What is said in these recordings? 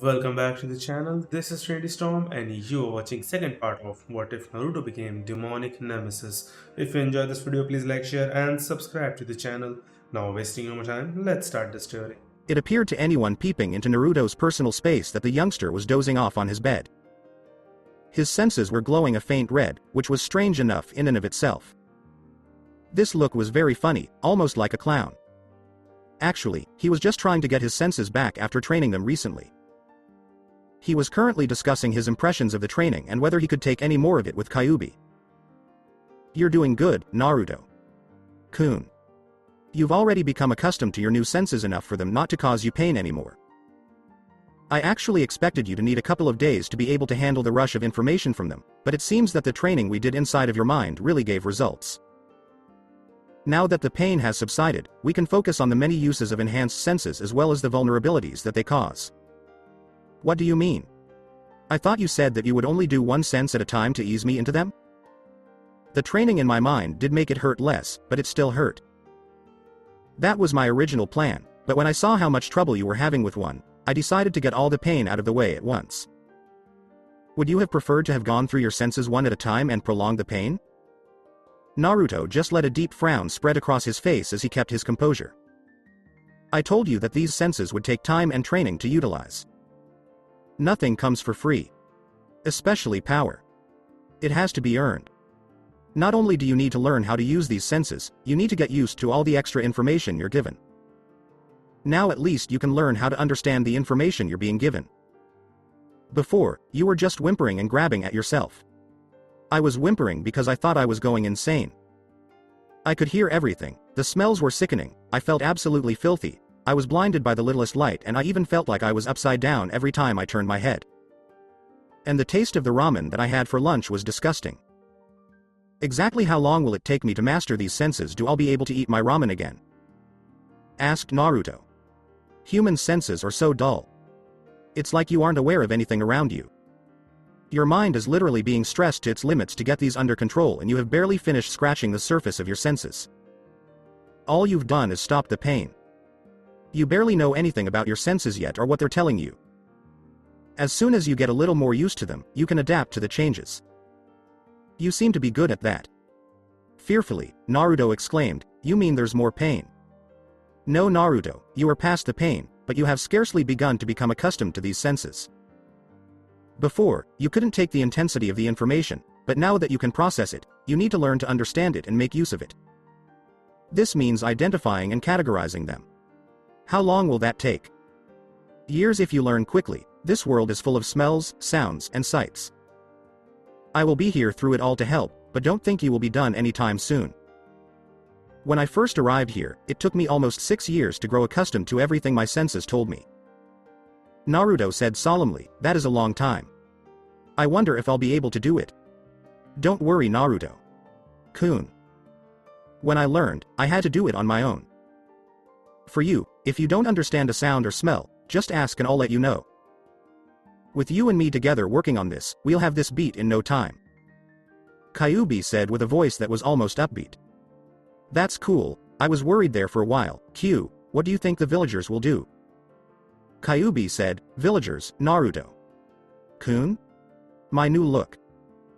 Welcome back to the channel. This is Trinity Storm and you are watching second part of What If Naruto Became Demonic Nemesis. If you enjoyed this video, please like, share and subscribe to the channel. Now wasting no more time, let's start the story. It appeared to anyone peeping into Naruto's personal space that the youngster was dozing off on his bed. His senses were glowing a faint red, which was strange enough in and of itself. This look was very funny, almost like a clown. Actually, he was just trying to get his senses back after training them recently. He was currently discussing his impressions of the training and whether he could take any more of it with Kyuubi. You're doing good, Naruto-kun. You've already become accustomed to your new senses enough for them not to cause you pain anymore. I actually expected you to need a couple of days to be able to handle the rush of information from them, but it seems that the training we did inside of your mind really gave results. Now that the pain has subsided, we can focus on the many uses of enhanced senses as well as the vulnerabilities that they cause. What do you mean? I thought you said that you would only do one sense at a time to ease me into them? The training in my mind did make it hurt less, but it still hurt. That was my original plan, but when I saw how much trouble you were having with one, I decided to get all the pain out of the way at once. Would you have preferred to have gone through your senses one at a time and prolonged the pain? Naruto just let a deep frown spread across his face as he kept his composure. I told you that these senses would take time and training to utilize. Nothing comes for free. Especially power. It has to be earned. Not only do you need to learn how to use these senses, you need to get used to all the extra information you're given. Now at least you can learn how to understand the information you're being given. Before, you were just whimpering and grabbing at yourself. I was whimpering because I thought I was going insane. I could hear everything, the smells were sickening, I felt absolutely filthy, I was blinded by the littlest light and I even felt like I was upside down every time I turned my head. And the taste of the ramen that I had for lunch was disgusting. Exactly how long will it take me to master these senses do I'll be able to eat my ramen again? Asked Naruto. Human senses are so dull. It's like you aren't aware of anything around you. Your mind is literally being stressed to its limits to get these under control and you have barely finished scratching the surface of your senses. All you've done is stop the pain. You barely know anything about your senses yet or what they're telling you. As soon as you get a little more used to them, you can adapt to the changes. You seem to be good at that. Fearfully, Naruto exclaimed, you mean there's more pain? No Naruto, you are past the pain, but you have scarcely begun to become accustomed to these senses. Before, you couldn't take the intensity of the information, but now that you can process it, you need to learn to understand it and make use of it. This means identifying and categorizing them. How long will that take? Years if you learn quickly. This world is full of smells, sounds, and sights. I will be here through it all to help, but don't think you will be done anytime soon. When I first arrived here, it took me almost 6 years to grow accustomed to everything my senses told me. Naruto said solemnly, that is a long time. I wonder if I'll be able to do it. Don't worry Naruto-kun. When I learned, I had to do it on my own. For you, if you don't understand a sound or smell, just ask and I'll let you know. With you and me together working on this, we'll have this beat in no time. Kyuubi said with a voice that was almost upbeat. That's cool, I was worried there for a while. Q, what do you think the villagers will do? Kyuubi said, villagers, Naruto-kun? My new look.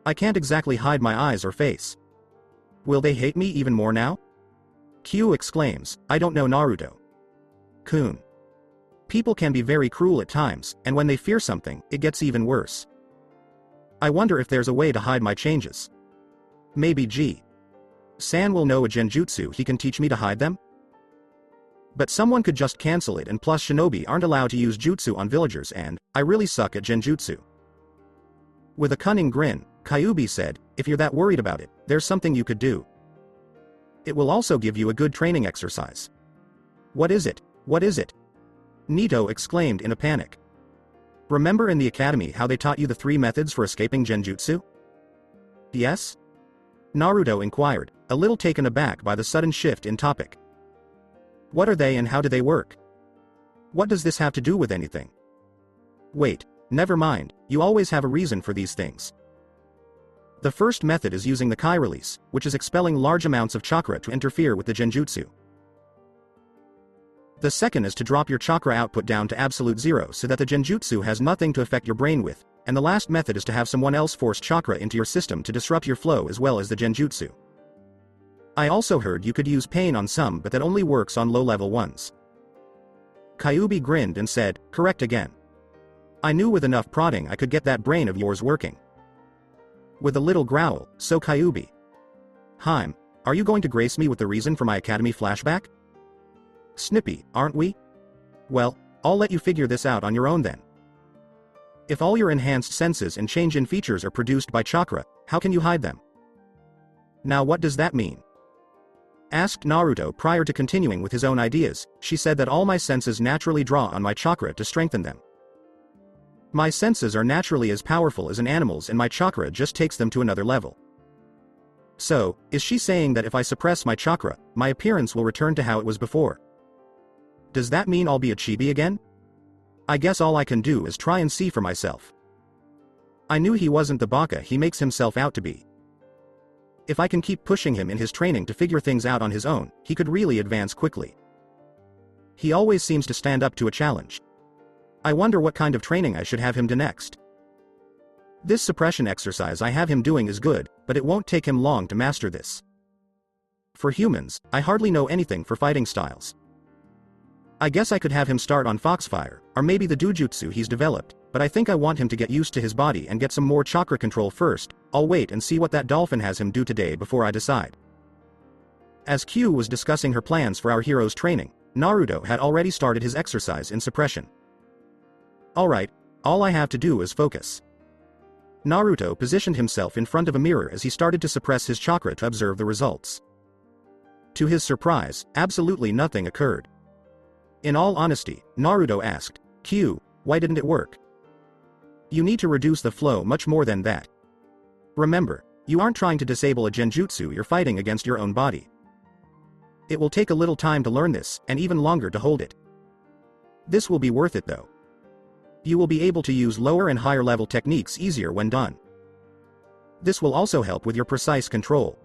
I can't exactly hide my eyes or face. Will they hate me even more now? Q exclaims, I don't know Naruto-kun. People can be very cruel at times, and when they fear something, it gets even worse. I wonder if there's a way to hide my changes. Maybe San will know a genjutsu he can teach me to hide them? But someone could just cancel it and plus shinobi aren't allowed to use jutsu on villagers and, I really suck at genjutsu. With a cunning grin, Kyuubi said, if you're that worried about it, there's something you could do. It will also give you a good training exercise. What is it? What is it? Nito exclaimed in a panic. Remember in the academy how they taught you the 3 methods for escaping genjutsu? Yes? Naruto inquired, a little taken aback by the sudden shift in topic. What are they and how do they work? What does this have to do with anything? Wait, never mind, you always have a reason for these things. The first method is using the Kai release, which is expelling large amounts of chakra to interfere with the genjutsu. The second is to drop your chakra output down to absolute zero so that the genjutsu has nothing to affect your brain with, and the last method is to have someone else force chakra into your system to disrupt your flow as well as the genjutsu. I also heard you could use pain on some, but that only works on low-level ones. Kyuubi grinned and said, correct again. I knew with enough prodding I could get that brain of yours working. With a little growl, so Kyuubi. Heim, are you going to grace me with the reason for my academy flashback? Snippy, aren't we? Well, I'll let you figure this out on your own then. If all your enhanced senses and change-in features are produced by chakra, how can you hide them? Now what does that mean? Asked Naruto prior to continuing with his own ideas. She said that all my senses naturally draw on my chakra to strengthen them. My senses are naturally as powerful as an animal's and my chakra just takes them to another level. So, is she saying that if I suppress my chakra, my appearance will return to how it was before? Does that mean I'll be a chibi again? I guess all I can do is try and see for myself. I knew he wasn't the baka he makes himself out to be. If I can keep pushing him in his training to figure things out on his own, he could really advance quickly. He always seems to stand up to a challenge. I wonder what kind of training I should have him do next. This suppression exercise I have him doing is good, but it won't take him long to master this. For humans, I hardly know anything for fighting styles. I guess I could have him start on Foxfire, or maybe the dojutsu he's developed, but I think I want him to get used to his body and get some more chakra control first. I'll wait and see what that dolphin has him do today before I decide. As Q was discussing her plans for our hero's training, Naruto had already started his exercise in suppression. Alright, all I have to do is focus. Naruto positioned himself in front of a mirror as he started to suppress his chakra to observe the results. To his surprise, absolutely nothing occurred. In all honesty, Naruto asked, Q, why didn't it work? You need to reduce the flow much more than that. Remember, you aren't trying to disable a genjutsu, you're fighting against your own body. It will take a little time to learn this, and even longer to hold it. This will be worth it though. You will be able to use lower and higher level techniques easier when done. This will also help with your precise control.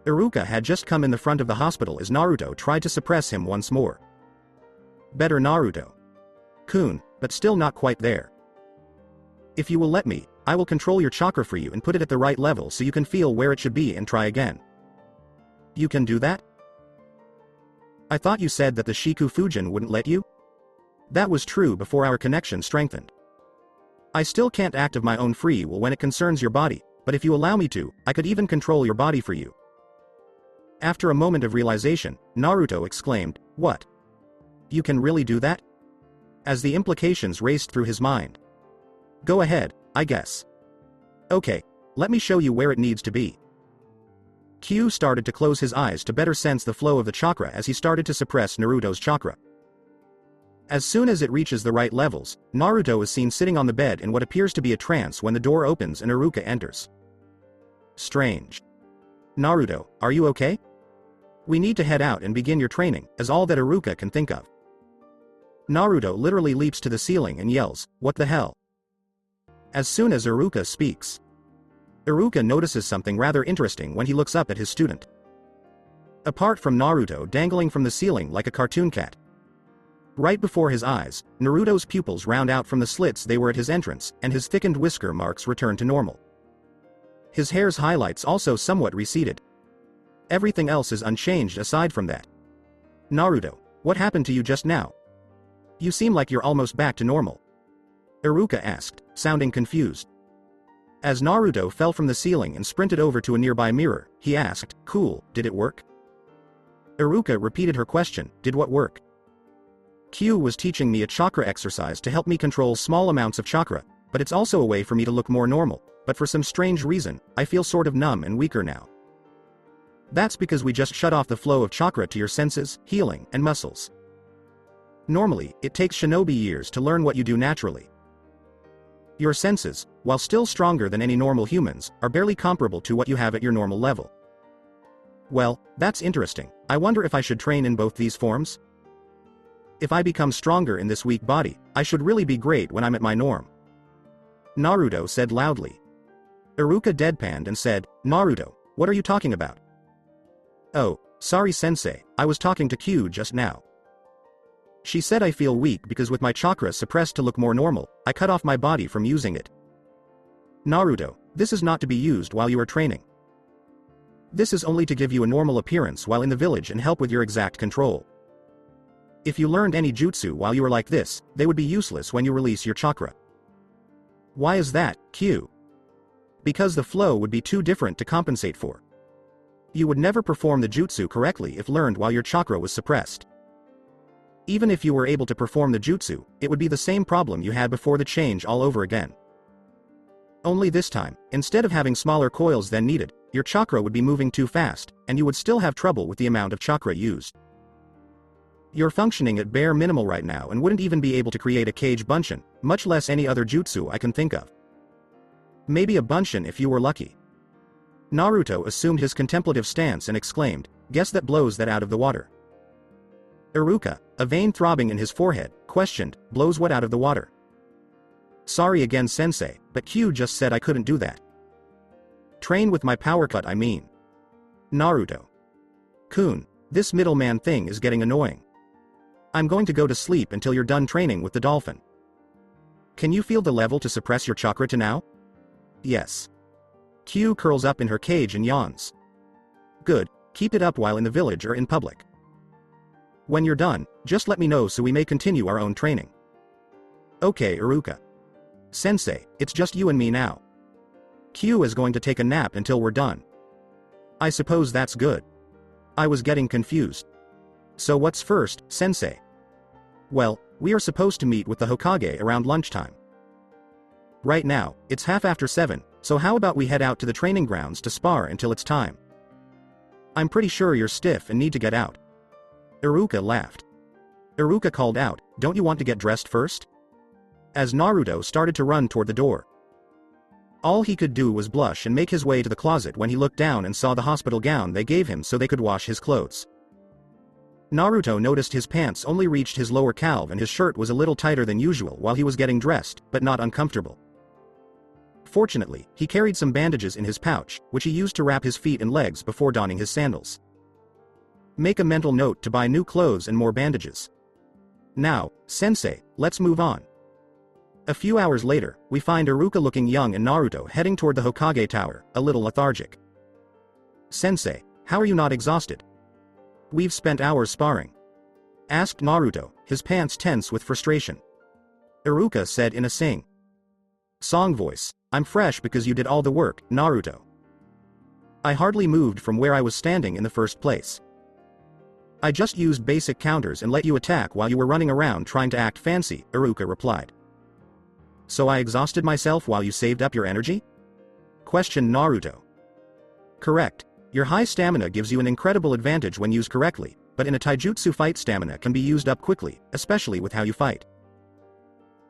Iruka had just come in the front of the hospital as Naruto tried to suppress him once more. Better Naruto-kun, but still not quite there. If you will let me, I will control your chakra for you and put it at the right level so you can feel where it should be and try again. You can do that? I thought you said that the Shiku Fujin wouldn't let you? That was true before our connection strengthened. I still can't act of my own free will when it concerns your body, but if you allow me to, I could even control your body for you. After a moment of realization, Naruto exclaimed, what? You can really do that? As the implications raced through his mind. Go ahead, I guess. Okay, let me show you where it needs to be. Q started to close his eyes to better sense the flow of the chakra as he started to suppress Naruto's chakra. As soon as it reaches the right levels, Naruto is seen sitting on the bed in what appears to be a trance when the door opens and Iruka enters. Strange. Naruto, are you okay? We need to head out and begin your training, is all that Iruka can think of. Naruto literally leaps to the ceiling and yells, what the hell? As soon as Iruka speaks, Iruka notices something rather interesting when he looks up at his student. Apart from Naruto dangling from the ceiling like a cartoon cat. Right before his eyes, Naruto's pupils round out from the slits they were at his entrance, and his thickened whisker marks return to normal. His hair's highlights also somewhat receded. Everything else is unchanged aside from that. Naruto, what happened to you just now? You seem like you're almost back to normal. Iruka asked, sounding confused. As Naruto fell from the ceiling and sprinted over to a nearby mirror, he asked, cool, did it work? Iruka repeated her question, did what work? Q was teaching me a chakra exercise to help me control small amounts of chakra, but it's also a way for me to look more normal, but for some strange reason, I feel sort of numb and weaker now. That's because we just shut off the flow of chakra to your senses, healing, and muscles. Normally, it takes shinobi years to learn what you do naturally. Your senses, while still stronger than any normal humans, are barely comparable to what you have at your normal level. Well, that's interesting. I wonder if I should train in both these forms? If I become stronger in this weak body, I should really be great when I'm at my norm. Naruto said loudly. Iruka deadpanned and said, Naruto, what are you talking about? Oh, sorry sensei, I was talking to Q just now. She said I feel weak because with my chakra suppressed to look more normal, I cut off my body from using it. Naruto, this is not to be used while you are training. This is only to give you a normal appearance while in the village and help with your exact control. If you learned any jutsu while you were like this, they would be useless when you release your chakra. Why is that, Q? Because the flow would be too different to compensate for. You would never perform the jutsu correctly if learned while your chakra was suppressed. Even if you were able to perform the jutsu, it would be the same problem you had before the change all over again. Only this time, instead of having smaller coils than needed, your chakra would be moving too fast, and you would still have trouble with the amount of chakra used. You're functioning at bare minimal right now and wouldn't even be able to create a Kage Bunshin, much less any other jutsu I can think of. Maybe a Bunshin if you were lucky. Naruto assumed his contemplative stance and exclaimed, "Guess that blows that out of the water." Iruka, a vein throbbing in his forehead, questioned, "Blows what out of the water?" "Sorry again sensei, but Q just said I couldn't do that." "Train with my power cut I mean." Naruto. "Kun, this middleman thing is getting annoying. I'm going to go to sleep until you're done training with the dolphin." "Can you feel the level to suppress your chakra to now?" "Yes." Q curls up in her cage and yawns. "Good, keep it up while in the village or in public. When you're done, just let me know so we may continue our own training." "Okay Iruka. Sensei, it's just you and me now. Q is going to take a nap until we're done." "I suppose that's good." I was getting confused. "So what's first, sensei?" "Well, we are supposed to meet with the Hokage around lunchtime. Right now, it's 7:30, so how about we head out to the training grounds to spar until it's time? I'm pretty sure you're stiff and need to get out." Iruka laughed. Iruka called out, "Don't you want to get dressed first?" As Naruto started to run toward the door. All he could do was blush and make his way to the closet when he looked down and saw the hospital gown they gave him so they could wash his clothes. Naruto noticed his pants only reached his lower calf and his shirt was a little tighter than usual while he was getting dressed, but not uncomfortable. Fortunately, he carried some bandages in his pouch, which he used to wrap his feet and legs before donning his sandals. Make a mental note to buy new clothes and more bandages. Now, sensei, let's move on. A few hours later, we find Iruka looking young and Naruto heading toward the Hokage tower, a little lethargic. "Sensei, how are you not exhausted?" "We've spent hours sparring," asked Naruto, his pants tense with frustration. Iruka said in a sing-song voice, "I'm fresh because you did all the work, Naruto. I hardly moved from where I was standing in the first place. I just used basic counters and let you attack while you were running around trying to act fancy," Iruka replied. "So I exhausted myself while you saved up your energy?" questioned Naruto. "Correct. Your high stamina gives you an incredible advantage when used correctly, but in a taijutsu fight stamina can be used up quickly, especially with how you fight.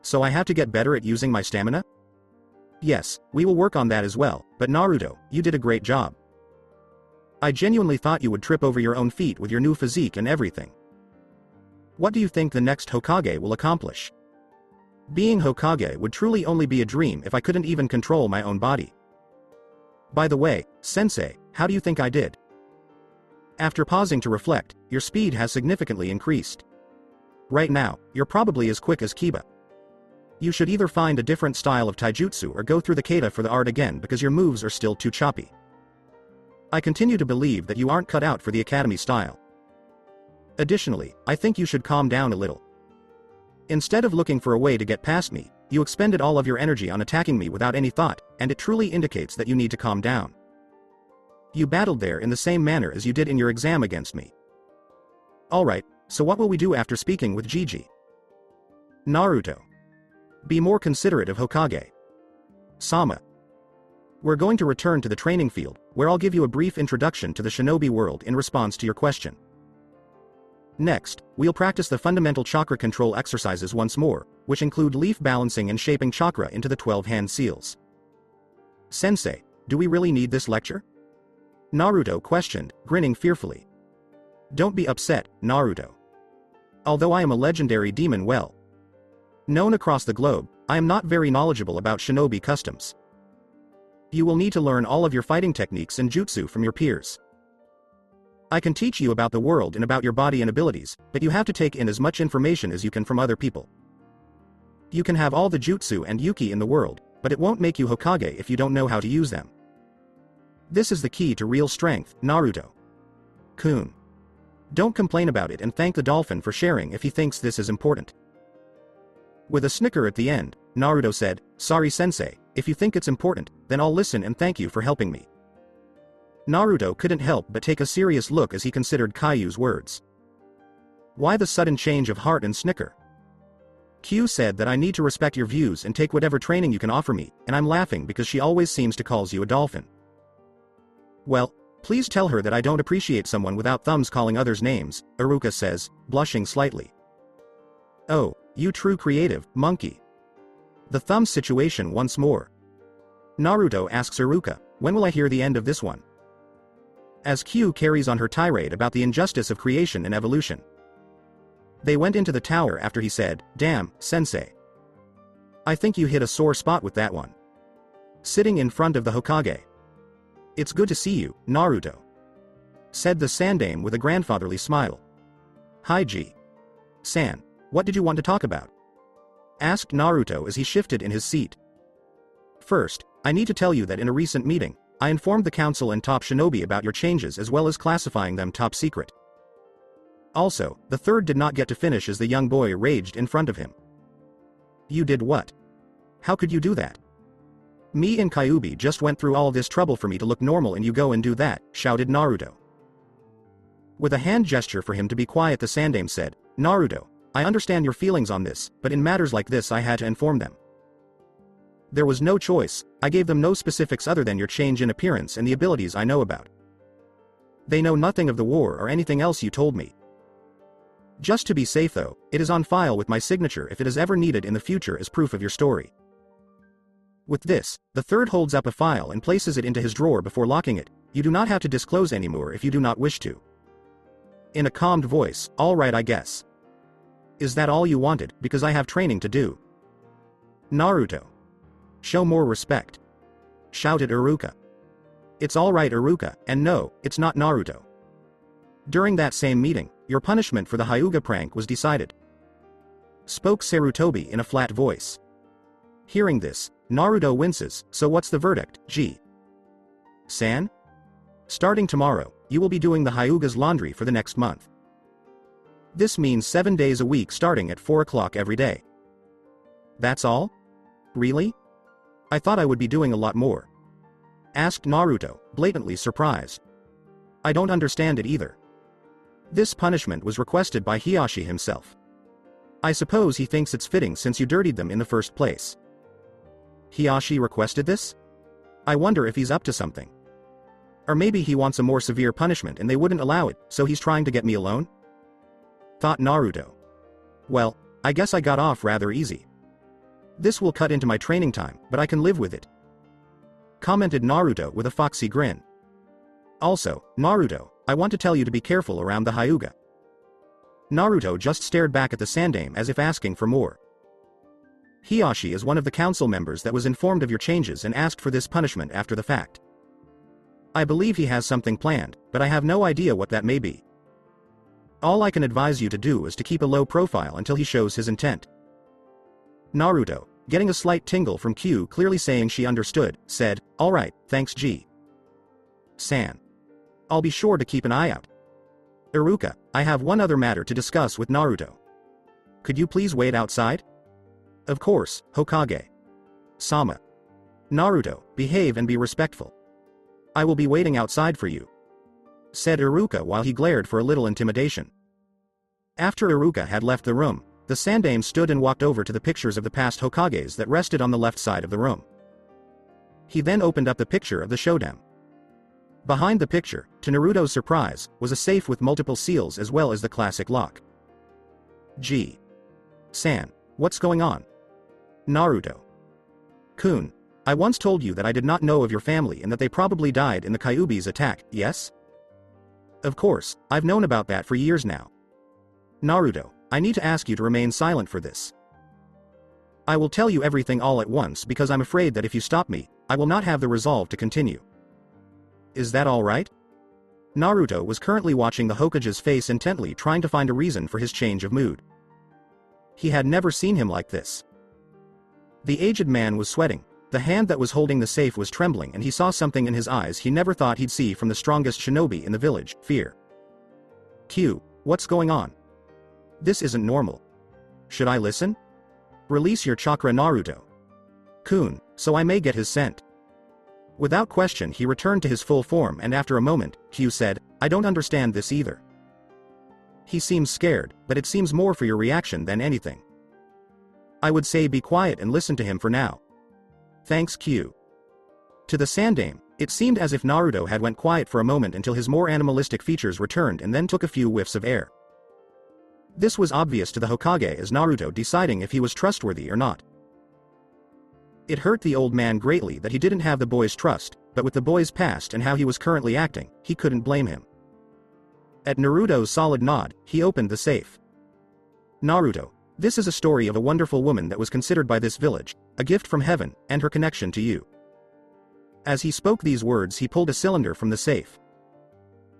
So I have to get better at using my stamina?" "Yes, we will work on that as well, but Naruto, you did a great job. I genuinely thought you would trip over your own feet with your new physique and everything. What do you think the next Hokage will accomplish? Being Hokage would truly only be a dream if I couldn't even control my own body. By the way, sensei, how do you think I did?" After pausing to reflect, "Your speed has significantly increased. Right now, you're probably as quick as Kiba. You should either find a different style of taijutsu or go through the kata for the art again because your moves are still too choppy. I continue to believe that you aren't cut out for the academy style. Additionally, I think you should calm down a little. Instead of looking for a way to get past me, you expended all of your energy on attacking me without any thought, and it truly indicates that you need to calm down. You battled there in the same manner as you did in your exam against me. Alright, so what will we do after speaking with Gigi?" Naruto. "Be more considerate of Hokage Sama. We're going to return to the training field, where I'll give you a brief introduction to the shinobi world in response to your question. Next, we'll practice the fundamental chakra control exercises once more, which include leaf balancing and shaping chakra into the 12 hand seals." "Sensei, do we really need this lecture?" Naruto questioned, grinning fearfully. "Don't be upset, Naruto. Although I am a legendary demon well known across the globe, I am not very knowledgeable about shinobi customs. You will need to learn all of your fighting techniques and jutsu from your peers. I can teach you about the world and about your body and abilities, but you have to take in as much information as you can from other people. You can have all the jutsu and yuki in the world, but it won't make you Hokage if you don't know how to use them. This is the key to real strength, Naruto-kun. Don't complain about it and thank the dolphin for sharing if he thinks this is important. With a snicker at the end, Naruto said, "Sorry sensei, if you think it's important, then I'll listen and thank you for helping me." Naruto couldn't help but take a serious look as he considered Caillou's words. Why the sudden change of heart and snicker? Q said that I need to respect your views and take whatever training you can offer me, and I'm laughing because she always seems to calls you a dolphin. Well, please tell her that I don't appreciate someone without thumbs calling others names, Iruka says, blushing slightly. Oh, you true creative, monkey. The thumbs situation once more. Naruto asks Iruka, when will I hear the end of this one? As Q carries on her tirade about the injustice of creation and evolution. They went into the tower after he said, "Damn, sensei. I think you hit a sore spot with that one." Sitting in front of the Hokage. "It's good to see you, Naruto," said the Sandame with a grandfatherly smile. "Hi San, what did you want to talk about?" asked Naruto as he shifted in his seat. "First, I need to tell you that in a recent meeting, I informed the council and top shinobi about your changes as well as classifying them top secret. Also, the third did not get to finish as the young boy raged in front of him." "You did what? How could you do that? Me and Kyuubi just went through all this trouble for me to look normal and you go and do that," shouted Naruto. With a hand gesture for him to be quiet, the Sandame said, "Naruto, I understand your feelings on this, but in matters like this I had to inform them. There was no choice, I gave them no specifics other than your change in appearance and the abilities I know about. They know nothing of the war or anything else you told me. Just to be safe though, it is on file with my signature if it is ever needed in the future as proof of your story." With this, the third holds up a file and places it into his drawer before locking it. "You do not have to disclose anymore if you do not wish to." In a calmed voice, "All right I guess. Is that all you wanted, because I have training to do?" "Naruto. Show more respect," shouted Iruka. "It's all right Iruka, and no, it's not Naruto. During that same meeting, your punishment for the Hyuga prank was decided," spoke Sarutobi in a flat voice. Hearing this, Naruto winces. "So what's the verdict, San? Starting tomorrow, you will be doing the Hyuga's laundry for the next month. This means 7 days a week starting at 4 o'clock every day." "That's all? Really? I thought I would be doing a lot more," asked Naruto, blatantly surprised. "I don't understand it either. This punishment was requested by Hiyashi himself. I suppose he thinks it's fitting since you dirtied them in the first place." "Hiyashi requested this? I wonder if he's up to something. Or maybe he wants a more severe punishment and they wouldn't allow it, so he's trying to get me alone?" thought Naruto. "Well, I guess I got off rather easy. This will cut into my training time, but I can live with it," commented Naruto with a foxy grin. "Also, Naruto, I want to tell you to be careful around the Hyuga." Naruto just stared back at the Sandame as if asking for more. "Hiyashi is one of the council members that was informed of your changes and asked for this punishment after the fact. I believe he has something planned, but I have no idea what that may be. All I can advise you to do is to keep a low profile until he shows his intent." Naruto, getting a slight tingle from Q clearly saying she understood, said, "All right, thanks San. I'll be sure to keep an eye out. Iruka, I have one other matter to discuss with Naruto. Could you please wait outside?" "Of course, Hokage. Sama. Naruto, behave and be respectful. I will be waiting outside for you," said Iruka while he glared for a little intimidation. After Iruka had left the room, the Sandame stood and walked over to the pictures of the past Hokages that rested on the left side of the room. He then opened up the picture of the Shodan. Behind the picture, to Naruto's surprise, was a safe with multiple seals as well as the classic lock. San, what's going on?" "Naruto. Kun, I once told you that I did not know of your family and that they probably died in the Kyuubi's attack, yes? Of course, I've known about that for years now. Naruto, I need to ask you to remain silent for this. I will tell you everything all at once because I'm afraid that if you stop me, I will not have the resolve to continue. Is that all right?" Naruto was currently watching the Hokage's face intently, trying to find a reason for his change of mood. He had never seen him like this. The aged man was sweating. The hand that was holding the safe was trembling, and he saw something in his eyes he never thought he'd see from the strongest shinobi in the village: fear. Q, what's going on? This isn't normal. Should I listen? Release your chakra, Naruto. Kun, so I may get his scent. Without question, he returned to his full form, and after a moment, Q said, I don't understand this either. He seems scared, but it seems more for your reaction than anything. I would say be quiet and listen to him for now. Thanks, Q. To the Sandame, it seemed as if Naruto had went quiet for a moment until his more animalistic features returned and then took a few whiffs of air. This was obvious to the Hokage as Naruto deciding if he was trustworthy or not. It hurt the old man greatly that he didn't have the boy's trust, but with the boy's past and how he was currently acting, he couldn't blame him. At Naruto's solid nod, he opened the safe. Naruto, this is a story of a wonderful woman that was considered by this village a gift from heaven, and her connection to you. As he spoke these words, he pulled a cylinder from the safe.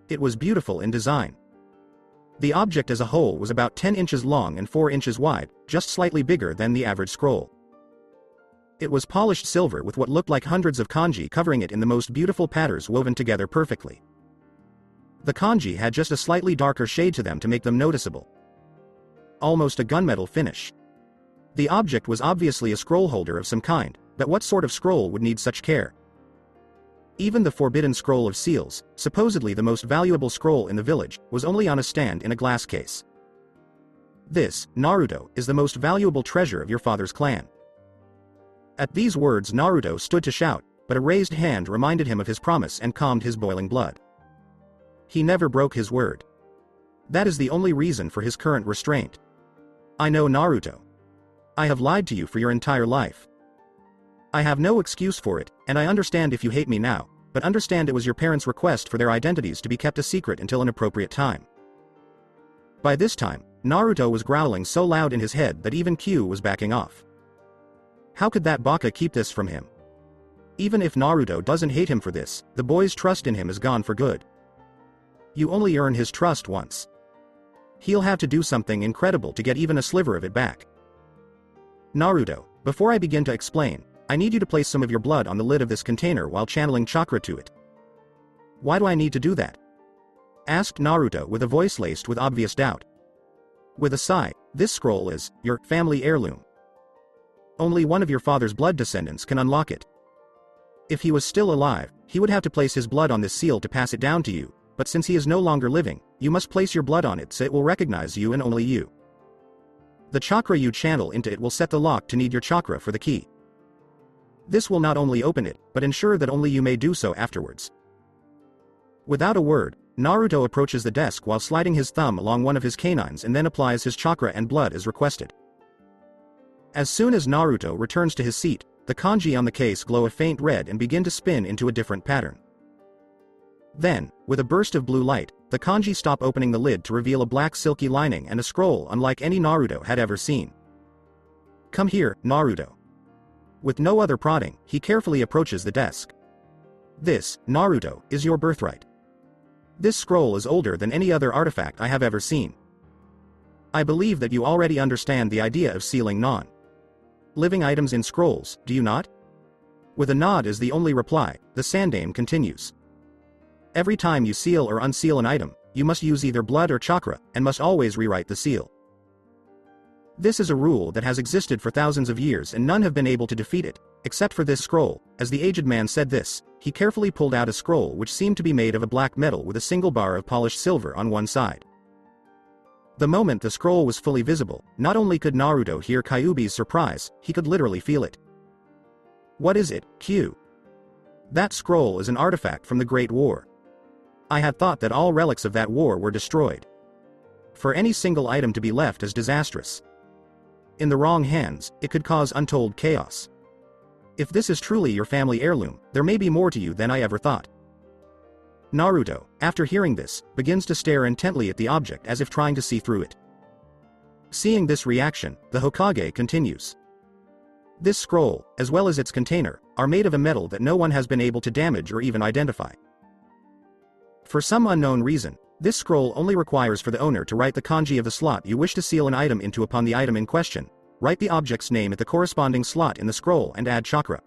It was beautiful in design. The object as a whole was about 10 inches long and 4 inches wide, just slightly bigger than the average scroll. It was polished silver with what looked like hundreds of kanji covering it in the most beautiful patterns woven together perfectly. The kanji had just a slightly darker shade to them to make them noticeable. Almost a gunmetal finish. The object was obviously a scroll holder of some kind, but what sort of scroll would need such care? Even the forbidden scroll of seals, supposedly the most valuable scroll in the village, was only on a stand in a glass case. This, Naruto, is the most valuable treasure of your father's clan. At these words, Naruto stood to shout, but a raised hand reminded him of his promise and calmed his boiling blood. He never broke his word. That is the only reason for his current restraint. I know, Naruto. I have lied to you for your entire life. I have no excuse for it, and I understand if you hate me now, but understand it was your parents' request for their identities to be kept a secret until an appropriate time. By this time, Naruto was growling so loud in his head that even Q was backing off. How could that baka keep this from him? Even if Naruto doesn't hate him for this, the boy's trust in him is gone for good. You only earn his trust once. He'll have to do something incredible to get even a sliver of it back. Naruto, before I begin to explain, I need you to place some of your blood on the lid of this container while channeling chakra to it. Why do I need to do that? Asked Naruto with a voice laced with obvious doubt. With a sigh, this scroll is your family heirloom. Only one of your father's blood descendants can unlock it. If he was still alive, he would have to place his blood on this seal to pass it down to you, but since he is no longer living, you must place your blood on it so it will recognize you and only you. The chakra you channel into it will set the lock to need your chakra for the key. This will not only open it, but ensure that only you may do so afterwards. Without a word, Naruto approaches the desk while sliding his thumb along one of his canines and then applies his chakra and blood as requested. As soon as Naruto returns to his seat, the kanji on the case glow a faint red and begin to spin into a different pattern. Then, with a burst of blue light, the kanji stop opening the lid to reveal a black silky lining and a scroll unlike any Naruto had ever seen. Come here, Naruto. With no other prodding, he carefully approaches the desk. This, Naruto, is your birthright. This scroll is older than any other artifact I have ever seen. I believe that you already understand the idea of sealing non-living items in scrolls, do you not? With a nod as the only reply, the Sandame continues. Every time you seal or unseal an item, you must use either blood or chakra, and must always rewrite the seal. This is a rule that has existed for thousands of years and none have been able to defeat it, except for this scroll. As the aged man said this, he carefully pulled out a scroll which seemed to be made of a black metal with a single bar of polished silver on one side. The moment the scroll was fully visible, not only could Naruto hear Kyuubi's surprise, he could literally feel it. What is it, Q? That scroll is an artifact from the Great War. I had thought that all relics of that war were destroyed. For any single item to be left is disastrous. In the wrong hands, it could cause untold chaos. If this is truly your family heirloom, there may be more to you than I ever thought. Naruto, after hearing this, begins to stare intently at the object as if trying to see through it. Seeing this reaction, the Hokage continues. This scroll, as well as its container, are made of a metal that no one has been able to damage or even identify. For some unknown reason, this scroll only requires for the owner to write the kanji of the slot you wish to seal an item into. Upon the item in question, write the object's name at the corresponding slot in the scroll and add chakra.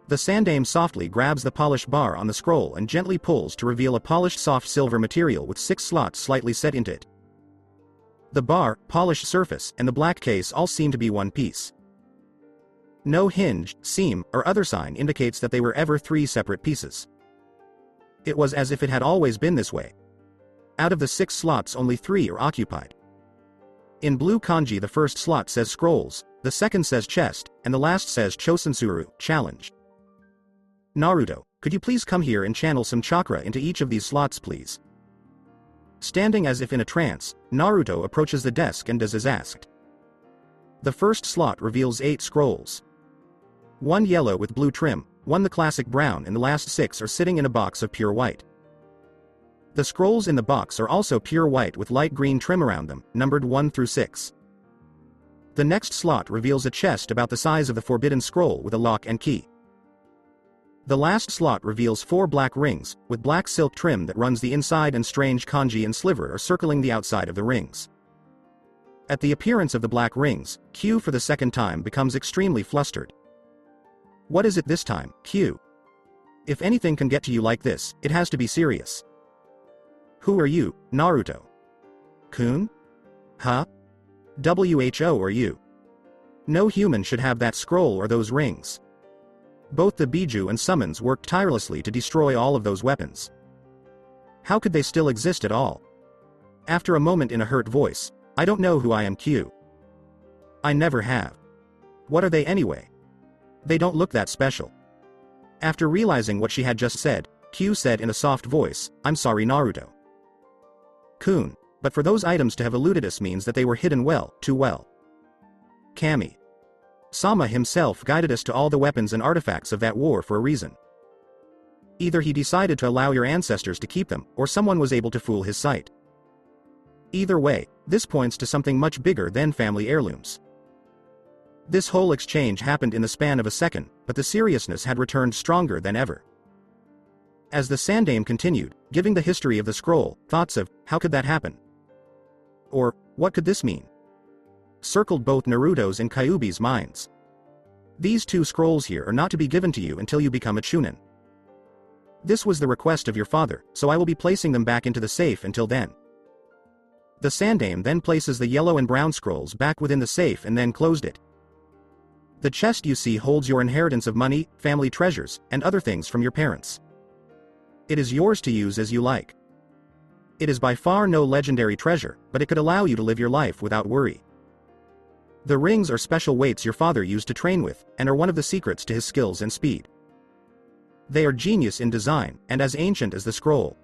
The sandaime softly grabs the polished bar on the scroll and gently pulls to reveal a polished soft silver material with 6 slots slightly set into it. The bar, polished surface, and the black case all seem to be one piece. No hinge, seam, or other sign indicates that they were ever 3 separate pieces. It was as if it had always been this way. Out of the 6 slots, only 3 are occupied. In blue kanji, the first slot says scrolls, the second says chest, and the last says chosansuru, challenge. Naruto, could you please come here and channel some chakra into each of these slots, please? Standing as if in a trance, Naruto approaches the desk and does as asked. The first slot reveals 8 scrolls. 1 yellow with blue trim, 1 the classic brown, and the last 6 are sitting in a box of pure white. The scrolls in the box are also pure white with light green trim around them, numbered 1 through 6. The next slot reveals a chest about the size of the forbidden scroll with a lock and key. The last slot reveals 4 black rings, with black silk trim that runs the inside, and strange kanji and sliver are circling the outside of the rings. At the appearance of the black rings, Q for the second time becomes extremely flustered. What is it this time, Q? If anything can get to you like this, it has to be serious. Who are you, Naruto? Kun? Huh? WHO are you? No human should have that scroll or those rings. Both the Biju and summons worked tirelessly to destroy all of those weapons. How could they still exist at all? After a moment, in a hurt voice, I don't know who I am, Q. I never have. What are they anyway? They don't look that special. After realizing what she had just said, Q said in a soft voice, I'm sorry, Naruto. Kun, but for those items to have eluded us means that they were hidden well, too well. Kami Sama himself guided us to all the weapons and artifacts of that war for a reason. Either he decided to allow your ancestors to keep them, or someone was able to fool his sight. Either way, this points to something much bigger than family heirlooms. This whole exchange happened in the span of a second, but the seriousness had returned stronger than ever. As the sandaime continued, giving the history of the scroll, thoughts of, how could that happen? Or, what could this mean? Circled both Naruto's and Kyuubi's minds. These 2 scrolls here are not to be given to you until you become a chunin. This was the request of your father, so I will be placing them back into the safe until then. The sandaime then places the yellow and brown scrolls back within the safe and then closed it. The chest you see holds your inheritance of money, family treasures, and other things from your parents. It is yours to use as you like. It is by far no legendary treasure, but it could allow you to live your life without worry. The rings are special weights your father used to train with, and are one of the secrets to his skills and speed. They are genius in design, and as ancient as the scroll.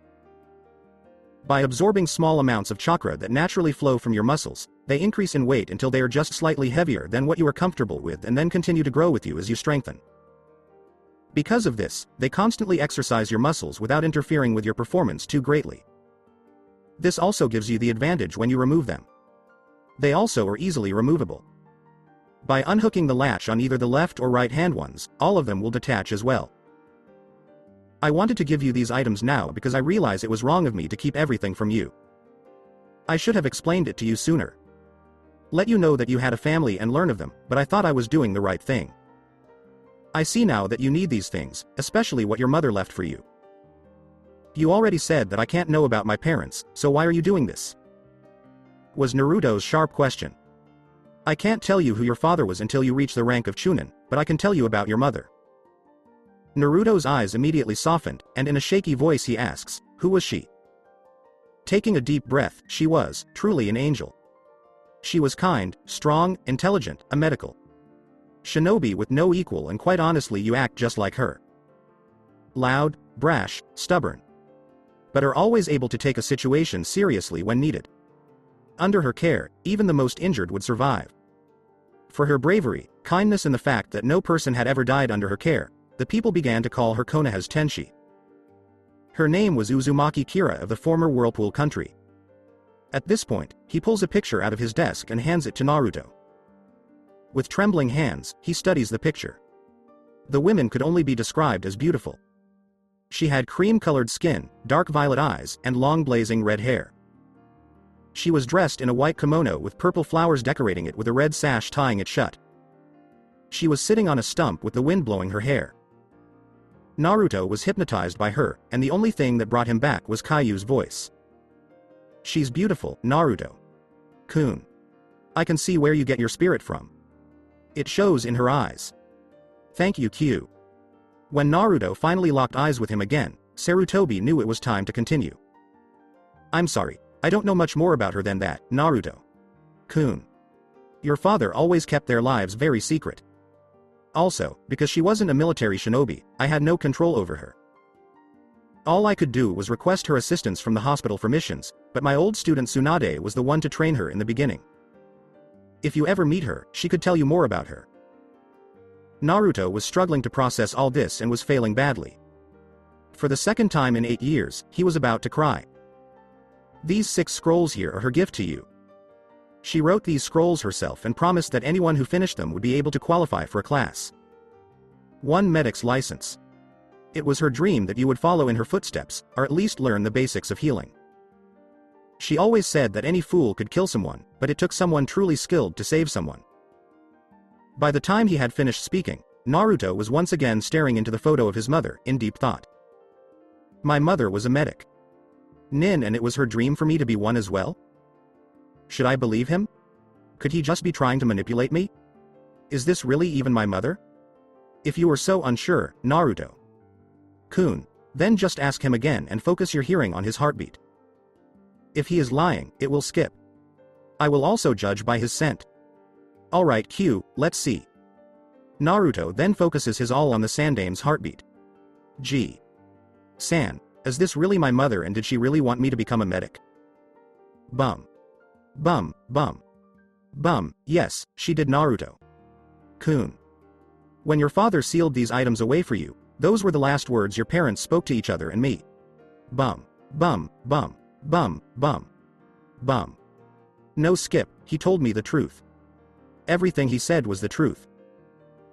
By absorbing small amounts of chakra that naturally flow from your muscles, they increase in weight until they are just slightly heavier than what you are comfortable with, and then continue to grow with you as you strengthen. Because of this, they constantly exercise your muscles without interfering with your performance too greatly. This also gives you the advantage when you remove them. They also are easily removable. By unhooking the latch on either the left or right hand ones, all of them will detach as well. I wanted to give you these items now because I realize it was wrong of me to keep everything from you. I should have explained it to you sooner. Let you know that you had a family and learn of them, but I thought I was doing the right thing. I see now that you need these things, especially what your mother left for you. You already said that I can't know about my parents, so why are you doing this? Was Naruto's sharp question. I can't tell you who your father was until you reach the rank of chunin, but I can tell you about your mother. Naruto's eyes immediately softened, and in a shaky voice he asks, who was she? Taking a deep breath, she was, truly an angel. She was kind, strong, intelligent, a medical shinobi with no equal, and quite honestly you act just like her. Loud, brash, stubborn. But are always able to take a situation seriously when needed. Under her care, even the most injured would survive. For her bravery, kindness, and the fact that no person had ever died under her care, the people began to call her Konoha's Tenshi. Her name was Uzumaki Kira of the former Whirlpool country. At this point, he pulls a picture out of his desk and hands it to Naruto. With trembling hands, he studies the picture. The women could only be described as beautiful. She had cream-colored skin, dark violet eyes, and long blazing red hair. She was dressed in a white kimono with purple flowers decorating it with a red sash tying it shut. She was sitting on a stump with the wind blowing her hair. Naruto was hypnotized by her, and the only thing that brought him back was Caillou's voice. "She's beautiful, Naruto-kun. I can see where you get your spirit from. It shows in her eyes. Thank you, Q." When Naruto finally locked eyes with him again, Sarutobi knew it was time to continue. "I'm sorry, I don't know much more about her than that, Naruto-kun. Your father always kept their lives very secret. Also, because she wasn't a military shinobi, I had no control over her. All I could do was request her assistance from the hospital for missions, but my old student Tsunade was the one to train her in the beginning. If you ever meet her, she could tell you more about her." Naruto was struggling to process all this and was failing badly. For the second time in 8 years, he was about to cry. "These 6 scrolls here are her gift to you. She wrote these scrolls herself and promised that anyone who finished them would be able to qualify for a class 1 medic's license. It was her dream that you would follow in her footsteps, or at least learn the basics of healing. She always said that any fool could kill someone, but it took someone truly skilled to save someone." By the time he had finished speaking, Naruto was once again staring into the photo of his mother, in deep thought. "My mother was a medic. Nin, and it was her dream for me to be one as well? Should I believe him? Could he just be trying to manipulate me? Is this really even my mother? If you are so unsure, Naruto-kun, then just ask him again and focus your hearing on his heartbeat. If he is lying, it will skip. I will also judge by his scent. Alright Q, let's see." Naruto then focuses his all on the Sandame's heartbeat. "Gee. San, is this really my mother, and did she really want me to become a medic? Bum. Bum, bum. Bum, yes, she did, Naruto-kun. When your father sealed these items away for you, those were the last words your parents spoke to each other and me. Bum. Bum, bum. Bum, bum. Bum. No skip, he told me the truth. Everything he said was the truth.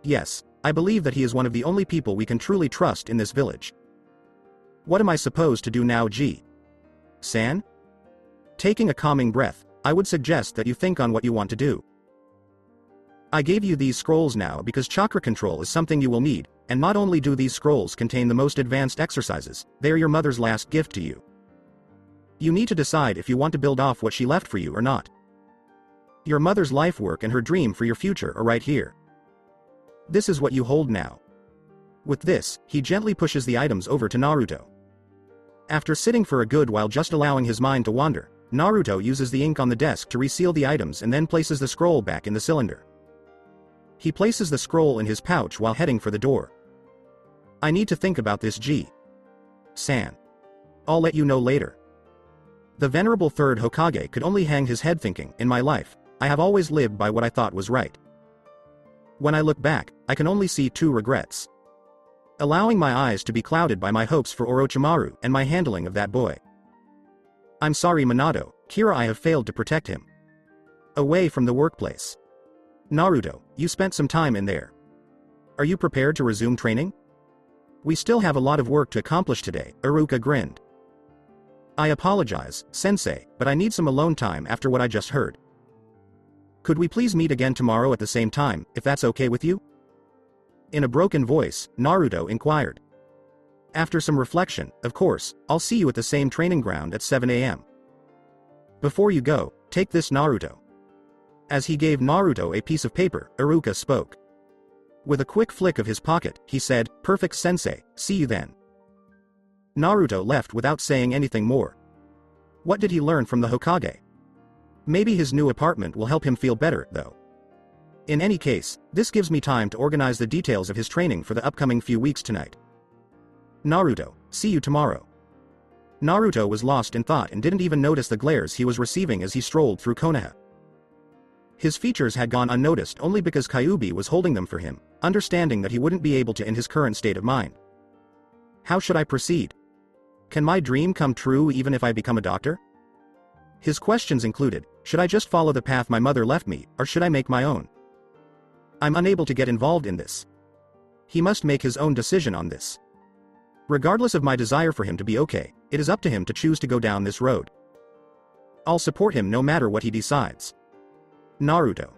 Yes, I believe that he is one of the only people we can truly trust in this village. What am I supposed to do now, San?" Taking a calming breath, I would suggest that you think on what you want to do. I gave you these scrolls now because chakra control is something you will need, and not only do these scrolls contain the most advanced exercises, they are your mother's last gift to you. You need to decide if you want to build off what she left for you or not. Your mother's life work and her dream for your future are right here. This is what you hold now." With this, he gently pushes the items over to Naruto. After sitting for a good while just allowing his mind to wander, Naruto uses the ink on the desk to reseal the items and then places the scroll back in the cylinder. He places the scroll in his pouch while heading for the door. "I need to think about this, San. I'll let you know later." The venerable third Hokage could only hang his head thinking, "In my life, I have always lived by what I thought was right. When I look back, I can only see 2 regrets. Allowing my eyes to be clouded by my hopes for Orochimaru and my handling of that boy. I'm sorry, Minato, Kira, I have failed to protect him. Away from the workplace. Naruto, you spent some time in there. Are you prepared to resume training? We still have a lot of work to accomplish today," Iruka grinned. "I apologize, Sensei, but I need some alone time after what I just heard. Could we please meet again tomorrow at the same time, if that's okay with you?" In a broken voice, Naruto inquired. After some reflection, "Of course, I'll see you at the same training ground at 7 a.m. Before you go, take this, Naruto." As he gave Naruto a piece of paper, Iruka spoke. With a quick flick of his pocket, he said, "Perfect, Sensei, see you then." Naruto left without saying anything more. What did he learn from the Hokage? Maybe his new apartment will help him feel better, though. In any case, this gives me time to organize the details of his training for the upcoming few weeks tonight. Naruto, see you tomorrow. Naruto was lost in thought and didn't even notice the glares he was receiving as he strolled through Konoha. His features had gone unnoticed only because Kyuubi was holding them for him, understanding that he wouldn't be able to in his current state of mind. How should I proceed? Can my dream come true even if I become a doctor? His questions included, should I just follow the path my mother left me, or should I make my own? I'm unable to get involved in this. He must make his own decision on this. Regardless of my desire for him to be okay, it is up to him to choose to go down this road. I'll support him no matter what he decides. Naruto.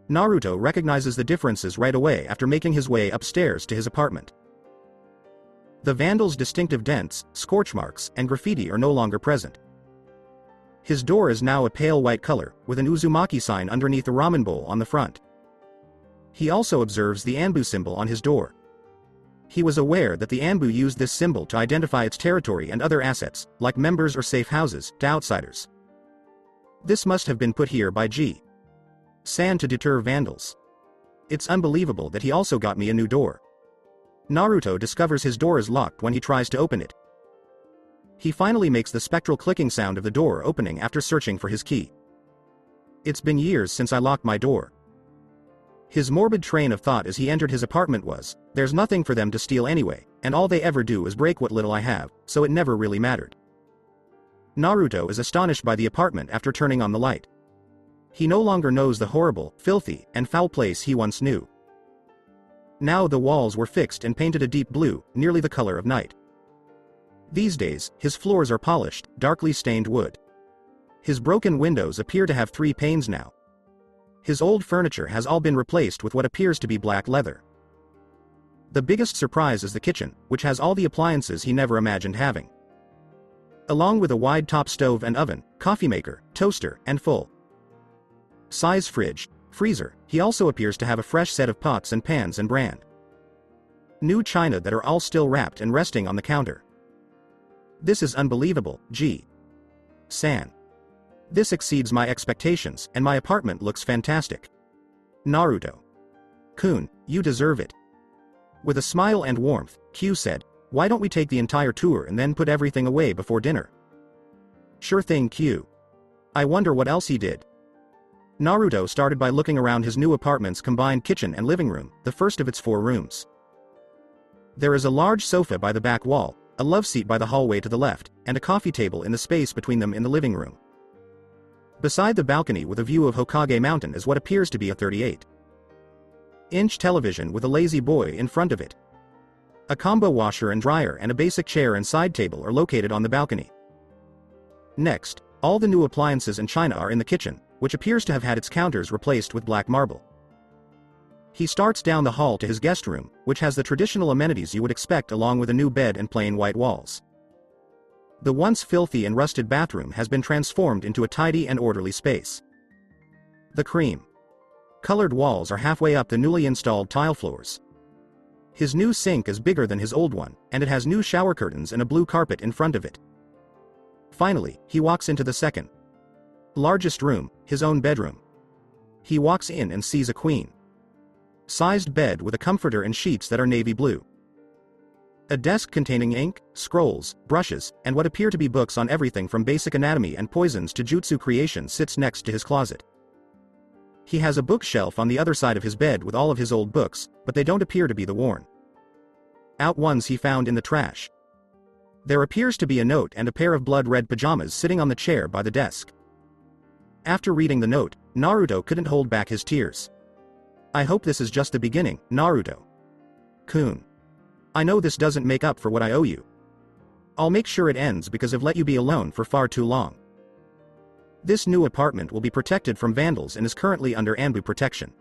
Naruto recognizes the differences right away after making his way upstairs to his apartment. The vandal's distinctive dents, scorch marks, and graffiti are no longer present. His door is now a pale white color, with an Uzumaki sign underneath a ramen bowl on the front. He also observes the Anbu symbol on his door. He was aware that the Anbu used this symbol to identify its territory and other assets, like members or safe houses, to outsiders. This must have been put here by San to deter vandals. It's unbelievable that he also got me a new door. Naruto discovers his door is locked when he tries to open it. He finally makes the spectral clicking sound of the door opening after searching for his key. It's been years since I locked my door. His morbid train of thought as he entered his apartment was, there's nothing for them to steal anyway, and all they ever do is break what little I have, so it never really mattered. Naruto is astonished by the apartment after turning on the light. He no longer knows the horrible, filthy, and foul place he once knew. Now the walls were fixed and painted a deep blue, nearly the color of night. These days, his floors are polished, darkly stained wood. His broken windows appear to have 3 panes now. His old furniture has all been replaced with what appears to be black leather. The biggest surprise is the kitchen, which has all the appliances he never imagined having. Along with a wide-top stove and oven, coffee maker, toaster, and full-size fridge, freezer, he also appears to have a fresh set of pots and pans and brand new china that are all still wrapped and resting on the counter. This is unbelievable, San. This exceeds my expectations, and my apartment looks fantastic. Naruto-kun, you deserve it. With a smile and warmth, Q said, why don't we take the entire tour and then put everything away before dinner? Sure thing, Q. I wonder what else he did. Naruto started by looking around his new apartment's combined kitchen and living room, the first of its 4 rooms. There is a large sofa by the back wall, a love seat by the hallway to the left, and a coffee table in the space between them in the living room. Beside the balcony with a view of Hokage Mountain is what appears to be a 38-inch television with a lazy boy in front of it. A combo washer and dryer and a basic chair and side table are located on the balcony. Next, all the new appliances and china are in the kitchen, which appears to have had its counters replaced with black marble. He starts down the hall to his guest room, which has the traditional amenities you would expect along with a new bed and plain white walls. The once filthy and rusted bathroom has been transformed into a tidy and orderly space. The cream-colored walls are halfway up the newly installed tile floors. His new sink is bigger than his old one, and it has new shower curtains and a blue carpet in front of it. Finally, he walks into the second largest room, his own bedroom. He walks in and sees a queen-sized bed with a comforter and sheets that are navy blue. A desk containing ink, scrolls, brushes, and what appear to be books on everything from basic anatomy and poisons to jutsu creation sits next to his closet. He has a bookshelf on the other side of his bed with all of his old books, but they don't appear to be the worn-out ones he found in the trash. There appears to be a note and a pair of blood-red pajamas sitting on the chair by the desk. After reading the note, Naruto couldn't hold back his tears. I hope this is just the beginning, Naruto-kun. I know this doesn't make up for what I owe you. I'll make sure it ends because I've let you be alone for far too long. This new apartment will be protected from vandals and is currently under Anbu protection.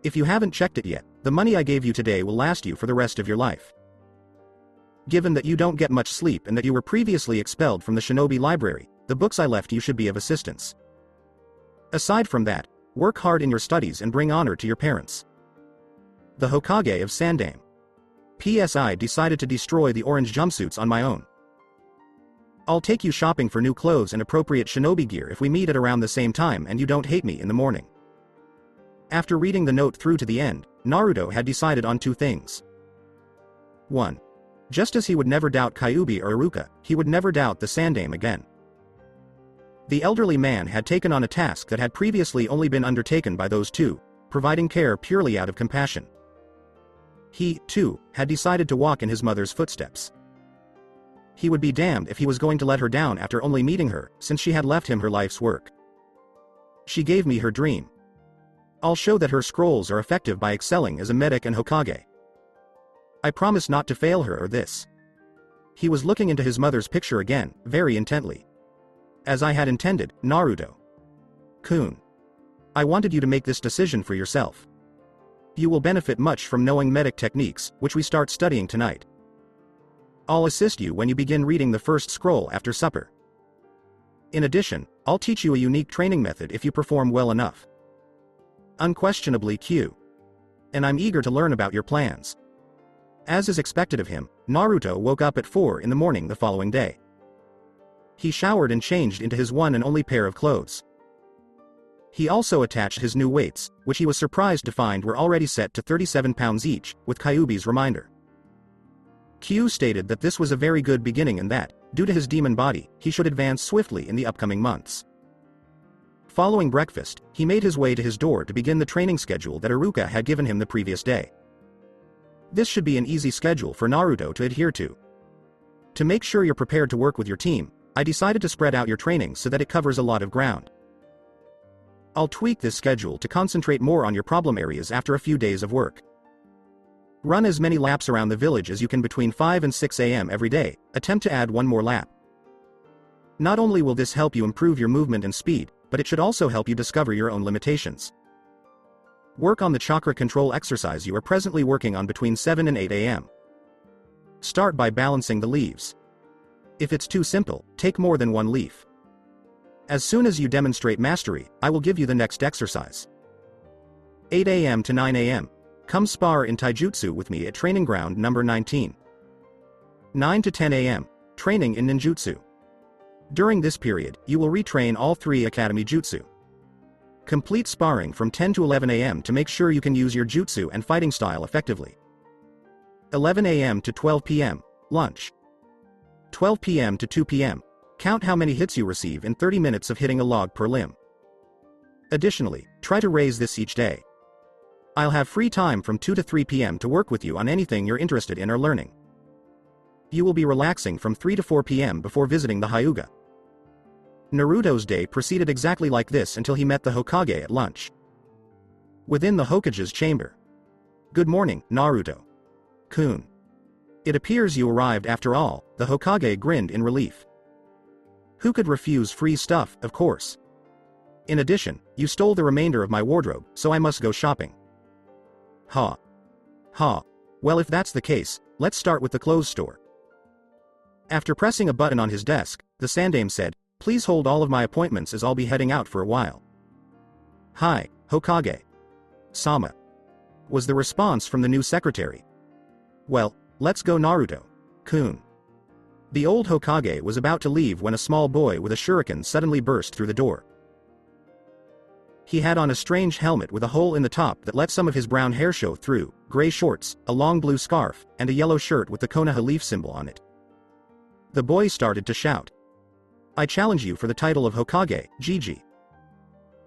If you haven't checked it yet, the money I gave you today will last you for the rest of your life. Given that you don't get much sleep and that you were previously expelled from the shinobi library, the books I left you should be of assistance. Aside from that, work hard in your studies and bring honor to your parents. The Hokage of Sandame. PSI decided to destroy the orange jumpsuits on my own. I'll take you shopping for new clothes and appropriate shinobi gear if we meet at around the same time and you don't hate me in the morning. After reading the note through to the end, Naruto had decided on 2 things. 1. Just as he would never doubt Kyuubi or Iruka, he would never doubt the Sandame again. The elderly man had taken on a task that had previously only been undertaken by those 2, providing care purely out of compassion. He, too, had decided to walk in his mother's footsteps. He would be damned if he was going to let her down after only meeting her, since she had left him her life's work. She gave me her dream. I'll show that her scrolls are effective by excelling as a medic and Hokage. I promise not to fail her or this. He was looking into his mother's picture again, very intently. As I had intended, Naruto-kun. I wanted you to make this decision for yourself. You will benefit much from knowing medic techniques, which we start studying tonight. I'll assist you when you begin reading the first scroll after supper. In addition, I'll teach you a unique training method if you perform well enough. Unquestionably Q. And I'm eager to learn about your plans. As is expected of him, Naruto woke up at 4 in the morning the following day. He showered and changed into his one and only pair of clothes. He also attached his new weights, which he was surprised to find were already set to 37 pounds each, with Kyuubi's reminder. Q stated that this was a very good beginning and that, due to his demon body, he should advance swiftly in the upcoming months. Following breakfast, he made his way to his door to begin the training schedule that Hyuga had given him the previous day. This should be an easy schedule for Naruto to adhere to. To make sure you're prepared to work with your team, I decided to spread out your training so that it covers a lot of ground. I'll tweak this schedule to concentrate more on your problem areas after a few days of work. Run as many laps around the village as you can between 5 and 6 a.m. every day, attempt to add one more lap. Not only will this help you improve your movement and speed, but it should also help you discover your own limitations. Work on the chakra control exercise you are presently working on between 7 and 8 a.m. Start by balancing the leaves. If it's too simple, take more than one leaf. As soon as you demonstrate mastery, I will give you the next exercise. 8 a.m. to 9 a.m. Come spar in taijutsu with me at training ground number 19. 9 to 10 a.m. Training in ninjutsu. During this period, you will retrain all 3 academy jutsu. Complete sparring from 10 to 11 a.m. to make sure you can use your jutsu and fighting style effectively. 11 a.m. to 12 p.m. Lunch. 12 p.m. to 2 p.m. Count how many hits you receive in 30 minutes of hitting a log per limb. Additionally, try to raise this each day. I'll have free time from 2 to 3 p.m. to work with you on anything you're interested in or learning. You will be relaxing from 3 to 4 p.m. before visiting the Hyuga. Naruto's day proceeded exactly like this until he met the Hokage at lunch. Within the Hokage's chamber. Good morning, Naruto-kun. It appears you arrived after all, the Hokage grinned in relief. Who could refuse free stuff, of course. In addition, you stole the remainder of my wardrobe, so I must go shopping. Ha. Ha. Well, if that's the case, let's start with the clothes store. After pressing a button on his desk, the Sandaime said, please hold all of my appointments as I'll be heading out for a while. Hi, Hokage. Sama. Was the response from the new secretary. Well, let's go Naruto-kun. The old Hokage was about to leave when a small boy with a shuriken suddenly burst through the door. He had on a strange helmet with a hole in the top that let some of his brown hair show through, gray shorts, a long blue scarf, and a yellow shirt with the Konoha leaf symbol on it. The boy started to shout. I challenge you for the title of Hokage, Gigi.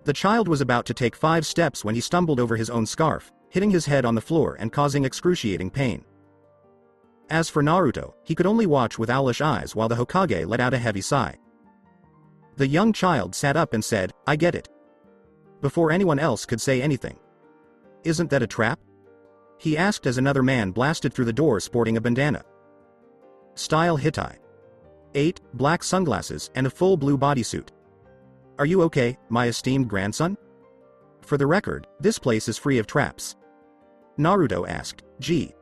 The child was about to take 5 steps when he stumbled over his own scarf, hitting his head on the floor and causing excruciating pain. As for Naruto, he could only watch with owlish eyes while the Hokage let out a heavy sigh. The young child sat up and said, I get it. Before anyone else could say anything. Isn't that a trap? He asked as another man blasted through the door sporting a bandana. Style Hitai. 8, black sunglasses and a full blue bodysuit. Are you okay, my esteemed grandson? For the record, this place is free of traps. Naruto asked, Gee.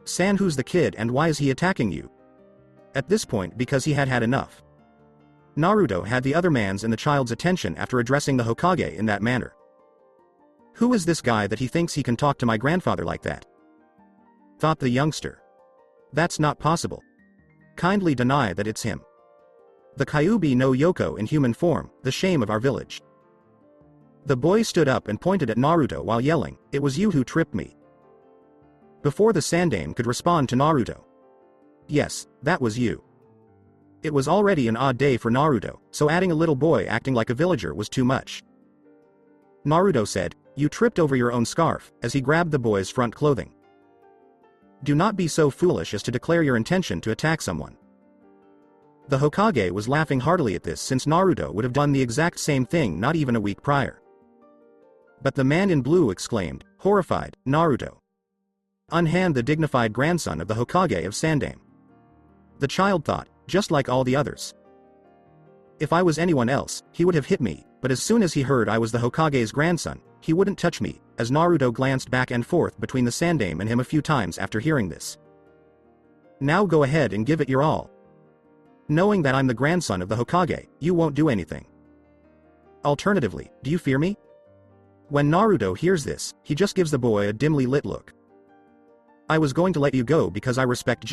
San, who's the kid and why is he attacking you? At this point, because he had had enough. Naruto had the other man's and the child's attention after addressing the Hokage in that manner. Who is this guy that he thinks he can talk to my grandfather like that? Thought the youngster. That's not possible. Kindly deny that it's him. The Kyuubi no Yoko in human form, the shame of our village. The boy stood up and pointed at Naruto while yelling, it was you who tripped me. Before the Sandaime could respond to Naruto. Yes, that was you. It was already an odd day for Naruto, so adding a little boy acting like a villager was too much. Naruto said, you tripped over your own scarf, as he grabbed the boy's front clothing. Do not be so foolish as to declare your intention to attack someone. The Hokage was laughing heartily at this since Naruto would have done the exact same thing not even a week prior. But the man in blue exclaimed, horrified, Naruto. unhand the dignified grandson of the Hokage of Sandaime. The child thought, just like all the others. If I was anyone else, he would have hit me, but as soon as he heard I was the Hokage's grandson, he wouldn't touch me, as Naruto glanced back and forth between the Sandaime and him a few times after hearing this. Now go ahead and give it your all. Knowing that I'm the grandson of the Hokage, you won't do anything. Alternatively, do you fear me? When Naruto hears this, he just gives the boy a dimly lit look. I was going to let you go because I respect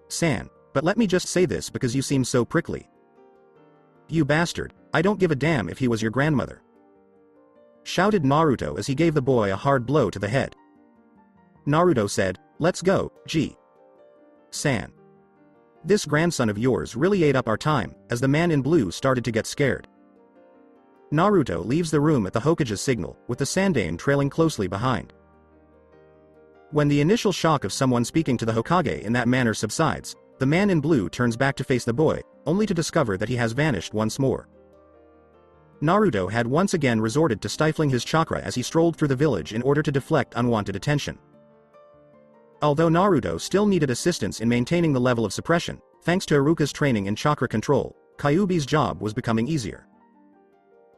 San, but let me just say this because you seem so prickly. You bastard, I don't give a damn if he was your grandmother. Shouted Naruto as he gave the boy a hard blow to the head. Naruto said, let's go, San. This grandson of yours really ate up our time, as the man in blue started to get scared. Naruto leaves the room at the Hokage's signal, with the Sandaime trailing closely behind. When the initial shock of someone speaking to the Hokage in that manner subsides, the man in blue turns back to face the boy, only to discover that he has vanished once more. Naruto had once again resorted to stifling his chakra as he strolled through the village in order to deflect unwanted attention. Although Naruto still needed assistance in maintaining the level of suppression, thanks to Iruka's training in chakra control, Kyuubi's job was becoming easier.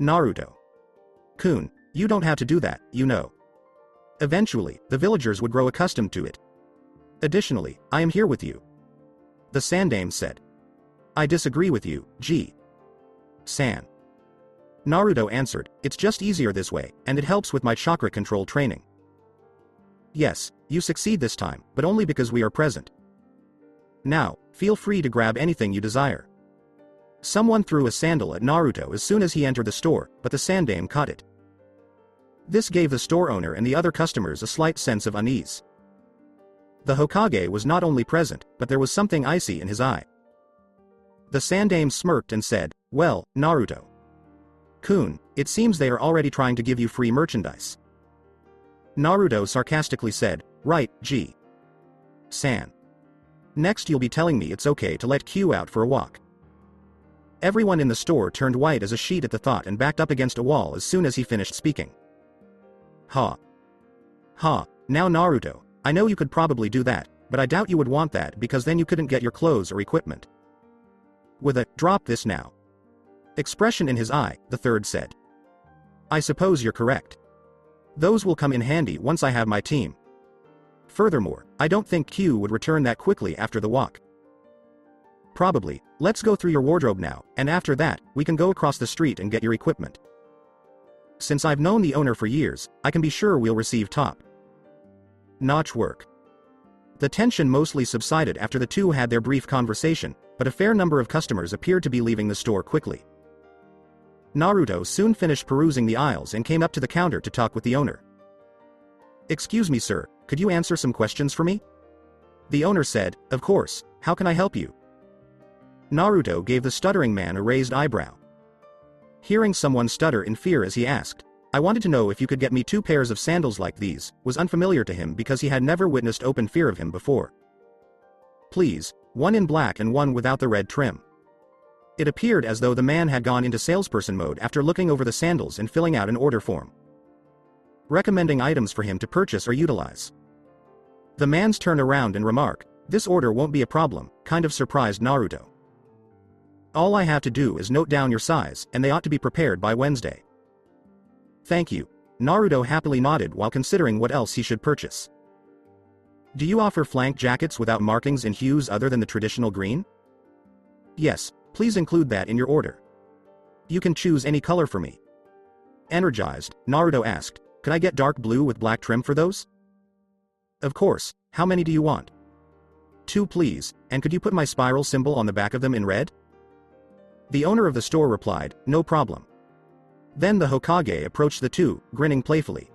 Naruto-kun, you don't have to do that, you know. Eventually, the villagers would grow accustomed to it. Additionally, I am here with you. The Sandaime said. I disagree with you, San. Naruto answered, it's just easier this way, and it helps with my chakra control training. Yes, you succeed this time, but only because we are present. Now, feel free to grab anything you desire. Someone threw a sandal at Naruto as soon as he entered the store, but the Sandaime caught it. This gave the store owner and the other customers a slight sense of unease. The Hokage was not only present, but there was something icy in his eye. The Sandaime smirked and said, well, Naruto-kun, it seems they are already trying to give you free merchandise. Naruto sarcastically said, right, San. Next you'll be telling me it's okay to let Q out for a walk. Everyone in the store turned white as a sheet at the thought and backed up against a wall as soon as he finished speaking. Now Naruto, I know you could probably do that, but I doubt you would want that because then you couldn't get your clothes or equipment. With a, drop this now. Expression in his eye, the third said. I suppose you're correct. Those will come in handy once I have my team. Furthermore, I don't think Q would return that quickly after the walk. Probably, let's go through your wardrobe now, and after that, we can go across the street and get your equipment. Since I've known the owner for years, I can be sure we'll receive top-notch work. The tension mostly subsided after the two had their brief conversation, but a fair number of customers appeared to be leaving the store quickly. Naruto soon finished perusing the aisles and came up to the counter to talk with the owner. Excuse me sir, could you answer some questions for me? The owner said, of course, how can I help you? Naruto gave the stuttering man a raised eyebrow. Hearing someone stutter in fear as he asked, I wanted to know if you could get me 2 pairs of sandals like these, was unfamiliar to him because he had never witnessed open fear of him before. Please, one in black and one without the red trim. It appeared as though the man had gone into salesperson mode after looking over the sandals and filling out an order form, recommending items for him to purchase or utilize. The man's turn around and remark, this order won't be a problem, kind of surprised Naruto. All I have to do is note down your size, and they ought to be prepared by Wednesday. Thank you. Naruto happily nodded while considering what else he should purchase. Do you offer flank jackets without markings in hues other than the traditional green? Yes, please include that in your order. You can choose any color for me. Energized, Naruto asked, could I get dark blue with black trim for those? Of course, how many do you want? 2 please, and could you put my spiral symbol on the back of them in red? The owner of the store replied, no problem. Then the Hokage approached the two, grinning playfully.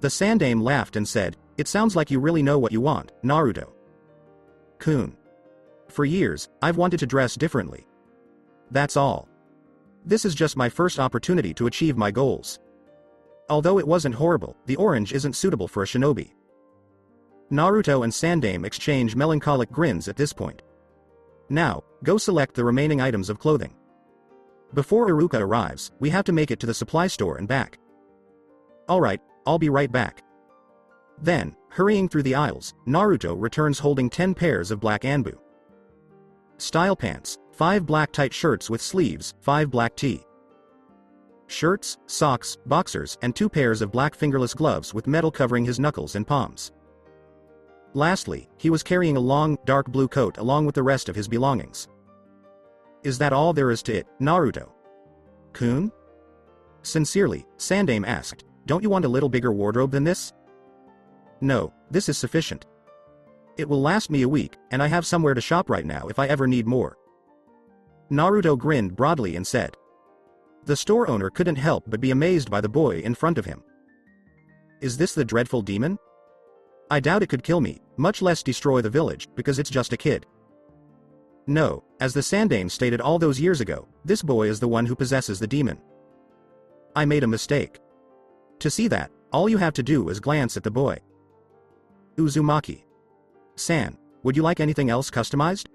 The Sandaime laughed and said, it sounds like you really know what you want, Naruto-kun. For years, I've wanted to dress differently. That's all. This is just my first opportunity to achieve my goals. Although it wasn't horrible, the orange isn't suitable for a shinobi. Naruto and Sandaime exchange melancholic grins at this point. Now, go select the remaining items of clothing. Before Iruka arrives, we have to make it to the supply store and back. Alright, I'll be right back. Then, hurrying through the aisles, Naruto returns holding 10 pairs of black anbu style pants, 5 black tight shirts with sleeves, 5 black shirts, socks, boxers, and 2 pairs of black fingerless gloves with metal covering his knuckles and palms. Lastly, he was carrying a long, dark blue coat along with the rest of his belongings. Is that all there is to it, Naruto-kun? Sincerely, Sandaime asked, don't you want a little bigger wardrobe than this? No, this is sufficient. It will last me a week, and I have somewhere to shop right now if I ever need more. Naruto grinned broadly and said. The store owner couldn't help but be amazed by the boy in front of him. Is this the dreadful demon? I doubt it could kill me, much less destroy the village, because it's just a kid. No, as the Sandaime stated all those years ago, this boy is the one who possesses the demon. I made a mistake. To see that, all you have to do is glance at the boy. Uzumaki-san, would you like anything else customized?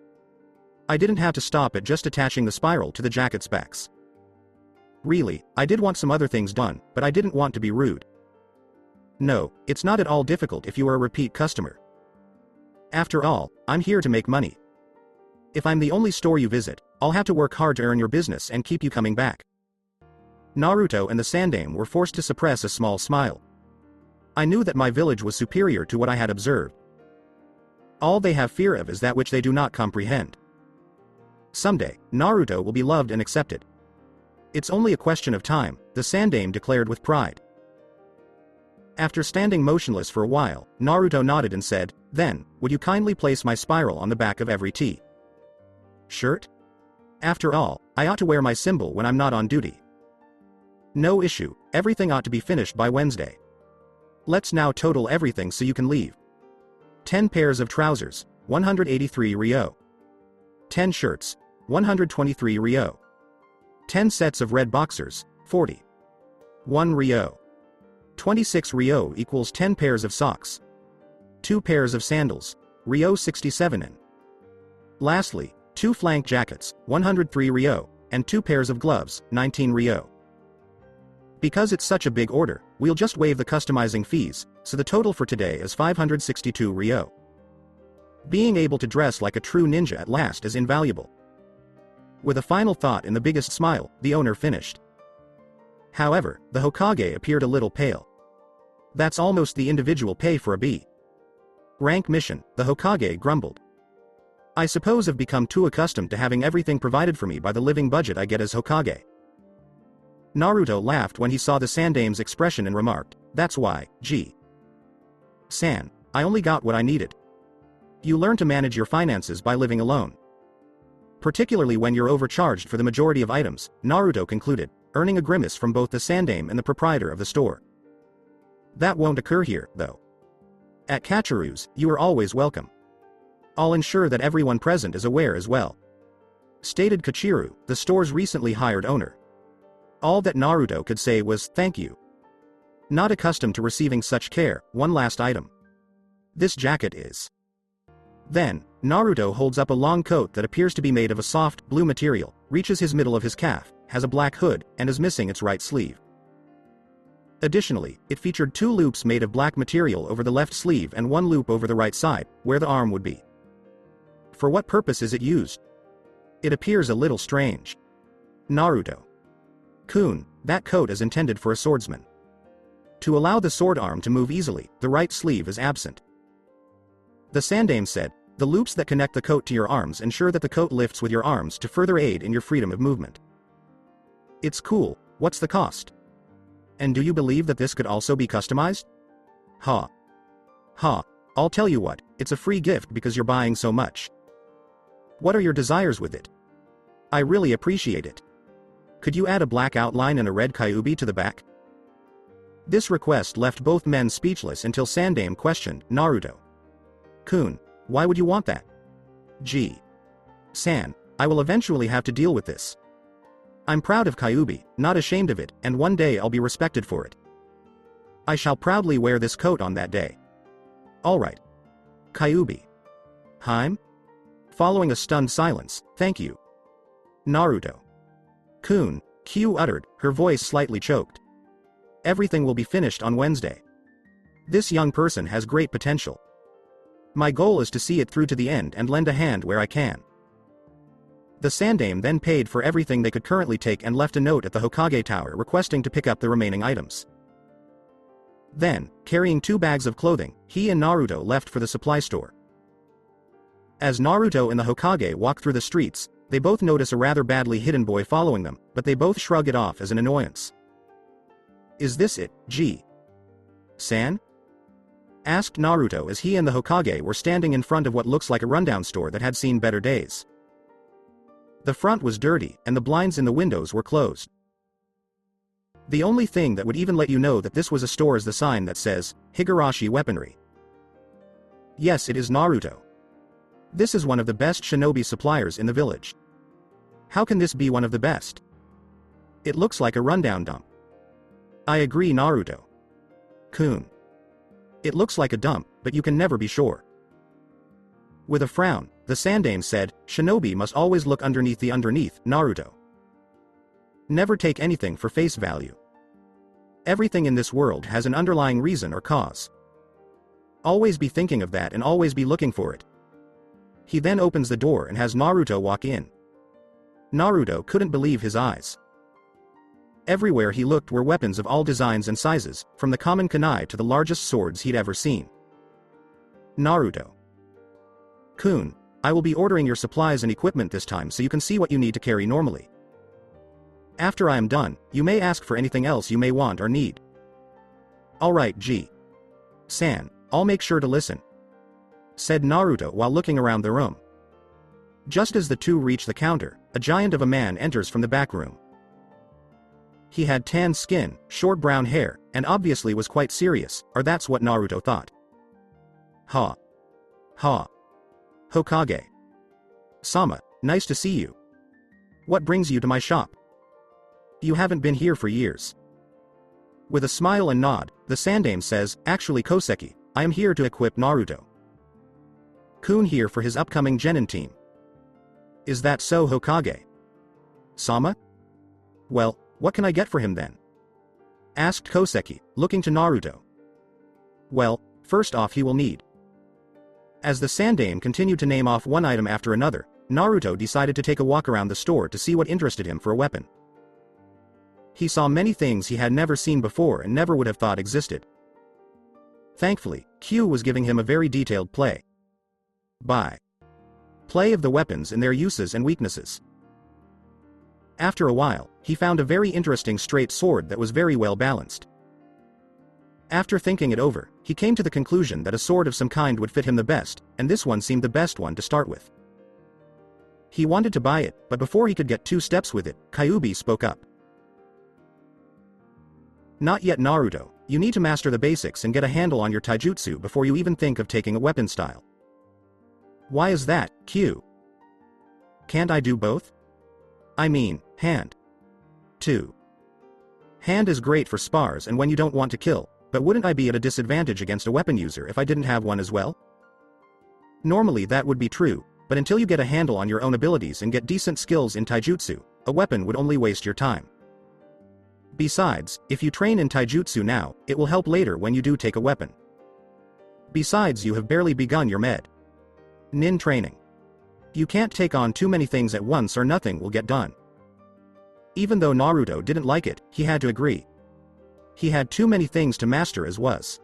I didn't have to stop at just attaching the spiral to the jacket specs. Really, I did want some other things done, but I didn't want to be rude. No, it's not at all difficult if you are a repeat customer. After all, I'm here to make money. If I'm the only store you visit, I'll have to work hard to earn your business and keep you coming back. Naruto and the Sandaime were forced to suppress a small smile. I knew that my village was superior to what I had observed. All they have fear of is that which they do not comprehend. Someday, Naruto will be loved and accepted. It's only a question of time, the Sandaime declared with pride. After standing motionless for a while, Naruto nodded and said, then, would you kindly place my spiral on the back of every shirt? After all, I ought to wear my symbol when I'm not on duty. No issue, everything ought to be finished by Wednesday. Let's now total everything so you can leave. 10 pairs of trousers, 183 ryo. 10 shirts, 123 ryo. 10 sets of red boxers, 40. 1 ryo. 26 ryo equals 10 pairs of socks. 2 pairs of sandals, ryo 67 in. Lastly, 2 flank jackets, 103 ryo, and 2 pairs of gloves, 19 ryo. Because it's such a big order, we'll just waive the customizing fees, so the total for today is 562 ryo. Being able to dress like a true ninja at last is invaluable. With a final thought and the biggest smile, the owner finished. However, the Hokage appeared a little pale. That's almost the individual pay for a B rank mission, the Hokage grumbled. I suppose I've become too accustomed to having everything provided for me by the living budget I get as Hokage. Naruto laughed when he saw the Sandaime's expression and remarked, that's why, San, I only got what I needed. You learn to manage your finances by living alone. Particularly when you're overcharged for the majority of items, Naruto concluded, earning a grimace from both the Sandaime and the proprietor of the store. That won't occur here, though. At Kachiru's, you are always welcome. I'll ensure that everyone present is aware as well. Stated Kachiru, the store's recently hired owner. All that Naruto could say was, thank you. Not accustomed to receiving such care, one last item. This jacket is. Then, Naruto holds up a long coat that appears to be made of a soft, blue material, reaches his middle of his calf, has a black hood, and is missing its right sleeve. Additionally, it featured 2 loops made of black material over the left sleeve and 1 loop over the right side, where the arm would be. For what purpose is it used? It appears a little strange. Naruto-kun, that coat is intended for a swordsman. To allow the sword arm to move easily, the right sleeve is absent. The Sandaime said, the loops that connect the coat to your arms ensure that the coat lifts with your arms to further aid in your freedom of movement. It's cool, what's the cost? And do you believe that this could also be customized? Ha. I'll tell you what, it's a free gift because you're buying so much. What are your desires with it? I really appreciate it. Could you add a black outline and a red kyuubi to the back? This request left both men speechless until Sandaime questioned, Naruto-kun, why would you want that? San, I will eventually have to deal with this. I'm proud of kyuubi, not ashamed of it, and one day I'll be respected for it. I shall proudly wear this coat on that day. Alright. Kyuubi. Heim? Following a stunned silence, thank you. Naruto-kun, Q uttered, her voice slightly choked. Everything will be finished on Wednesday. This young person has great potential. My goal is to see it through to the end and lend a hand where I can. The Sandaime then paid for everything they could currently take and left a note at the Hokage tower requesting to pick up the remaining items. Then, carrying 2 bags of clothing, he and Naruto left for the supply store. As Naruto and the Hokage walk through the streets, they both notice a rather badly hidden boy following them, but they both shrug it off as an annoyance. "Is this it, San?" asked Naruto as he and the Hokage were standing in front of what looks like a rundown store that had seen better days. The front was dirty, and the blinds in the windows were closed. The only thing that would even let you know that this was a store is the sign that says, Higurashi Weaponry. Yes, it is Naruto. This is one of the best shinobi suppliers in the village. How can this be one of the best? It looks like a rundown dump. I agree, Naruto-kun. It looks like a dump, but you can never be sure. With a frown, the Sandaime said, "Shinobi must always look underneath, Naruto. Never take anything for face value. Everything in this world has an underlying reason or cause. Always be thinking of that and always be looking for it." He then opens the door and has Naruto walk in. Naruto couldn't believe his eyes. Everywhere he looked were weapons of all designs and sizes, from the common kunai to the largest swords he'd ever seen. Naruto-kun, I will be ordering your supplies and equipment this time so you can see what you need to carry normally. After I am done, you may ask for anything else you may want or need. Alright, San, I'll make sure to listen, said Naruto while looking around the room. Just as the two reach the counter, a giant of a man enters from the back room. He had tan skin, short brown hair, and obviously was quite serious, or that's what Naruto thought. Ha. Hokage. Sama, nice to see you. What brings you to my shop? You haven't been here for years. With a smile and nod, the Sandaime says, actually Koseki, I am here to equip Naruto-kun here for his upcoming Genin team. Is that so, Hokage? Sama? Well, what can I get for him then? Asked Koseki, looking to Naruto. Well, first off he will need. As the Sandaime continued to name off one item after another, Naruto decided to take a walk around the store to see what interested him for a weapon. He saw many things he had never seen before and never would have thought existed. Thankfully, Q was giving him a very detailed play of the weapons and their uses and weaknesses. After a while, he found a very interesting straight sword that was very well balanced. After thinking it over, he came to the conclusion that a sword of some kind would fit him the best, and this one seemed the best one to start with. He wanted to buy it, but before he could get 2 steps with it, Kyuubi spoke up. Not yet, Naruto, you need to master the basics and get a handle on your taijutsu before you even think of taking a weapon style. Why is that, Q? Can't I do both? I mean, hand. Too. Hand is great for spars and when you don't want to kill, but wouldn't I be at a disadvantage against a weapon user if I didn't have one as well? Normally that would be true, but until you get a handle on your own abilities and get decent skills in taijutsu, a weapon would only waste your time. Besides, if you train in taijutsu now, it will help later when you do take a weapon. Besides, you have barely begun your nin training. You can't take on too many things at once or nothing will get done. Even though Naruto didn't like it, he had to agree. He had too many things to master as was.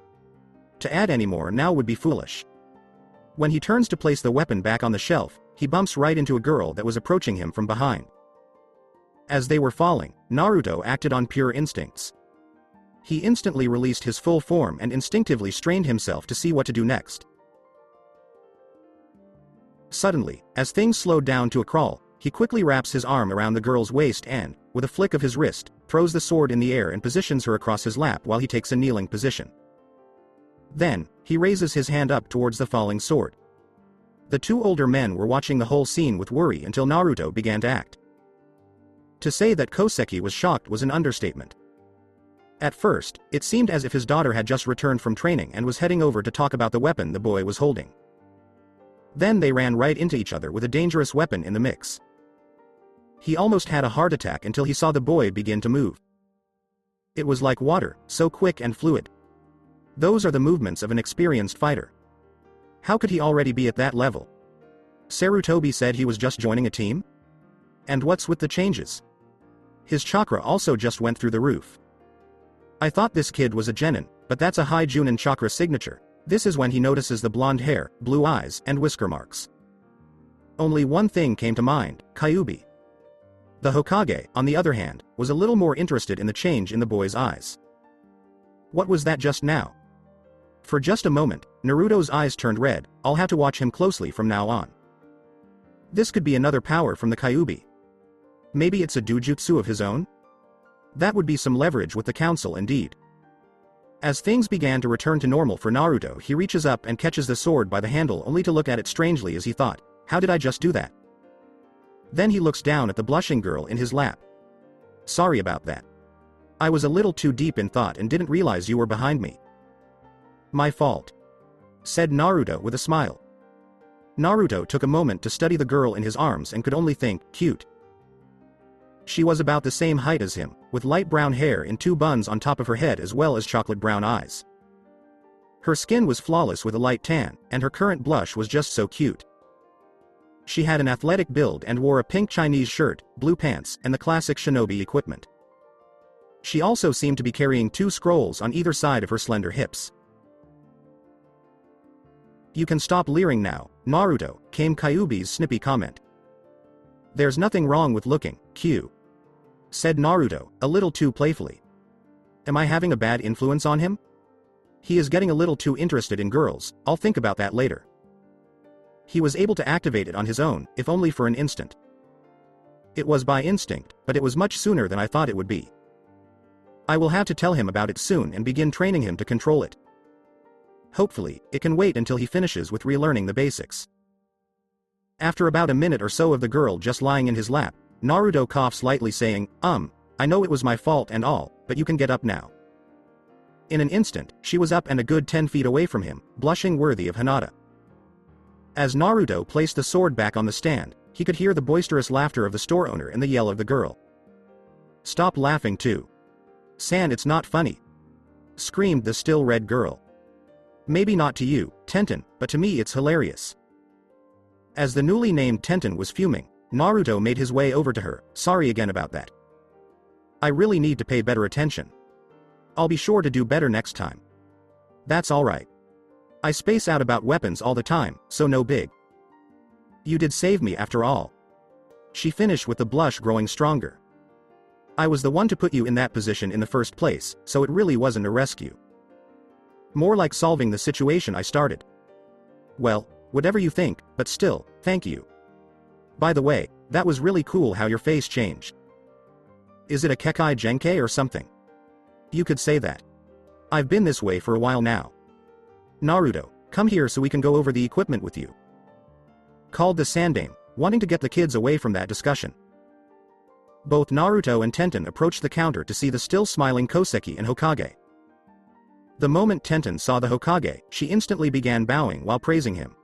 To add any more now would be foolish. When he turns to place the weapon back on the shelf, he bumps right into a girl that was approaching him from behind. As they were falling, Naruto acted on pure instincts. He instantly released his full form and instinctively strained himself to see what to do next. Suddenly, as things slowed down to a crawl, he quickly wraps his arm around the girl's waist and, with a flick of his wrist, throws the sword in the air and positions her across his lap while he takes a kneeling position. Then, he raises his hand up towards the falling sword. The 2 older men were watching the whole scene with worry until Naruto began to act. To say that Koseki was shocked was an understatement. At first, it seemed as if his daughter had just returned from training and was heading over to talk about the weapon the boy was holding. Then they ran right into each other with a dangerous weapon in the mix. He almost had a heart attack until he saw the boy begin to move. It was like water, so quick and fluid. Those are the movements of an experienced fighter. How could he already be at that level? Sarutobi said he was just joining a team? And what's with the changes? His chakra also just went through the roof. I thought this kid was a genin, but that's a high Junin chakra signature. This is when he notices the blonde hair, blue eyes, and whisker marks. Only one thing came to mind, Kyuubi. The Hokage, on the other hand, was a little more interested in the change in the boy's eyes. What was that just now? For just a moment, Naruto's eyes turned red. I'll have to watch him closely from now on. This could be another power from the Kyuubi. Maybe it's a dojutsu of his own? That would be some leverage with the council indeed. As things began to return to normal for Naruto, he reaches up and catches the sword by the handle only to look at it strangely as he thought, how did I just do that? Then he looks down at the blushing girl in his lap. Sorry about that. I was a little too deep in thought and didn't realize you were behind me. My fault, said Naruto with a smile. Naruto took a moment to study the girl in his arms and could only think, cute. She was about the same height as him, with light brown hair in two buns on top of her head as well as chocolate brown eyes. Her skin was flawless with a light tan, and her current blush was just so cute. She had an athletic build and wore a pink Chinese shirt, blue pants, and the classic shinobi equipment. She also seemed to be carrying two scrolls on either side of her slender hips. You can stop leering now, Naruto, came Kyuubi's snippy comment. There's nothing wrong with looking cute, said Naruto, a little too playfully. Am I having a bad influence on him? He is getting a little too interested in girls, I'll think about that later. He was able to activate it on his own, if only for an instant. It was by instinct, but it was much sooner than I thought it would be. I will have to tell him about it soon and begin training him to control it. Hopefully, it can wait until he finishes with relearning the basics. After about a minute or so of the girl just lying in his lap, Naruto coughed slightly saying, I know it was my fault and all, but you can get up now. In an instant, she was up and a good 10 feet away from him, blushing worthy of Hinata. As Naruto placed the sword back on the stand, he could hear the boisterous laughter of the store owner and the yell of the girl. Stop laughing too. San, it's not funny, screamed the still red girl. Maybe not to you, Tenten, but to me it's hilarious. As the newly named Tenten was fuming, Naruto made his way over to her, sorry again about that. I really need to pay better attention. I'll be sure to do better next time. That's alright. I space out about weapons all the time, so no big. You did save me after all. She finished with the blush growing stronger. I was the one to put you in that position in the first place, so it really wasn't a rescue. More like solving the situation I started. Well, whatever you think, but still, thank you. By the way, that was really cool how your face changed. Is it a Kekai Genkei or something? You could say that. I've been this way for a while now. Naruto, come here so we can go over the equipment with you. Called the Sandame, wanting to get the kids away from that discussion. Both Naruto and Tenten approached the counter to see the still smiling Koseki and Hokage. The moment Tenten saw the Hokage, she instantly began bowing while praising him.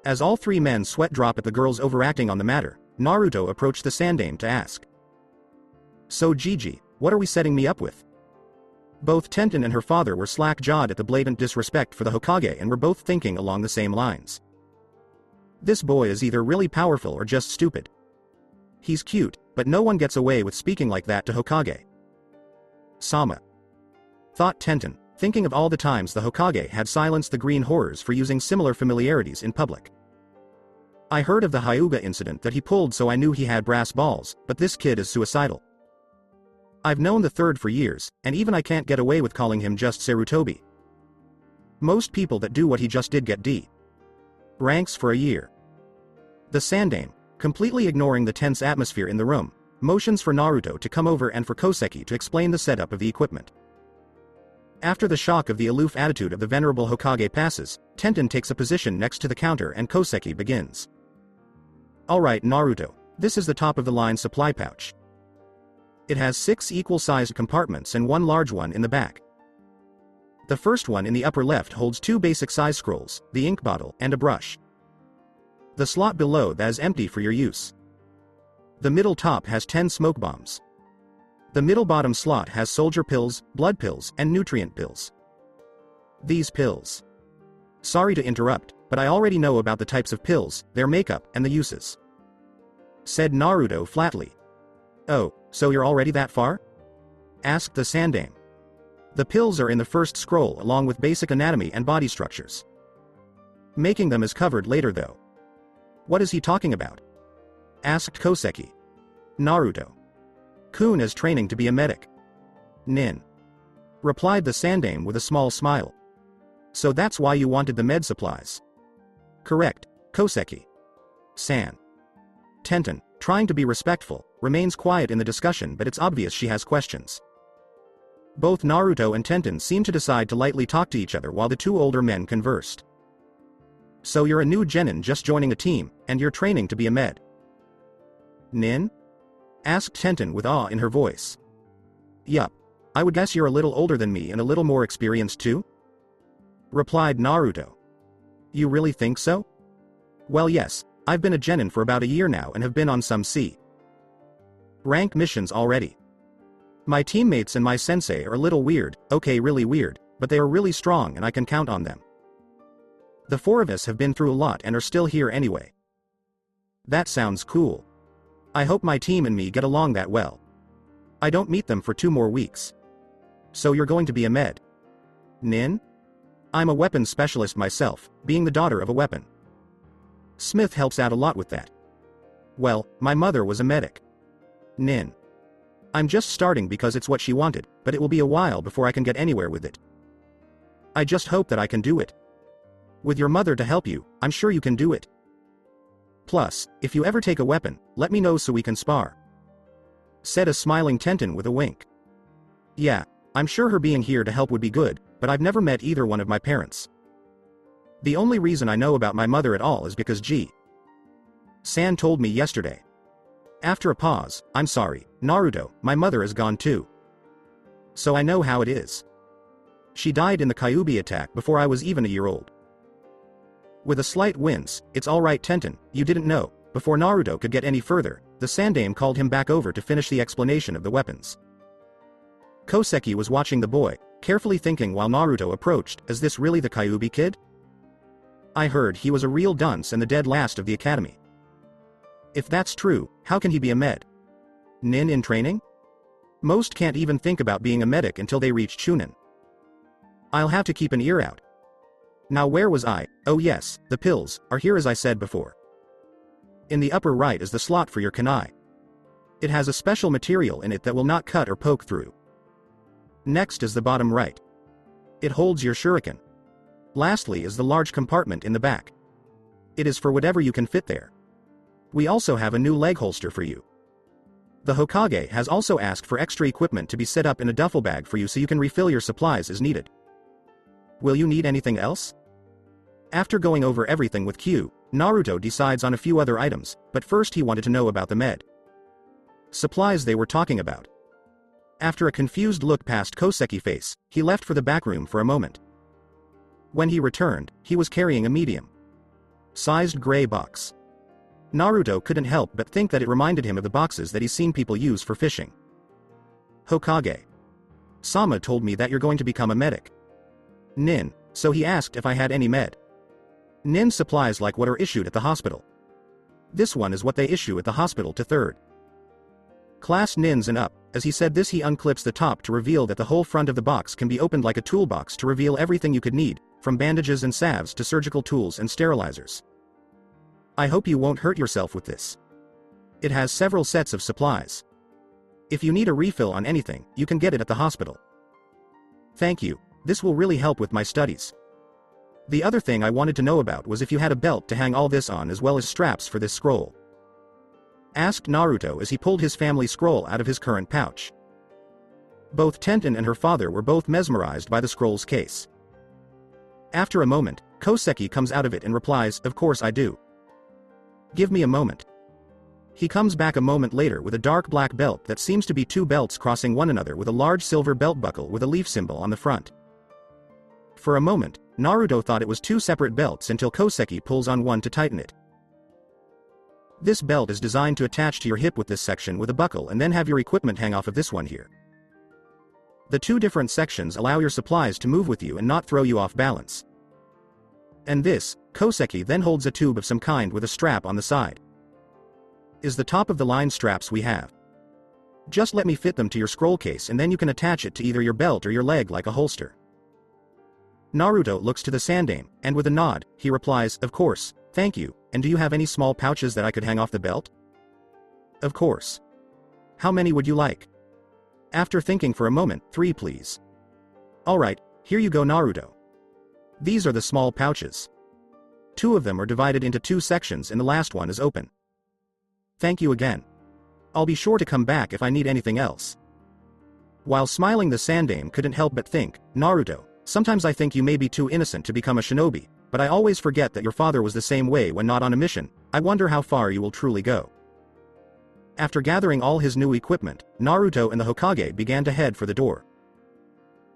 As all three men sweat drop at the girls overacting on the matter, Naruto approached the Sandame to ask. So Gigi, what are we setting me up with? Both Tenten and her father were slack-jawed at the blatant disrespect for the Hokage and were both thinking along the same lines. This boy is either really powerful or just stupid. He's cute, but no one gets away with speaking like that to Hokage. Sama, thought Tenten, thinking of all the times the Hokage had silenced the green horrors for using similar familiarities in public. I heard of the Hyuga incident that he pulled, so I knew he had brass balls, but this kid is suicidal. I've known the third for years, and even I can't get away with calling him just Sarutobi. Most people that do what he just did get D ranks for a year. The Sandame, completely ignoring the tense atmosphere in the room, motions for Naruto to come over and for Koseki to explain the setup of the equipment. After the shock of the aloof attitude of the venerable Hokage passes, Tenten takes a position next to the counter and Koseki begins. Alright Naruto, this is the top-of-the-line supply pouch. It has 6 equal-sized compartments and one large one in the back. The first one in the upper left holds 2 basic size scrolls, the ink bottle, and a brush. The slot below that is empty for your use. The middle top has 10 smoke bombs. The middle bottom slot has soldier pills, blood pills, and nutrient pills. These pills. Sorry to interrupt, but I already know about the types of pills, their makeup, and the uses. Said Naruto flatly. Oh, so you're already that far? Asked the Sandaime. The pills are in the first scroll along with basic anatomy and body structures. Making them is covered later though. What is he talking about? Asked Koseki. Naruto. Kun is training to be a medic. Nin. Replied the Sandaime with a small smile. So that's why you wanted the med supplies. Correct, Koseki. San. Tenten, trying to be respectful, remains quiet in the discussion but it's obvious she has questions. Both Naruto and Tenten seem to decide to lightly talk to each other while the two older men conversed. So you're a new genin just joining a team, and you're training to be a med. Nin? Asked Tenten with awe in her voice. Yup. I would guess you're a little older than me and a little more experienced too? Replied Naruto. You really think so? Well yes, I've been a genin for about a year now and have been on some C rank missions already. My teammates and my sensei are a little weird, okay really weird, but they are really strong and I can count on them. The four of us have been through a lot and are still here anyway. That sounds cool. I hope my team and me get along that well. I don't meet them for 2 more weeks. So you're going to be a med? Nin? I'm a weapons specialist myself, being the daughter of a weapon Smith helps out a lot with that. Well, my mother was a medic. Nin. I'm just starting because it's what she wanted, but it will be a while before I can get anywhere with it. I just hope that I can do it. With your mother to help you, I'm sure you can do it. Plus, if you ever take a weapon, let me know so we can spar. Said a smiling Tenten with a wink. Yeah, I'm sure her being here to help would be good, but I've never met either one of my parents. The only reason I know about my mother at all is because San told me yesterday. After a pause, I'm sorry, Naruto, my mother is gone too. So I know how it is. She died in the Kyuubi attack before I was even a year old. With a slight wince, it's alright Tenten, you didn't know. Before Naruto could get any further, the Sandaime called him back over to finish the explanation of the weapons. Koseki was watching the boy, carefully thinking while Naruto approached, is this really the Kyuubi kid? I heard he was a real dunce and the dead last of the academy. If that's true, how can he be a med? Nin in training? Most can't even think about being a medic until they reach Chunin. I'll have to keep an ear out. Now where was I? Oh yes, the pills are here as I said before. In the upper right is the slot for your kunai. It has a special material in it that will not cut or poke through. Next is the bottom right. It holds your shuriken. Lastly is the large compartment in the back. It is for whatever you can fit there. We also have a new leg holster for you. The Hokage has also asked for extra equipment to be set up in a duffel bag for you so you can refill your supplies as needed. Will you need anything else? After going over everything with Q, Naruto decides on a few other items, but first he wanted to know about the med supplies they were talking about. After a confused look past Koseki's face, he left for the back room for a moment. When he returned, he was carrying a medium-sized gray box. Naruto couldn't help but think that it reminded him of the boxes that he's seen people use for fishing. Hokage. Sama told me that you're going to become a medic. Nin, so he asked if I had any med. Nin supplies like what are issued at the hospital. This one is what they issue at the hospital to 3rd class Nins and up. As he said this he unclips the top to reveal that the whole front of the box can be opened like a toolbox to reveal everything you could need, from bandages and salves to surgical tools and sterilizers. I hope you won't hurt yourself with this. It has several sets of supplies. If you need a refill on anything, you can get it at the hospital. Thank you, this will really help with my studies. The other thing I wanted to know about was if you had a belt to hang all this on as well as straps for this scroll. Asked Naruto as he pulled his family scroll out of his current pouch. Both Tenten and her father were both mesmerized by the scroll's case. After a moment, Koseki comes out of it and replies, of course I do. Give me a moment. He comes back a moment later with a dark black belt that seems to be 2 belts crossing one another with a large silver belt buckle with a leaf symbol on the front. For a moment, Naruto thought it was 2 separate belts until Koseki pulls on one to tighten it. This belt is designed to attach to your hip with this section with a buckle and then have your equipment hang off of this one here. The two different sections allow your supplies to move with you and not throw you off balance. And this, Koseki then holds a tube of some kind with a strap on the side. Is the top of the line straps we have. Just let me fit them to your scroll case and then you can attach it to either your belt or your leg like a holster. Naruto looks to the Sandaime, and with a nod, he replies, of course, thank you, and do you have any small pouches that I could hang off the belt? Of course. How many would you like? After thinking for a moment, 3 please. Alright, here you go Naruto. These are the small pouches. 2 of them are divided into 2 sections and the last one is open. Thank you again. I'll be sure to come back if I need anything else. While smiling, the Sandaime couldn't help but think, Naruto, sometimes I think you may be too innocent to become a shinobi, but I always forget that your father was the same way when not on a mission. I wonder how far you will truly go. After gathering all his new equipment, Naruto and the Hokage began to head for the door.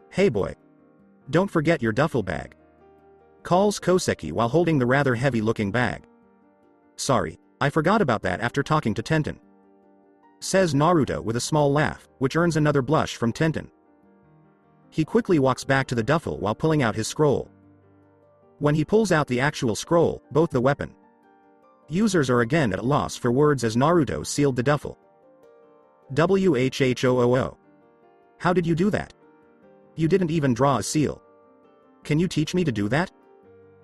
Hey boy. Don't forget your duffel bag. Calls Koseki while holding the rather heavy-looking bag. Sorry, I forgot about that after talking to Tenten. Says Naruto with a small laugh, which earns another blush from Tenten. He quickly walks back to the duffel while pulling out his scroll. When he pulls out the actual scroll, both the weapon. Users are again at a loss for words as Naruto sealed the duffel. WHHOOO. How did you do that? You didn't even draw a seal. Can you teach me to do that?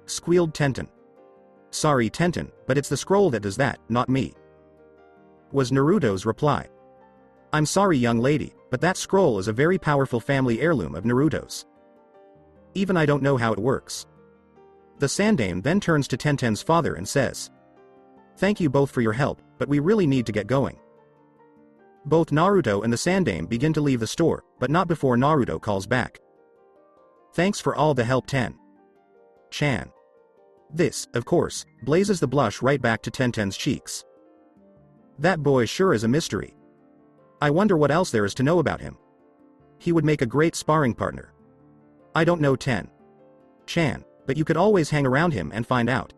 Squealed Tenten. Sorry Tenten, but it's the scroll that does that, not me. Was Naruto's reply. I'm sorry young lady, but that scroll is a very powerful family heirloom of Naruto's. Even I don't know how it works. The Sandaime then turns to Tenten's father and says. Thank you both for your help, but we really need to get going. Both Naruto and the Sandaime begin to leave the store, but not before Naruto calls back. Thanks for all the help Ten-chan. This, of course, blazes the blush right back to Tenten's cheeks. That boy sure is a mystery. I wonder what else there is to know about him. He would make a great sparring partner. I don't know Ten-chan, but you could always hang around him and find out.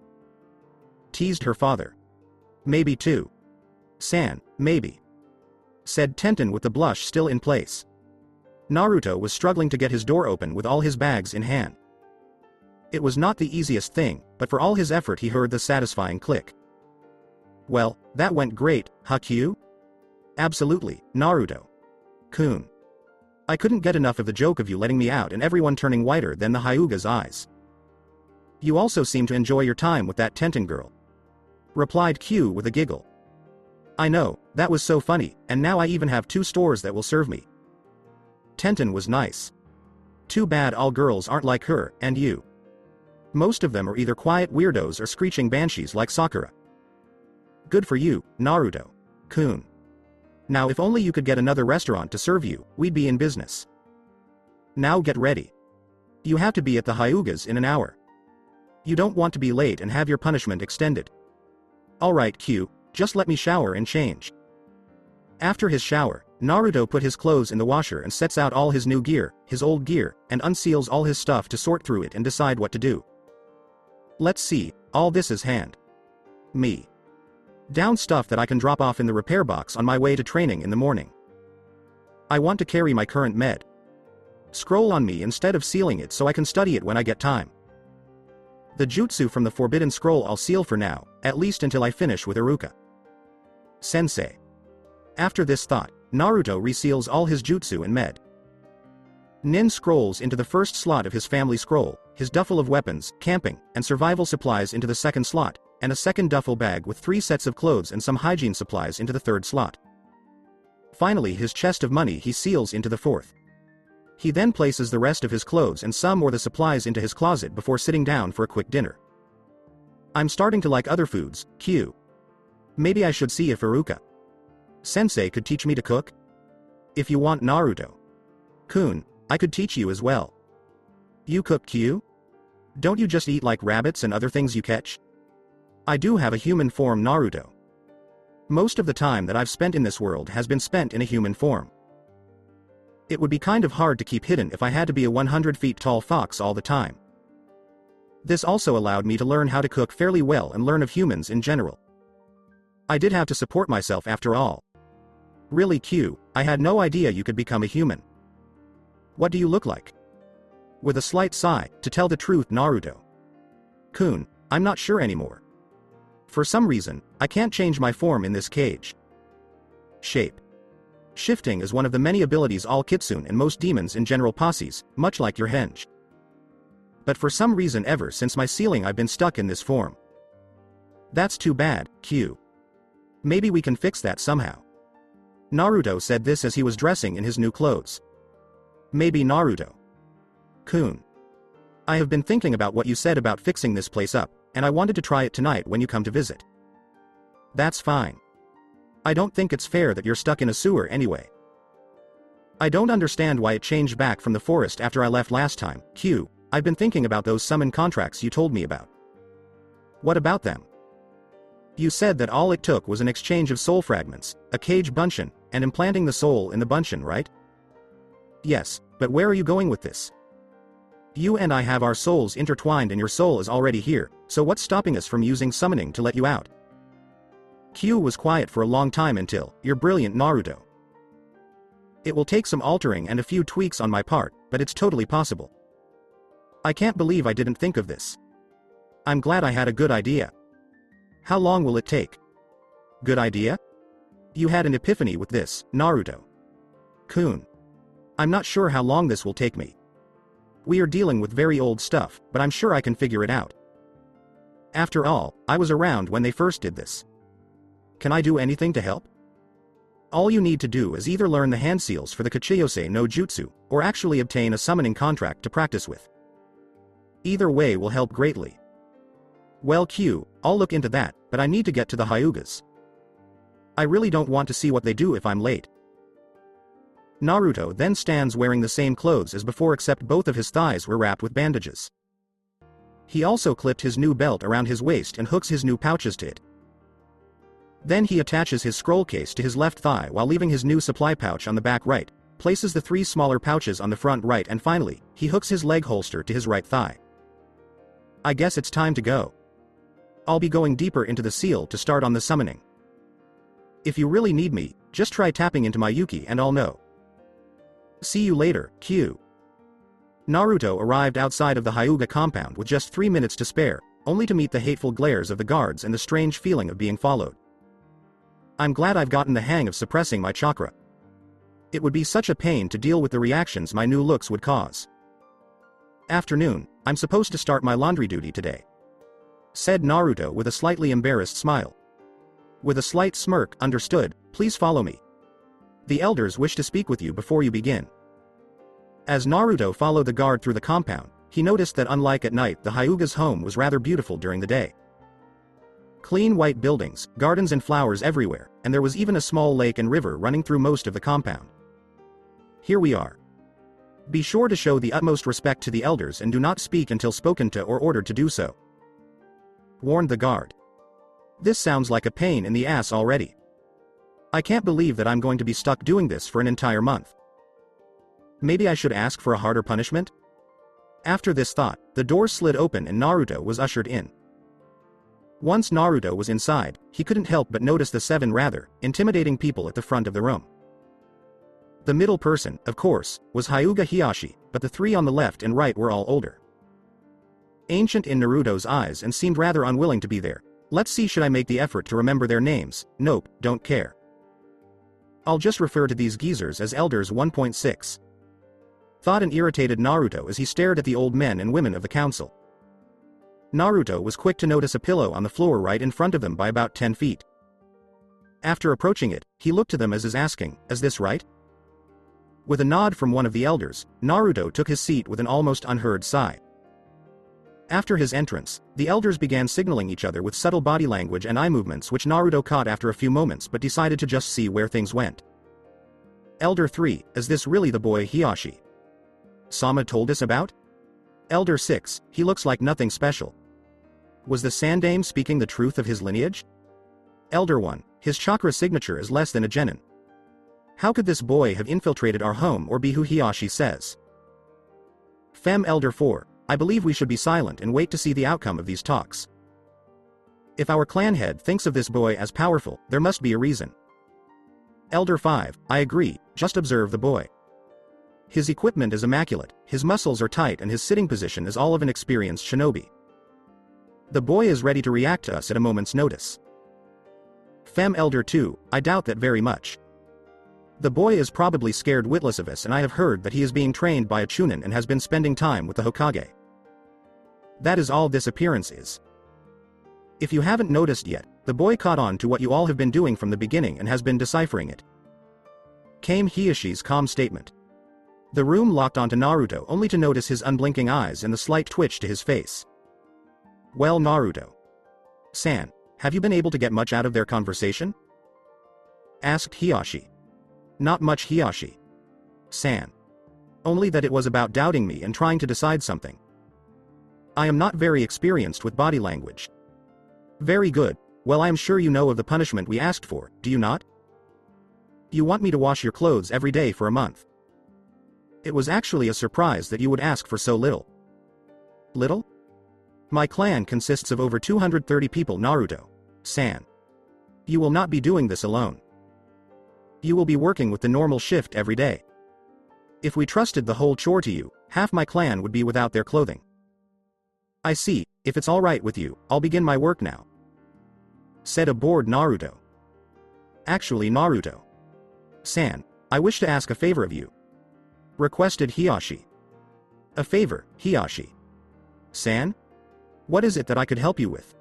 Teased her father. Maybe too. San, maybe. Said Tenten with the blush still in place. Naruto was struggling to get his door open with all his bags in hand. It was not the easiest thing, but for all his effort he heard the satisfying click. Well, that went great, huh Q? Absolutely, Naruto-kun. I couldn't get enough of the joke of you letting me out and everyone turning whiter than the Hyuga's eyes. You also seem to enjoy your time with that Tenten girl. Replied Q with a giggle. I know, that was so funny, and now I even have 2 stores that will serve me. Tenten was nice. Too bad all girls aren't like her, and you. Most of them are either quiet weirdos or screeching banshees like Sakura. Good for you, Naruto-kun. Now if only you could get another restaurant to serve you, we'd be in business. Now get ready. You have to be at the Hyuga's in an hour. You don't want to be late and have your punishment extended. Alright Q, just let me shower and change. After his shower, Naruto put his clothes in the washer and sets out all his new gear, his old gear, and unseals all his stuff to sort through it and decide what to do. Let's see, all this is hand. Me. Down stuff that I can drop off in the repair box on my way to training in the morning. I want to carry my current med. Scroll on me instead of sealing it so I can study it when I get time. The jutsu from the Forbidden Scroll I'll seal for now, at least until I finish with Iruka. Sensei. After this thought, Naruto reseals all his jutsu and med. Nin scrolls into the first slot of his family scroll, his duffel of weapons, camping, and survival supplies into the second slot, and a second duffel bag with 3 sets of clothes and some hygiene supplies into the third slot. Finally his chest of money he seals into the fourth. He then places the rest of his clothes and some or the supplies into his closet before sitting down for a quick dinner. I'm starting to like other foods, Q. Maybe I should see if Iruka Sensei could teach me to cook? If you want Naruto-kun, I could teach you as well. You cook Q? Don't you just eat like rabbits and other things you catch? I do have a human form Naruto. Most of the time that I've spent in this world has been spent in a human form. It would be kind of hard to keep hidden if I had to be a 100 feet tall fox all the time. This also allowed me to learn how to cook fairly well and learn of humans in general. I did have to support myself after all. Really Q, I had no idea you could become a human. What do you look like? With a slight sigh, to tell the truth, Naruto-kun, I'm not sure anymore. For some reason, I can't change my form in this cage. Shape shifting is one of the many abilities all kitsune and most demons in general possess, much like your henge. But for some reason ever since my sealing I've been stuck in this form. That's too bad, Q. Maybe we can fix that somehow. Naruto said this as he was dressing in his new clothes. Maybe Naruto-kun. I have been thinking about what you said about fixing this place up, and I wanted to try it tonight when you come to visit. That's fine. I don't think it's fair that you're stuck in a sewer anyway. I don't understand why it changed back from the forest after I left last time, Q. I've been thinking about those summon contracts you told me about. What about them? You said that all it took was an exchange of soul fragments, a cage bunshin, and implanting the soul in the bunshin, right? Yes, but where are you going with this? You and I have our souls intertwined and your soul is already here, so what's stopping us from using summoning to let you out? Q was quiet for a long time until, "You're brilliant, Naruto. It will take some altering and a few tweaks on my part, but it's totally possible. I can't believe I didn't think of this. I'm glad I had a good idea. How long will it take? Good idea? You had an epiphany with this, Naruto-kun. I'm not sure how long this will take me. We are dealing with very old stuff, but I'm sure I can figure it out. After all, I was around when they first did this. Can I do anything to help? All you need to do is either learn the hand seals for the Kachiyose no Jutsu, or actually obtain a summoning contract to practice with. Either way will help greatly. Well, Q, I'll look into that, but I need to get to the Hyugas. I really don't want to see what they do if I'm late. Naruto then stands wearing the same clothes as before except both of his thighs were wrapped with bandages. He also clipped his new belt around his waist and hooks his new pouches to it. Then he attaches his scroll case to his left thigh while leaving his new supply pouch on the back right, places the 3 smaller pouches on the front right and finally, he hooks his leg holster to his right thigh. I guess it's time to go. I'll be going deeper into the seal to start on the summoning. If you really need me, just try tapping into my Yuki and I'll know. See you later, Q. Naruto arrived outside of the Hyuga compound with just 3 minutes to spare, only to meet the hateful glares of the guards and the strange feeling of being followed. I'm glad I've gotten the hang of suppressing my chakra. It would be such a pain to deal with the reactions my new looks would cause. Afternoon, I'm supposed to start my laundry duty today, said Naruto with a slightly embarrassed smile. With a slight smirk, understood, please follow me. The elders wish to speak with you before you begin. As Naruto followed the guard through the compound, he noticed that unlike at night the Hyuga's home was rather beautiful during the day. Clean white buildings, gardens and flowers everywhere, and there was even a small lake and river running through most of the compound. Here we are. Be sure to show the utmost respect to the elders and do not speak until spoken to or ordered to do so, warned the guard. This sounds like a pain in the ass already. I can't believe that I'm going to be stuck doing this for an entire month. Maybe I should ask for a harder punishment? After this thought, the door slid open and Naruto was ushered in. Once Naruto was inside, he couldn't help but notice the 7 rather intimidating people at the front of the room. The middle person, of course, was Hyuga Hiyashi, but the 3 on the left and right were all older. Ancient in Naruto's eyes and seemed rather unwilling to be there. Let's see, should I make the effort to remember their names? Nope, don't care. I'll just refer to these geezers as Elders 1.6. Thought and irritated Naruto as he stared at the old men and women of the council. Naruto was quick to notice a pillow on the floor right in front of them by about 10 feet. After approaching it, he looked to them as is asking, is this right? With a nod from one of the elders, Naruto took his seat with an almost unheard sigh. After his entrance, the elders began signaling each other with subtle body language and eye movements which Naruto caught after a few moments but decided to just see where things went. Elder 3, is this really the boy Hiyashi Sama told us about? Elder 6, he looks like nothing special. Was the Sandame speaking the truth of his lineage? Elder 1, his chakra signature is less than a genin. How could this boy have infiltrated our home or be who Hiyashi says? Fem Elder 4, I believe we should be silent and wait to see the outcome of these talks. If our clan head thinks of this boy as powerful, there must be a reason. Elder 5, I agree, just observe the boy. His equipment is immaculate, his muscles are tight and his sitting position is all of an experienced shinobi. The boy is ready to react to us at a moment's notice. Fem Elder 2, I doubt that very much. The boy is probably scared witless of us, and I have heard that he is being trained by a chunin and has been spending time with the Hokage. That is all this appearance is. If you haven't noticed yet, the boy caught on to what you all have been doing from the beginning and has been deciphering it. Came Hiashi's calm statement. The room locked onto Naruto only to notice his unblinking eyes and the slight twitch to his face. Well, Naruto-san, have you been able to get much out of their conversation? Asked Hiashi. Not much, Hiashi-san. Only that it was about doubting me and trying to decide something. I am not very experienced with body language. Very good, well, I am sure you know of the punishment we asked for, do you not? You want me to wash your clothes every day for a month. It was actually a surprise that you would ask for so little. Little? My clan consists of over 230 people, Naruto-san. You will not be doing this alone. You will be working with the normal shift every day. If we trusted the whole chore to you, half my clan would be without their clothing. I see, if it's all right with you, I'll begin my work now. Said a bored Naruto. Actually, Naruto-san, I wish to ask a favor of you. Requested Hiashi. A favor, Hiashi-san? What is it that I could help you with?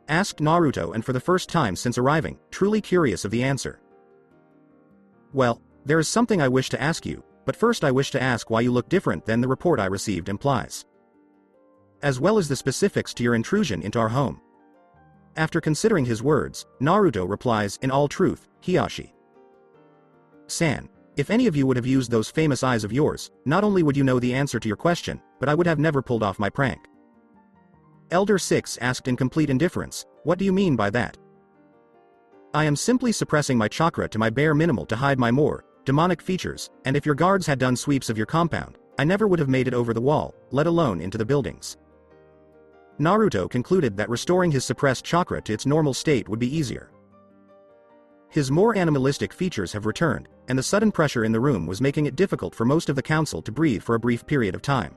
Asked Naruto, and for the first time since arriving, truly curious of the answer. Well, there is something I wish to ask you, but first I wish to ask why you look different than the report I received implies. As well as the specifics to your intrusion into our home. After considering his words, Naruto replies, in all truth, Hiashi-san, if any of you would have used those famous eyes of yours, not only would you know the answer to your question, but I would have never pulled off my prank. Elder 6 asked in complete indifference, what do you mean by that? I am simply suppressing my chakra to my bare minimal to hide my more demonic features, and if your guards had done sweeps of your compound, I never would have made it over the wall, let alone into the buildings. Naruto concluded that restoring his suppressed chakra to its normal state would be easier. His more animalistic features have returned, and the sudden pressure in the room was making it difficult for most of the council to breathe for a brief period of time.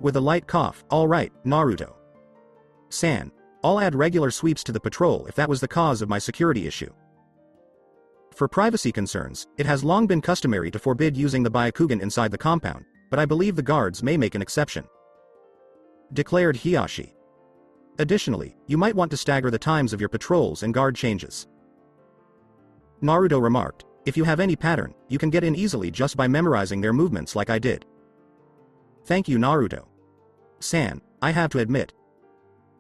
With a light cough, all right, Naruto-san, I'll add regular sweeps to the patrol if that was the cause of my security issue. For privacy concerns, it has long been customary to forbid using the Byakugan inside the compound, but I believe the guards may make an exception. Declared Hiashi. Additionally, you might want to stagger the times of your patrols and guard changes. Naruto remarked, if you have any pattern, you can get in easily just by memorizing their movements like I did. Thank you, Naruto-san, I have to admit.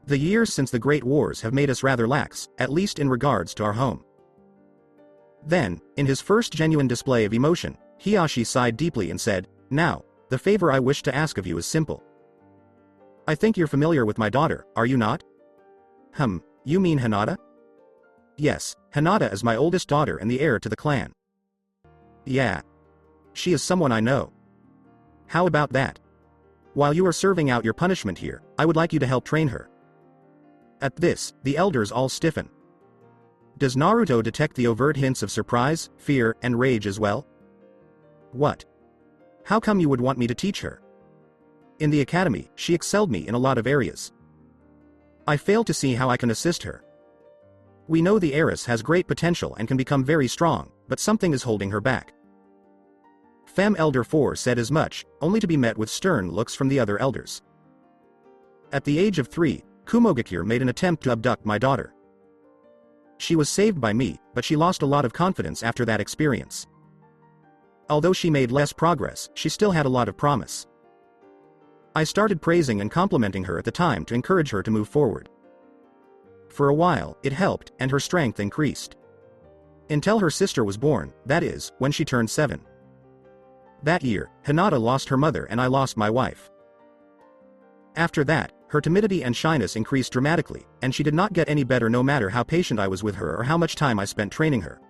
The years since the Great Wars have made us rather lax, at least in regards to our home. Then, in his first genuine display of emotion, Hiashi sighed deeply and said, now, the favor I wish to ask of you is simple. I think you're familiar with my daughter, are you not? You mean Hinata? Yes, Hinata is my oldest daughter and the heir to the clan. Yeah. She is someone I know. How about that? While you are serving out your punishment here, I would like you to help train her. At this, the elders all stiffen. Does Naruto detect the overt hints of surprise, fear, and rage as well? What? How come you would want me to teach her? In the academy, she excelled me in a lot of areas. I fail to see how I can assist her. We know the heiress has great potential and can become very strong, but something is holding her back. Fem Elder 4 said as much, only to be met with stern looks from the other elders. At the age of 3, Kumogakure made an attempt to abduct my daughter. She was saved by me, but she lost a lot of confidence after that experience. Although she made less progress, she still had a lot of promise. I started praising and complimenting her at the time to encourage her to move forward. For a while, it helped, and her strength increased. Until her sister was born, that is, when she turned 7. That year, Hinata lost her mother and I lost my wife. After that, her timidity and shyness increased dramatically, and she did not get any better no matter how patient I was with her or how much time I spent training her.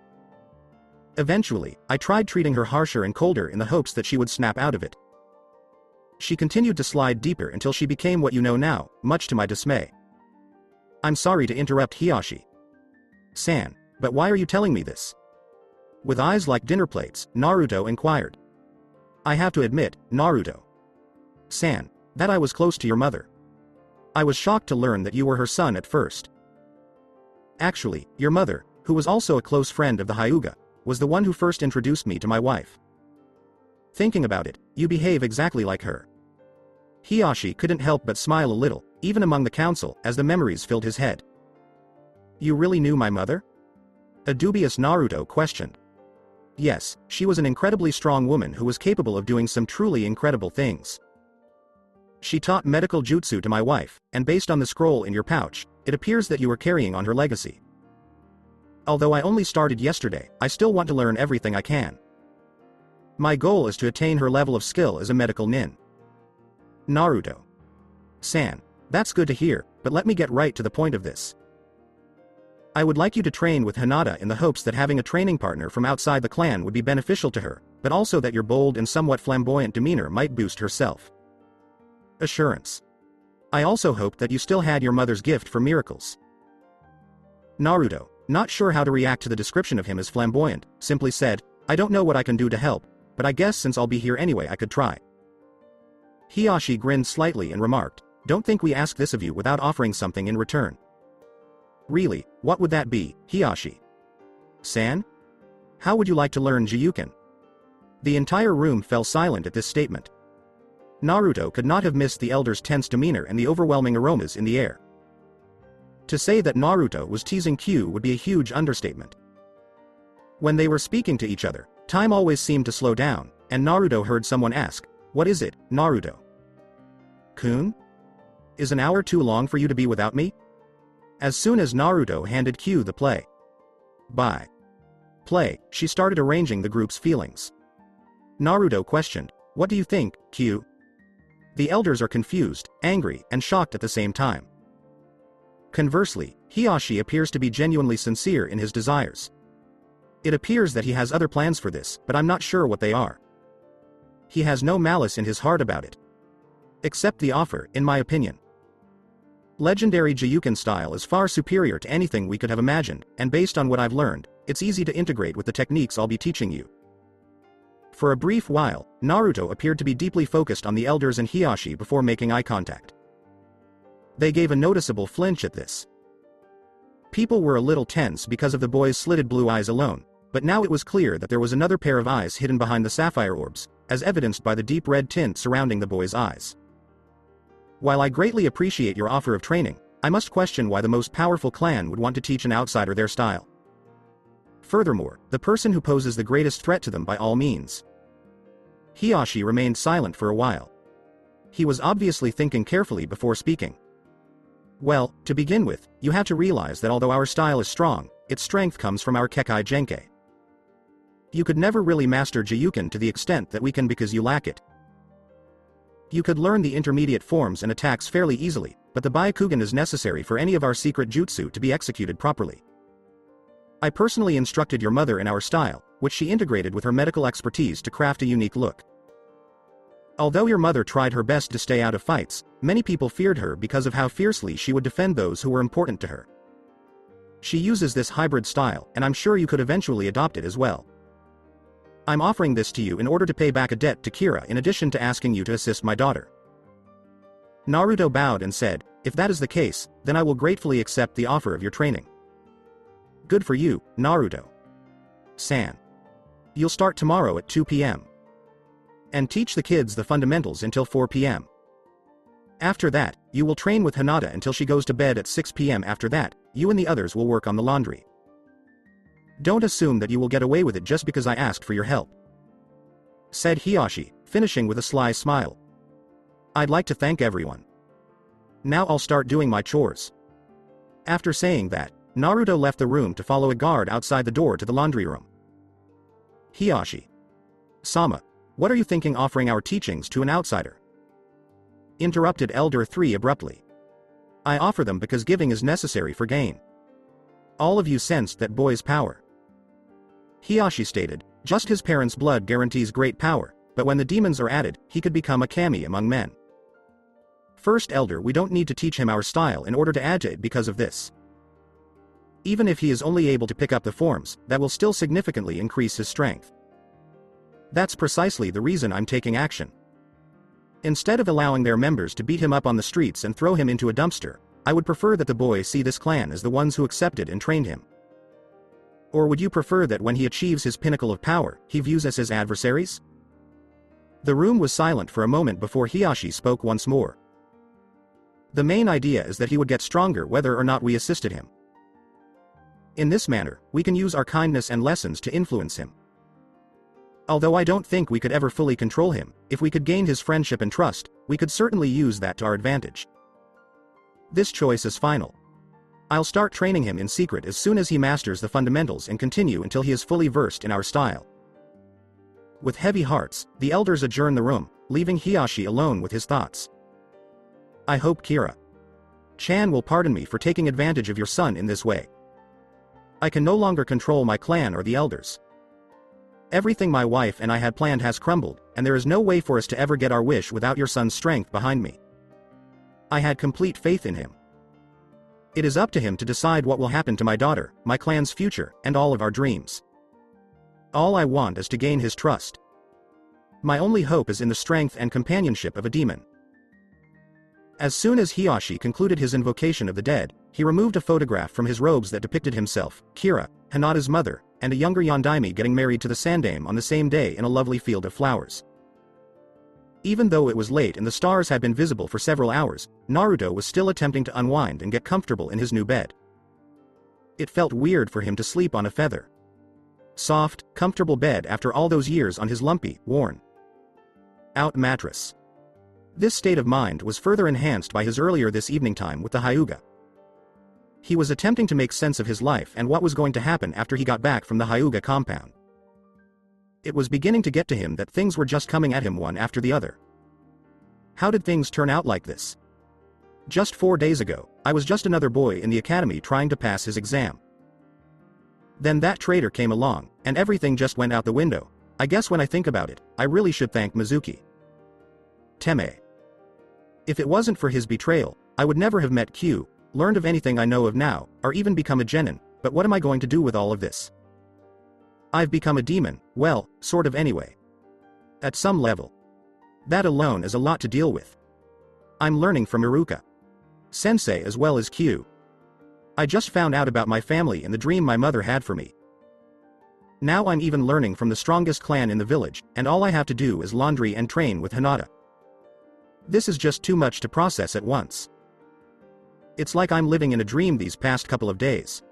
Eventually, I tried treating her harsher and colder in the hopes that she would snap out of it. She continued to slide deeper until she became what you know now, much to my dismay. I'm sorry to interrupt, Hiashi-san, but why are you telling me this? With eyes like dinner plates, Naruto inquired. I have to admit, Naruto-san, that I was close to your mother. I was shocked to learn that you were her son at first. Actually, your mother, who was also a close friend of the Hyuga, was the one who first introduced me to my wife. Thinking about it, you behave exactly like her. Hiyashi couldn't help but smile a little, even among the council, as the memories filled his head. You really knew my mother? A dubious Naruto questioned. Yes, she was an incredibly strong woman who was capable of doing some truly incredible things. She taught medical jutsu to my wife, and based on the scroll in your pouch, it appears that you are carrying on her legacy. Although I only started yesterday, I still want to learn everything I can. My goal is to attain her level of skill as a medical nin. Naruto-san, that's good to hear, but let me get right to the point of this. I would like you to train with Hinata in the hopes that having a training partner from outside the clan would be beneficial to her, but also that your bold and somewhat flamboyant demeanor might boost her self-assurance. I also hope that you still had your mother's gift for miracles. Naruto, not sure how to react to the description of him as flamboyant, simply said, I don't know what I can do to help, but I guess since I'll be here anyway I could try. Hiyashi grinned slightly and remarked, don't think we ask this of you without offering something in return. Really, what would that be, Hiyashi-san? How would you like to learn Jiyuken? The entire room fell silent at this statement. Naruto could not have missed the elder's tense demeanor and the overwhelming aromas in the air. To say that Naruto was teasing Q would be a huge understatement. When they were speaking to each other, time always seemed to slow down, and Naruto heard someone ask, what is it, Naruto-kun? Is an hour too long for you to be without me? As soon as Naruto handed Q the play. By play, she started arranging the group's feelings. Naruto questioned, what do you think, Q? The elders are confused, angry, and shocked at the same time. Conversely, Hiyashi appears to be genuinely sincere in his desires. It appears that he has other plans for this, but I'm not sure what they are. He has no malice in his heart about it. Accept the offer, in my opinion. Legendary Jiyuken style is far superior to anything we could have imagined, and based on what I've learned, it's easy to integrate with the techniques I'll be teaching you. For a brief while, Naruto appeared to be deeply focused on the elders and Hiyashi before making eye contact. They gave a noticeable flinch at this. People were a little tense because of the boy's slitted blue eyes alone, but now it was clear that there was another pair of eyes hidden behind the sapphire orbs, as evidenced by the deep red tint surrounding the boy's eyes. While I greatly appreciate your offer of training, I must question why the most powerful clan would want to teach an outsider their style. Furthermore, the person who poses the greatest threat to them by all means. Hiyashi remained silent for a while. He was obviously thinking carefully before speaking. Well, to begin with, you have to realize that although our style is strong, its strength comes from our Kekkei Genkai. You could never really master Jiyuken to the extent that we can because you lack it. You could learn the intermediate forms and attacks fairly easily, but the Byakugan is necessary for any of our secret jutsu to be executed properly. I personally instructed your mother in our style, which she integrated with her medical expertise to craft a unique look. Although your mother tried her best to stay out of fights, many people feared her because of how fiercely she would defend those who were important to her. She uses this hybrid style, and I'm sure you could eventually adopt it as well. I'm offering this to you in order to pay back a debt to Kira in addition to asking you to assist my daughter. Naruto bowed and said, if that is the case, then I will gratefully accept the offer of your training. Good for you, Naruto-san. You'll start tomorrow at 2 p.m. and teach the kids the fundamentals until 4 p.m. After that, you will train with Hinata until she goes to bed at 6 p.m. After that, you and the others will work on the laundry. Don't assume that you will get away with it just because I asked for your help, said Hiyashi, finishing with a sly smile. I'd like to thank everyone. Now I'll start doing my chores. After saying that, Naruto left the room to follow a guard outside the door to the laundry room. Hiyashi-sama, what are you thinking offering our teachings to an outsider? Interrupted Elder 3 abruptly. I offer them because giving is necessary for gain. All of you sensed that boy's power. Hiyashi stated, just his parents' blood guarantees great power, but when the demons are added, he could become a kami among men. First Elder, we don't need to teach him our style in order to add to it because of this. Even if he is only able to pick up the forms, that will still significantly increase his strength. That's precisely the reason I'm taking action. Instead of allowing their members to beat him up on the streets and throw him into a dumpster, I would prefer that the boys see this clan as the ones who accepted and trained him. Or would you prefer that when he achieves his pinnacle of power, he views us as adversaries? The room was silent for a moment before Hiyashi spoke once more. The main idea is that he would get stronger whether or not we assisted him. In this manner, we can use our kindness and lessons to influence him. Although I don't think we could ever fully control him, if we could gain his friendship and trust, we could certainly use that to our advantage. This choice is final. I'll start training him in secret as soon as he masters the fundamentals and continue until he is fully versed in our style. With heavy hearts, the elders adjourn the room, leaving Hiyashi alone with his thoughts. I hope Kira-chan will pardon me for taking advantage of your son in this way. I can no longer control my clan or the elders. Everything my wife and I had planned has crumbled, and there is no way for us to ever get our wish without your son's strength behind me. I had complete faith in him. It is up to him to decide what will happen to my daughter, my clan's future, and all of our dreams. All I want is to gain his trust. My only hope is in the strength and companionship of a demon. As soon as Hiyashi concluded his invocation of the dead, he removed a photograph from his robes that depicted himself, Kira, Hinata's mother, and a younger Yondaime getting married to the Sandame on the same day in a lovely field of flowers. Even though it was late and the stars had been visible for several hours, Naruto was still attempting to unwind and get comfortable in his new bed. It felt weird for him to sleep on a feather. Soft, comfortable bed after all those years on his lumpy, worn-out mattress. This state of mind was further enhanced by his earlier this evening time with the Hyuga. He was attempting to make sense of his life and what was going to happen after he got back from the Hyuga compound. It was beginning to get to him that things were just coming at him one after the other. How did things turn out like this? Just 4 days ago, I was just another boy in the academy trying to pass his exam. Then that traitor came along, and everything just went out the window. I guess when I think about it, I really should thank Mizuki Teme. If it wasn't for his betrayal, I would never have met Q, learned of anything I know of now, or even become a genin, but what am I going to do with all of this? I've become a demon, well, sort of anyway. At some level. That alone is a lot to deal with. I'm learning from Iruka Sensei as well as Q. I just found out about my family and the dream my mother had for me. Now I'm even learning from the strongest clan in the village, and all I have to do is laundry and train with Hinata. This is just too much to process at once. It's like I'm living in a dream these past couple of days.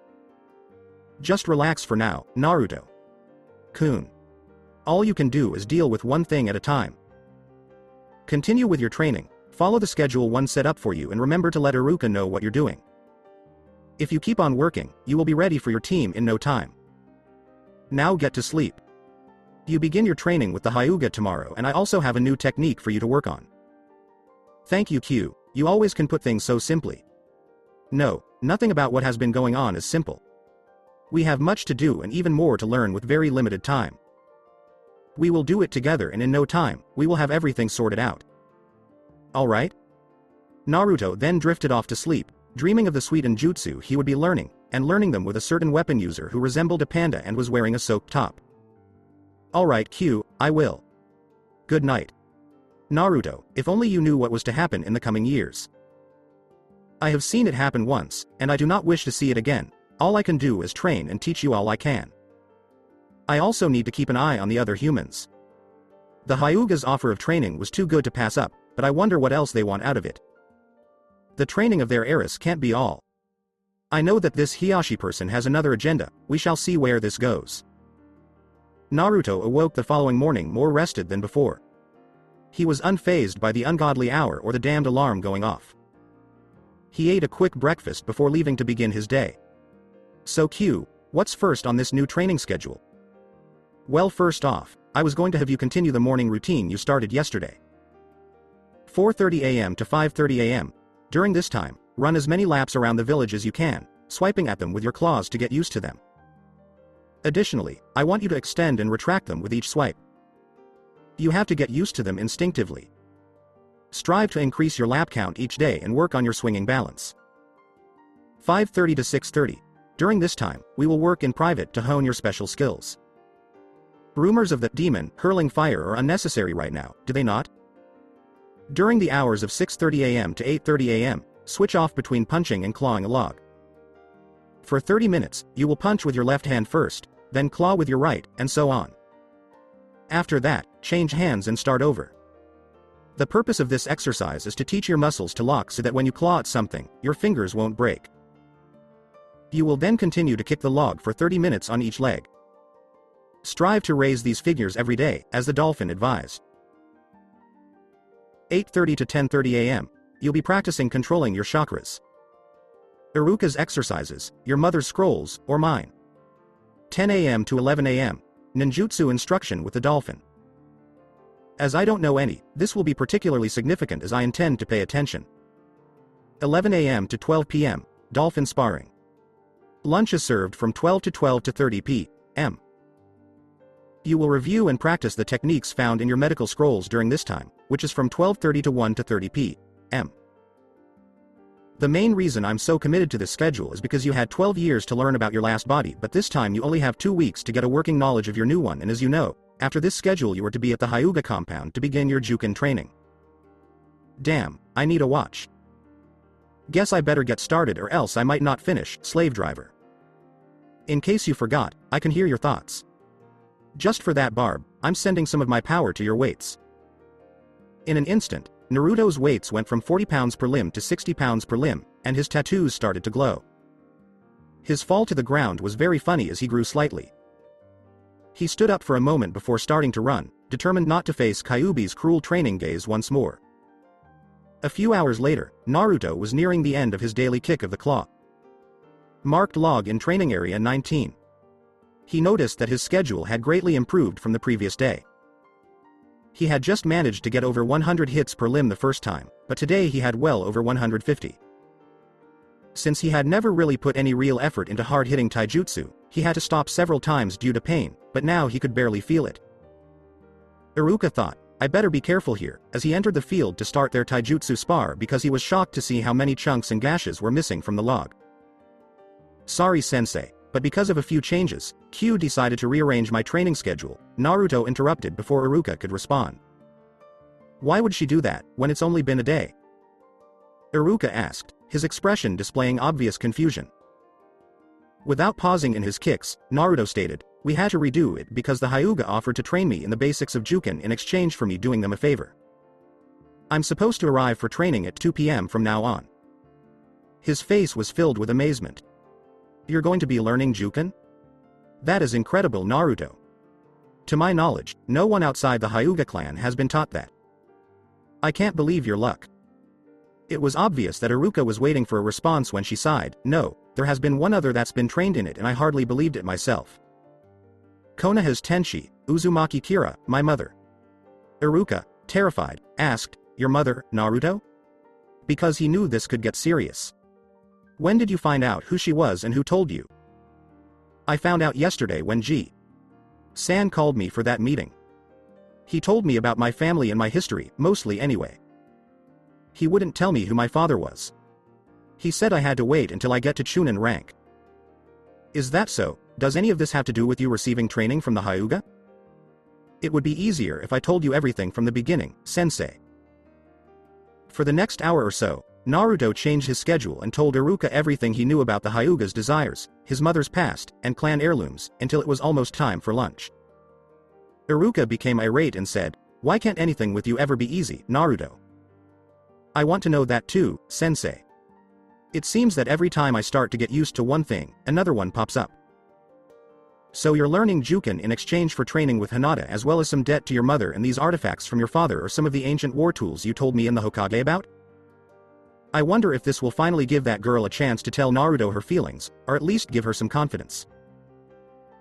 Just relax for now, Naruto-kun. All you can do is deal with one thing at a time. Continue with your training, follow the schedule one set up for you, and remember to let Iruka know what you're doing. If you keep on working, you will be ready for your team in no time. Now get to sleep. You begin your training with the Hyuga tomorrow, and I also have a new technique for you to work on. Thank you, Q, you always can put things so simply. No, nothing about what has been going on is simple. We have much to do and even more to learn with very limited time. We will do it together, and in no time, we will have everything sorted out. Alright? Naruto then drifted off to sleep, dreaming of the sweetened jutsu he would be learning, and learning them with a certain weapon user who resembled a panda and was wearing a soaked top. Alright Q, I will. Good night. Naruto, if only you knew what was to happen in the coming years. I have seen it happen once, and I do not wish to see it again. All I can do is train and teach you all I can. I also need to keep an eye on the other humans. The Hyuga's offer of training was too good to pass up, but I wonder what else they want out of it. The training of their heiress can't be all. I know that this Hiyashi person has another agenda, we shall see where this goes. Naruto awoke the following morning more rested than before. He was unfazed by the ungodly hour or the damned alarm going off. He ate a quick breakfast before leaving to begin his day. So Q, what's first on this new training schedule? Well, first off, I was going to have you continue the morning routine you started yesterday. 4:30 a.m. to 5:30 a.m. During this time, run as many laps around the village as you can, swiping at them with your claws to get used to them. Additionally, I want you to extend and retract them with each swipe. You have to get used to them instinctively. Strive to increase your lap count each day and work on your swinging balance. 5:30 to 6:30. During this time, we will work in private to hone your special skills. Rumors of that demon hurling fire are unnecessary right now, do they not? During the hours of 6:30 a.m. to 8:30 a.m., switch off between punching and clawing a log. For 30 minutes, you will punch with your left hand first, then claw with your right, and so on. After that, change hands and start over. The purpose of this exercise is to teach your muscles to lock so that when you claw at something, your fingers won't break. You will then continue to kick the log for 30 minutes on each leg. Strive to raise these figures every day, as the dolphin advised. 8:30 to 10:30 a.m. You'll be practicing controlling your chakras. Iruka's exercises, your mother's scrolls, or mine. 10 a.m. to 11 a.m. Ninjutsu instruction with the dolphin. As I don't know any, this will be particularly significant as I intend to pay attention. 11 a.m. to 12 p.m. Dolphin sparring. Lunch is served from 12 to 12:30 p.m. You will review and practice the techniques found in your medical scrolls during this time, which is from 12:30 to 1:30 p.m. The main reason I'm so committed to this schedule is because you had 12 years to learn about your last body, but this time you only have 2 weeks to get a working knowledge of your new one, and as you know, after this schedule you are to be at the Hyuga compound to begin your Juken training. Damn, I need a watch. Guess I better get started or else I might not finish, slave driver. In case you forgot, I can hear your thoughts. Just for that, Barb, I'm sending some of my power to your weights. In an instant, Naruto's weights went from 40 pounds per limb to 60 pounds per limb, and his tattoos started to glow. His fall to the ground was very funny as he grew slightly. He stood up for a moment before starting to run, determined not to face Kyuubi's cruel training gaze once more. A few hours later, Naruto was nearing the end of his daily kick of the claw. Marked log in training area 19. He noticed that his schedule had greatly improved from the previous day. He had just managed to get over 100 hits per limb the first time, but today he had well over 150. Since he had never really put any real effort into hard-hitting taijutsu, he had to stop several times due to pain, but now he could barely feel it. Iruka thought, I better be careful here, as he entered the field to start their taijutsu spar because he was shocked to see how many chunks and gashes were missing from the log. Sorry sensei, but because of a few changes, Q decided to rearrange my training schedule, Naruto interrupted before Iruka could respond. Why would she do that, when it's only been a day? Iruka asked, his expression displaying obvious confusion. Without pausing in his kicks, Naruto stated, we had to redo it because the Hyuga offered to train me in the basics of Juken in exchange for me doing them a favor. I'm supposed to arrive for training at 2 p.m. from now on. His face was filled with amazement. You're going to be learning Juken? That is incredible, Naruto. To my knowledge, no one outside the Hyuga clan has been taught that. I can't believe your luck. It was obvious that Iruka was waiting for a response when she sighed, no, there has been one other that's been trained in it and I hardly believed it myself. Konoha's Tenshi, Uzumaki Kira, my mother. Iruka, terrified, asked, your mother, Naruto? Because he knew this could get serious. When did you find out who she was and who told you? I found out yesterday when San called me for that meeting. He told me about my family and my history, mostly anyway. He wouldn't tell me who my father was. He said I had to wait until I get to Chunin rank. Is that so? Does any of this have to do with you receiving training from the Hyuga? It would be easier if I told you everything from the beginning, sensei. For the next hour or so, Naruto changed his schedule and told Iruka everything he knew about the Hyuga's desires, his mother's past, and clan heirlooms, until it was almost time for lunch. Iruka became irate and said, why can't anything with you ever be easy, Naruto? I want to know that too, sensei. It seems that every time I start to get used to one thing, another one pops up. So you're learning Juken in exchange for training with Hinata as well as some debt to your mother, and these artifacts from your father are some of the ancient war tools you told me in the Hokage about? I wonder if this will finally give that girl a chance to tell Naruto her feelings, or at least give her some confidence.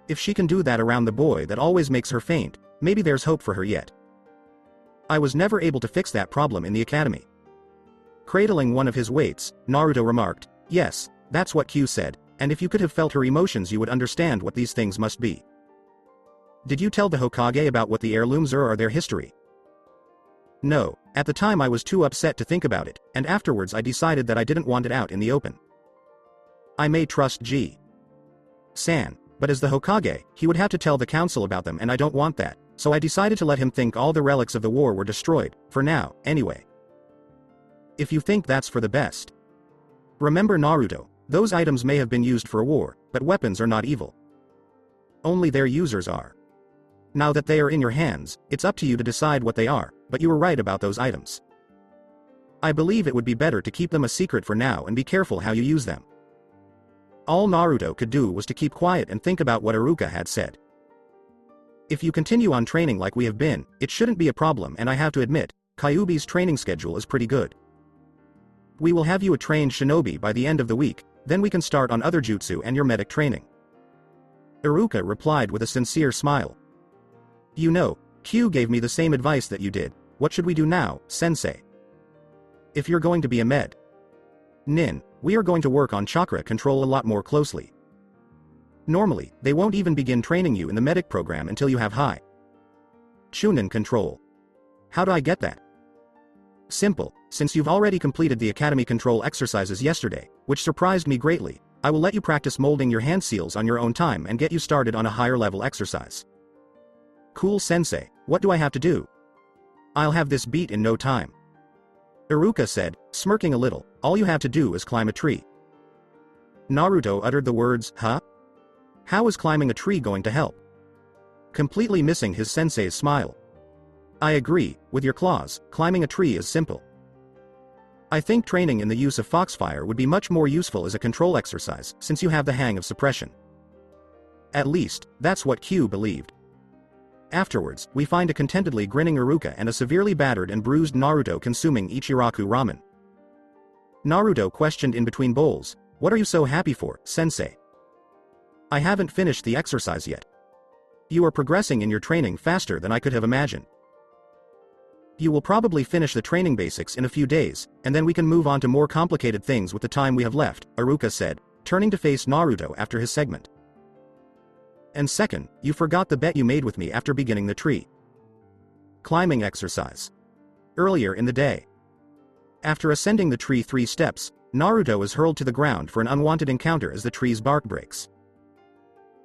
If she can do that around the boy that always makes her faint, maybe there's hope for her yet. I was never able to fix that problem in the academy. Cradling one of his weights, Naruto remarked, yes, that's what Q said, and if you could have felt her emotions you would understand what these things must be. Did you tell the Hokage about what the heirlooms are or their history? No, at the time I was too upset to think about it, and afterwards I decided that I didn't want it out in the open. I may trust San. But as the Hokage, he would have to tell the council about them and I don't want that, so I decided to let him think all the relics of the war were destroyed, for now, anyway. If you think that's for the best. Remember Naruto, those items may have been used for war, but weapons are not evil. Only their users are. Now that they are in your hands, it's up to you to decide what they are, but you were right about those items. I believe it would be better to keep them a secret for now and be careful how you use them. All Naruto could do was to keep quiet and think about what Iruka had said. If you continue on training like we have been, it shouldn't be a problem and I have to admit, Kyuubi's training schedule is pretty good. We will have you a trained shinobi by the end of the week, then we can start on other jutsu and your medic training. Iruka replied with a sincere smile. You know, Q gave me the same advice that you did. What should we do now, sensei? If you're going to be a med nin, we are going to work on chakra control a lot more closely. Normally, they won't even begin training you in the medic program until you have high chunin control. How do I get that? Simple, since you've already completed the academy control exercises yesterday, which surprised me greatly, I will let you practice molding your hand seals on your own time and get you started on a higher level exercise. Cool sensei, what do I have to do? I'll have this beat in no time. Iruka said, smirking a little, all you have to do is climb a tree. Naruto uttered the words, huh? How is climbing a tree going to help? Completely missing his sensei's smile. I agree, with your claws, climbing a tree is simple. I think training in the use of Foxfire would be much more useful as a control exercise, since you have the hang of suppression. At least, that's what Q believed. Afterwards, we find a contentedly grinning Iruka and a severely battered and bruised Naruto consuming Ichiraku ramen. Naruto questioned in between bowls, what are you so happy for, sensei? I haven't finished the exercise yet. You are progressing in your training faster than I could have imagined. You will probably finish the training basics in a few days, and then we can move on to more complicated things with the time we have left, Iruka said, turning to face Naruto after his segment. And second, you forgot the bet you made with me after beginning the tree climbing exercise earlier in the day. After ascending the tree 3 steps, Naruto is hurled to the ground for an unwanted encounter as the tree's bark breaks.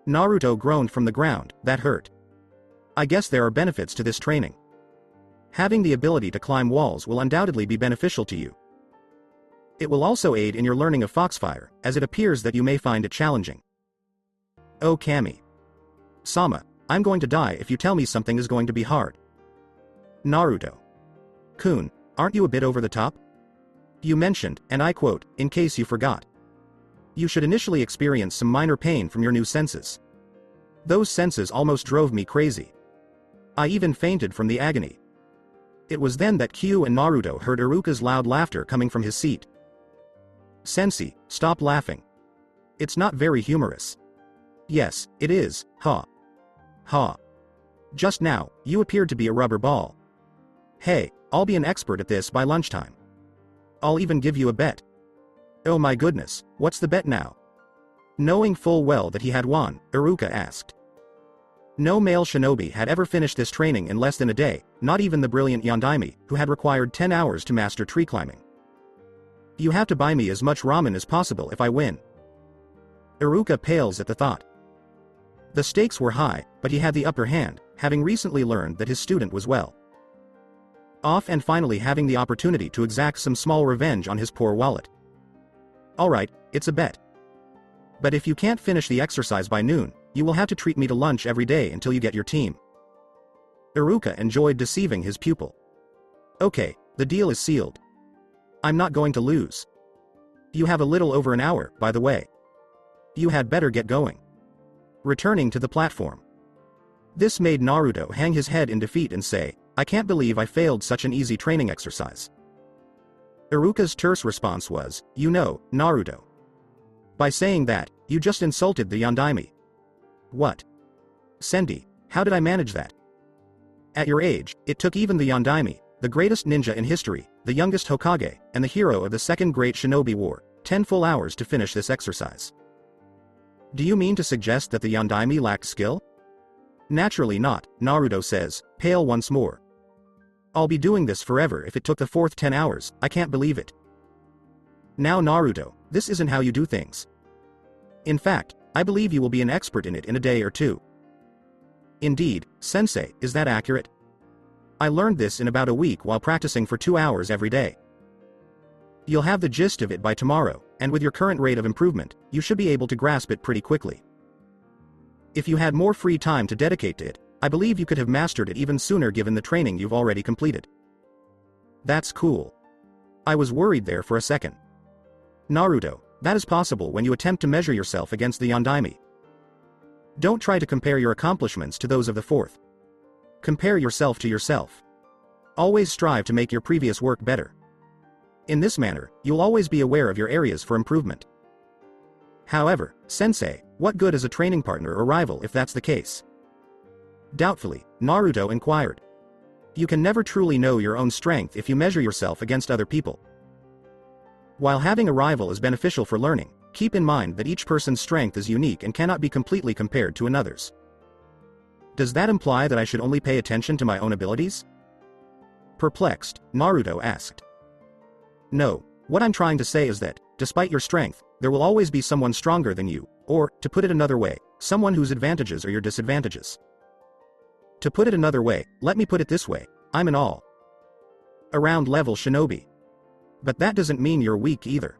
Naruto groaned from the ground, that hurt. I guess there are benefits to this training. Having the ability to climb walls will undoubtedly be beneficial to you. It will also aid in your learning of Foxfire, as it appears that you may find it challenging. Oh Kami. Sama, I'm going to die if you tell me something is going to be hard. Naruto. Kun, aren't you a bit over the top? You mentioned, and I quote, in case you forgot. You should initially experience some minor pain from your new senses. Those senses almost drove me crazy. I even fainted from the agony. It was then that Q and Naruto heard Iruka's loud laughter coming from his seat. Sensei, stop laughing. It's not very humorous. Yes, it is, ha. Ha. Just now, you appeared to be a rubber ball. Hey, I'll be an expert at this by lunchtime. I'll even give you a bet. Oh my goodness, what's the bet now? Knowing full well that he had won, Iruka asked. No male shinobi had ever finished this training in less than a day, not even the brilliant Yondaime, who had required 10 hours to master tree climbing. You have to buy me as much ramen as possible if I win. Iruka pales at the thought. The stakes were high, but he had the upper hand, having recently learned that his student was well off and finally having the opportunity to exact some small revenge on his poor wallet. Alright, it's a bet. But if you can't finish the exercise by noon, you will have to treat me to lunch every day until you get your team. Iruka enjoyed deceiving his pupil. Okay, the deal is sealed. I'm not going to lose. You have a little over an hour, by the way. You had better get going. Returning to the platform. This made Naruto hang his head in defeat and say, I can't believe I failed such an easy training exercise. Iruka's terse response was, you know, Naruto. By saying that, you just insulted the Yondaime. What? Sendi, how did I manage that? At your age, it took even the Yondaime, the greatest ninja in history, the youngest Hokage, and the hero of the Second Great Shinobi War, 10 full hours to finish this exercise. Do you mean to suggest that the Yondaime lacked skill? Naturally not, Naruto says, pale once more. I'll be doing this forever if it took the fourth 10 hours, I can't believe it. Now Naruto, this isn't how you do things. In fact, I believe you will be an expert in it in a day or two. Indeed, sensei, is that accurate? I learned this in about a week while practicing for 2 hours every day. You'll have the gist of it by tomorrow, and with your current rate of improvement, you should be able to grasp it pretty quickly. If you had more free time to dedicate to it, I believe you could have mastered it even sooner given the training you've already completed. That's cool. I was worried there for a second. Naruto, that is possible when you attempt to measure yourself against the Yondaime. Don't try to compare your accomplishments to those of the fourth. Compare yourself to yourself. Always strive to make your previous work better. In this manner, you'll always be aware of your areas for improvement. However, sensei, what good is a training partner or rival if that's the case? Doubtfully, Naruto inquired. You can never truly know your own strength if you measure yourself against other people. While having a rival is beneficial for learning, keep in mind that each person's strength is unique and cannot be completely compared to another's. Does that imply that I should only pay attention to my own abilities? Perplexed, Naruto asked. No, what I'm trying to say is that, despite your strength, there will always be someone stronger than you, or, to put it another way, someone whose advantages are your disadvantages. To put it another way, let me put it this way, I'm an all-around level shinobi. But that doesn't mean you're weak either.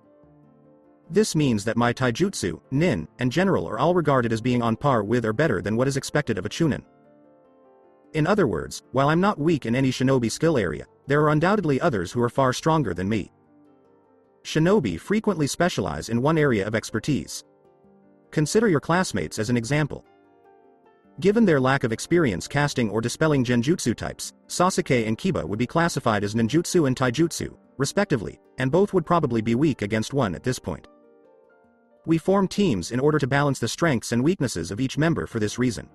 This means that my taijutsu, nin, and general are all regarded as being on par with or better than what is expected of a chunin. In other words, while I'm not weak in any shinobi skill area, there are undoubtedly others who are far stronger than me. Shinobi frequently specialize in one area of expertise. Consider your classmates as an example. Given their lack of experience casting or dispelling genjutsu types, Sasuke and Kiba would be classified as ninjutsu and taijutsu, respectively, and both would probably be weak against one at this point. We form teams in order to balance the strengths and weaknesses of each member for this reason.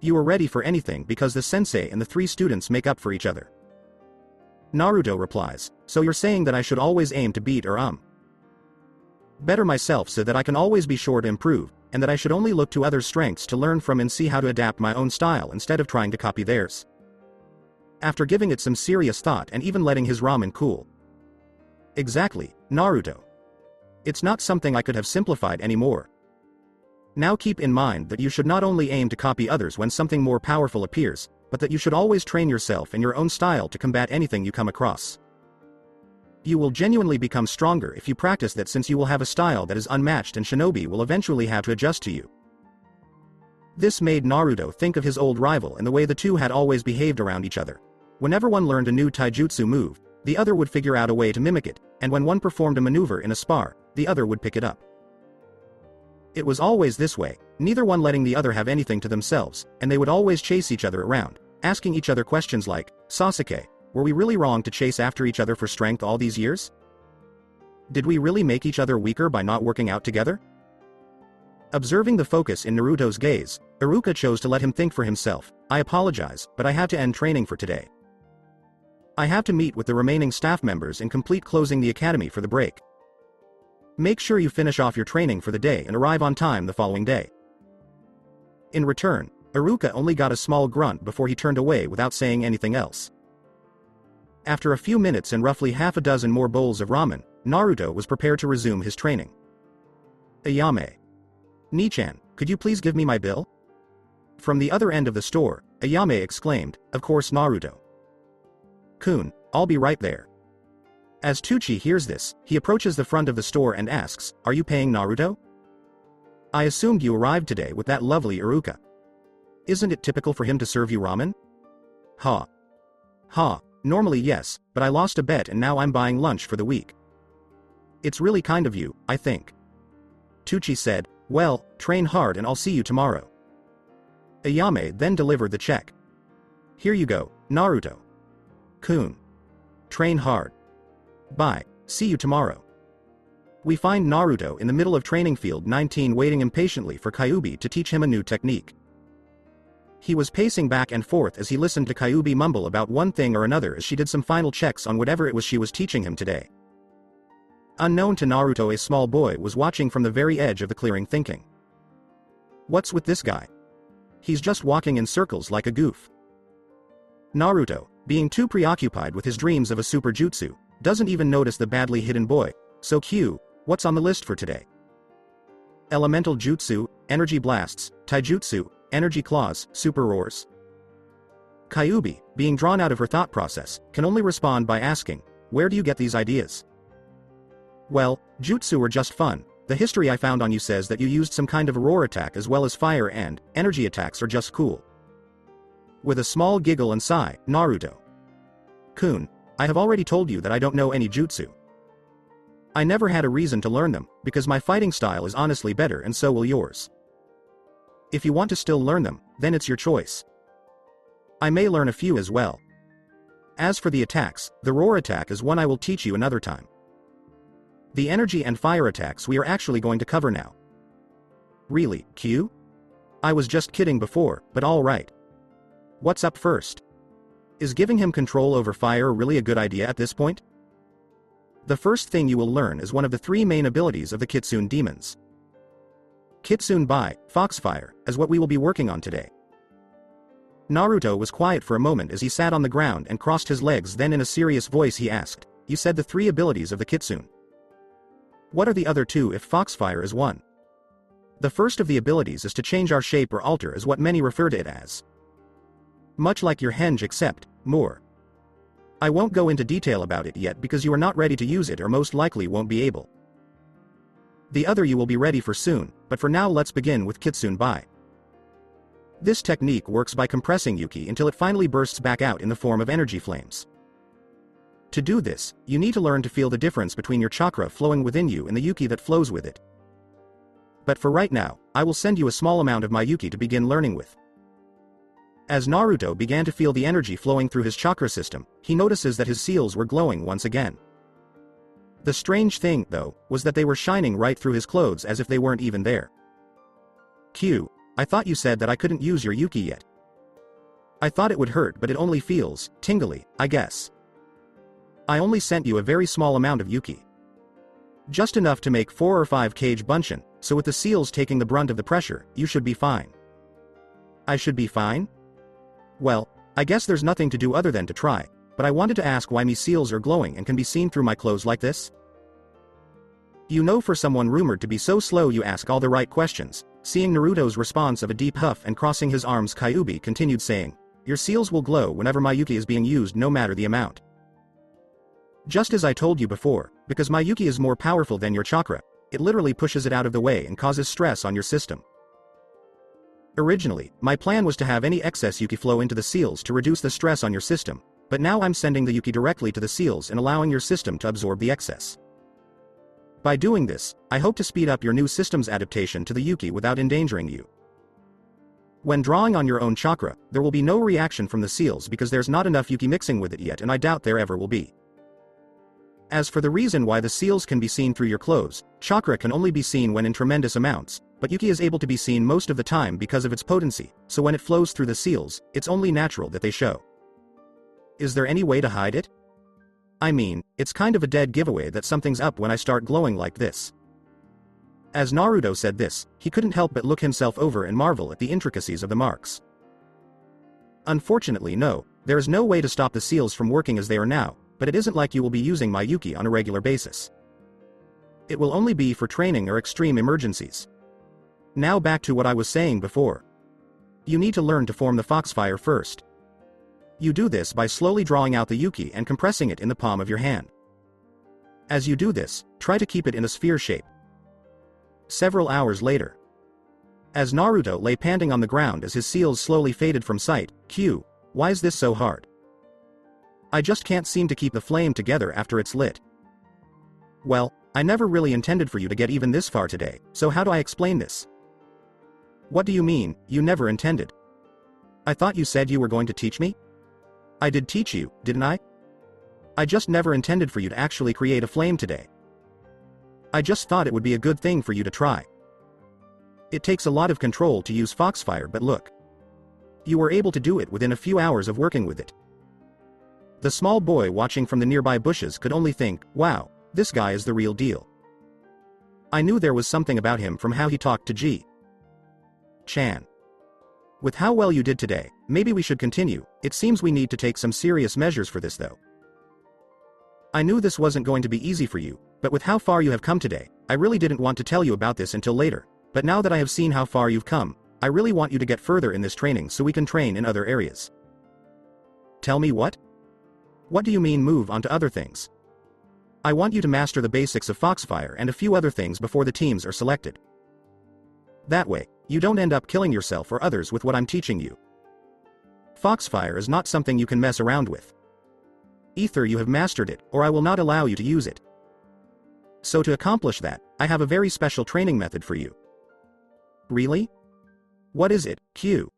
You are ready for anything because the sensei and the 3 students make up for each other. Naruto replies, so you're saying that I should always aim to beat or better myself so that I can always be sure to improve, and that I should only look to others' strengths to learn from and see how to adapt my own style instead of trying to copy theirs. After giving it some serious thought and even letting his ramen cool. Exactly, Naruto. It's not something I could have simplified anymore. Now keep in mind that you should not only aim to copy others when something more powerful appears, but that you should always train yourself in your own style to combat anything you come across. You will genuinely become stronger if you practice that, since you will have a style that is unmatched and shinobi will eventually have to adjust to you. This made Naruto think of his old rival and the way the two had always behaved around each other. Whenever one learned a new taijutsu move, the other would figure out a way to mimic it, and when one performed a maneuver in a spar, the other would pick it up. It was always this way, neither one letting the other have anything to themselves, and they would always chase each other around, asking each other questions like, Sasuke, were we really wrong to chase after each other for strength all these years? Did we really make each other weaker by not working out together? Observing the focus in Naruto's gaze, Iruka chose to let him think for himself. I apologize, but I had to end training for today. I have to meet with the remaining staff members and complete closing the academy for the break. Make sure you finish off your training for the day and arrive on time the following day. In return, Iruka only got a small grunt before he turned away without saying anything else. After a few minutes and roughly half a dozen more bowls of ramen, Naruto was prepared to resume his training. Ayame. Nichan, could you please give me my bill? From the other end of the store, Ayame exclaimed, of course Naruto. Kun, I'll be right there. As Tucci hears this, he approaches the front of the store and asks, are you paying Naruto? I assumed you arrived today with that lovely Iruka. Isn't it typical for him to serve you ramen? Ha. Ha, normally yes, but I lost a bet and now I'm buying lunch for the week. It's really kind of you, I think. Tucci said, well, train hard and I'll see you tomorrow. Ayame then delivered the check. Here you go, Naruto. Kun. Train hard. Bye, see you tomorrow. We find Naruto in the middle of training field 19 waiting impatiently for Kyuubi to teach him a new technique. He was pacing back and forth as he listened to Kyuubi mumble about one thing or another as she did some final checks on whatever it was she was teaching him today. Unknown to Naruto, a small boy was watching from the very edge of the clearing thinking. What's with this guy? He's just walking in circles like a goof. Naruto, being too preoccupied with his dreams of a super jutsu, doesn't even notice the badly hidden boy. So Q, what's on the list for today? Elemental Jutsu, Energy Blasts, Taijutsu, Energy Claws, Super Roars. Kyuubi, being drawn out of her thought process, can only respond by asking, where do you get these ideas? Well, jutsu are just fun. The history I found on you says that you used some kind of roar attack as well as fire and energy attacks are just cool. With a small giggle and sigh, Naruto. Kun, I have already told you that I don't know any jutsu. I never had a reason to learn them, because my fighting style is honestly better and so will yours. If you want to still learn them, then it's your choice. I may learn a few as well. As for the attacks, the roar attack is one I will teach you another time. The energy and fire attacks we are actually going to cover now. Really, Q? I was just kidding before, but alright. What's up first? Is giving him control over fire really a good idea at this point? The first thing you will learn is one of the 3 main abilities of the Kitsune demons. Kitsune Bai, Foxfire, is what we will be working on today. Naruto was quiet for a moment as he sat on the ground and crossed his legs, then in a serious voice he asked, you said the 3 abilities of the Kitsune. What are the other 2 if Foxfire is one? The first of the abilities is to change our shape or alter is what many refer to it as. Much like your henge except, more. I won't go into detail about it yet because you are not ready to use it or most likely won't be able. The other you will be ready for soon, but for now let's begin with Kitsune Bai. This technique works by compressing Yuki until it finally bursts back out in the form of energy flames. To do this, you need to learn to feel the difference between your chakra flowing within you and the Yuki that flows with it. But for right now, I will send you a small amount of my Yuki to begin learning with. As Naruto began to feel the energy flowing through his chakra system, he notices that his seals were glowing once again. The strange thing, though, was that they were shining right through his clothes as if they weren't even there. Q, I thought you said that I couldn't use your Yuki yet. I thought it would hurt, but it only feels tingly, I guess. I only sent you a very small amount of Yuki. Just enough to make 4 or 5 kage bunshin, so with the seals taking the brunt of the pressure, you should be fine. I should be fine? Well, I guess there's nothing to do other than to try, but I wanted to ask why me seals are glowing and can be seen through my clothes like this? You know, for someone rumored to be so slow you ask all the right questions. Seeing Naruto's response of a deep huff and crossing his arms, Kyuubi continued saying, your seals will glow whenever my Yuki is being used no matter the amount. Just as I told you before, because my Yuki is more powerful than your chakra, it literally pushes it out of the way and causes stress on your system. Originally, my plan was to have any excess Yuki flow into the seals to reduce the stress on your system, but now I'm sending the Yuki directly to the seals and allowing your system to absorb the excess. By doing this, I hope to speed up your new system's adaptation to the Yuki without endangering you. When drawing on your own chakra, there will be no reaction from the seals because there's not enough Yuki mixing with it yet, and I doubt there ever will be. As for the reason why the seals can be seen through your clothes, chakra can only be seen when in tremendous amounts, but Yuki is able to be seen most of the time because of its potency, so when it flows through the seals, it's only natural that they show. Is there any way to hide it? I mean, it's kind of a dead giveaway that something's up when I start glowing like this. As Naruto said this, he couldn't help but look himself over and marvel at the intricacies of the marks. Unfortunately, no, there is no way to stop the seals from working as they are now, but it isn't like you will be using my Yuki on a regular basis. It will only be for training or extreme emergencies. Now back to what I was saying before. You need to learn to form the Foxfire first. You do this by slowly drawing out the Yuki and compressing it in the palm of your hand. As you do this, try to keep it in a sphere shape. Several hours later. As Naruto lay panting on the ground as his seals slowly faded from sight, Q, why is this so hard? I just can't seem to keep the flame together after it's lit. Well, I never really intended for you to get even this far today, so how do I explain this? What do you mean, you never intended? I thought you said you were going to teach me? I did teach you, didn't I? I just never intended for you to actually create a flame today. I just thought it would be a good thing for you to try. It takes a lot of control to use Foxfire, but look. You were able to do it within a few hours of working with it. The small boy watching from the nearby bushes could only think, wow, this guy is the real deal. I knew there was something about him from how he talked to G-chan. With how well you did today, maybe we should continue. It seems we need to take some serious measures for this though. I knew this wasn't going to be easy for you, but with how far you have come today, I really didn't want to tell you about this until later, but now that I have seen how far you've come, I really want you to get further in this training so we can train in other areas. Tell me what? What do you mean move on to other things? I want you to master the basics of Foxfire and a few other things before the teams are selected. That way, you don't end up killing yourself or others with what I'm teaching you. Foxfire is not something you can mess around with. Either you have mastered it, or I will not allow you to use it. So to accomplish that, I have a very special training method for you. Really? What is it, Q?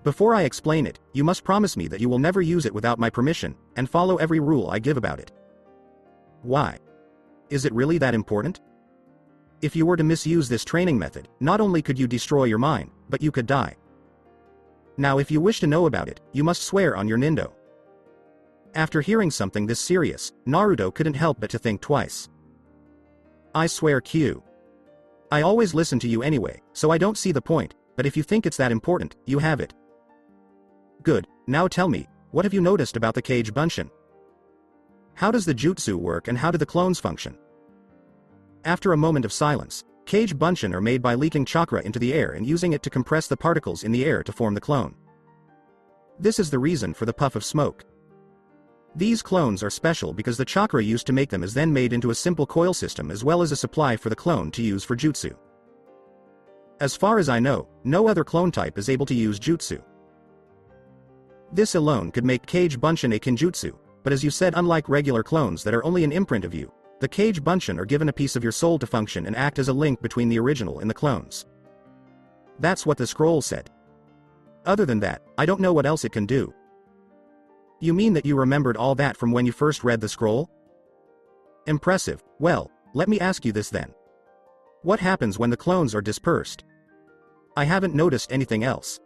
Before I explain it, you must promise me that you will never use it without my permission, and follow every rule I give about it. Why? Is it really that important? If you were to misuse this training method, not only could you destroy your mind, but you could die. Now if you wish to know about it, you must swear on your Nindo. After hearing something this serious, Naruto couldn't help but to think twice. I swear Q. I always listen to you anyway, so I don't see the point, but if you think it's that important, you have it. Good, now tell me, what have you noticed about the Kage Bunshin? How does the jutsu work and how do the clones function? After a moment of silence, Kage Bunshin are made by leaking chakra into the air and using it to compress the particles in the air to form the clone. This is the reason for the puff of smoke. These clones are special because the chakra used to make them is then made into a simple coil system as well as a supply for the clone to use for jutsu. As far as I know, no other clone type is able to use jutsu. This alone could make Kage Bunshin a kinjutsu, but as you said, unlike regular clones that are only an imprint of you, the Kage Bunshin are given a piece of your soul to function and act as a link between the original and the clones. That's what the scroll said. Other than that, I don't know what else it can do. You mean that you remembered all that from when you first read the scroll? Impressive. Well, let me ask you this then. What happens when the clones are dispersed? I haven't noticed anything else.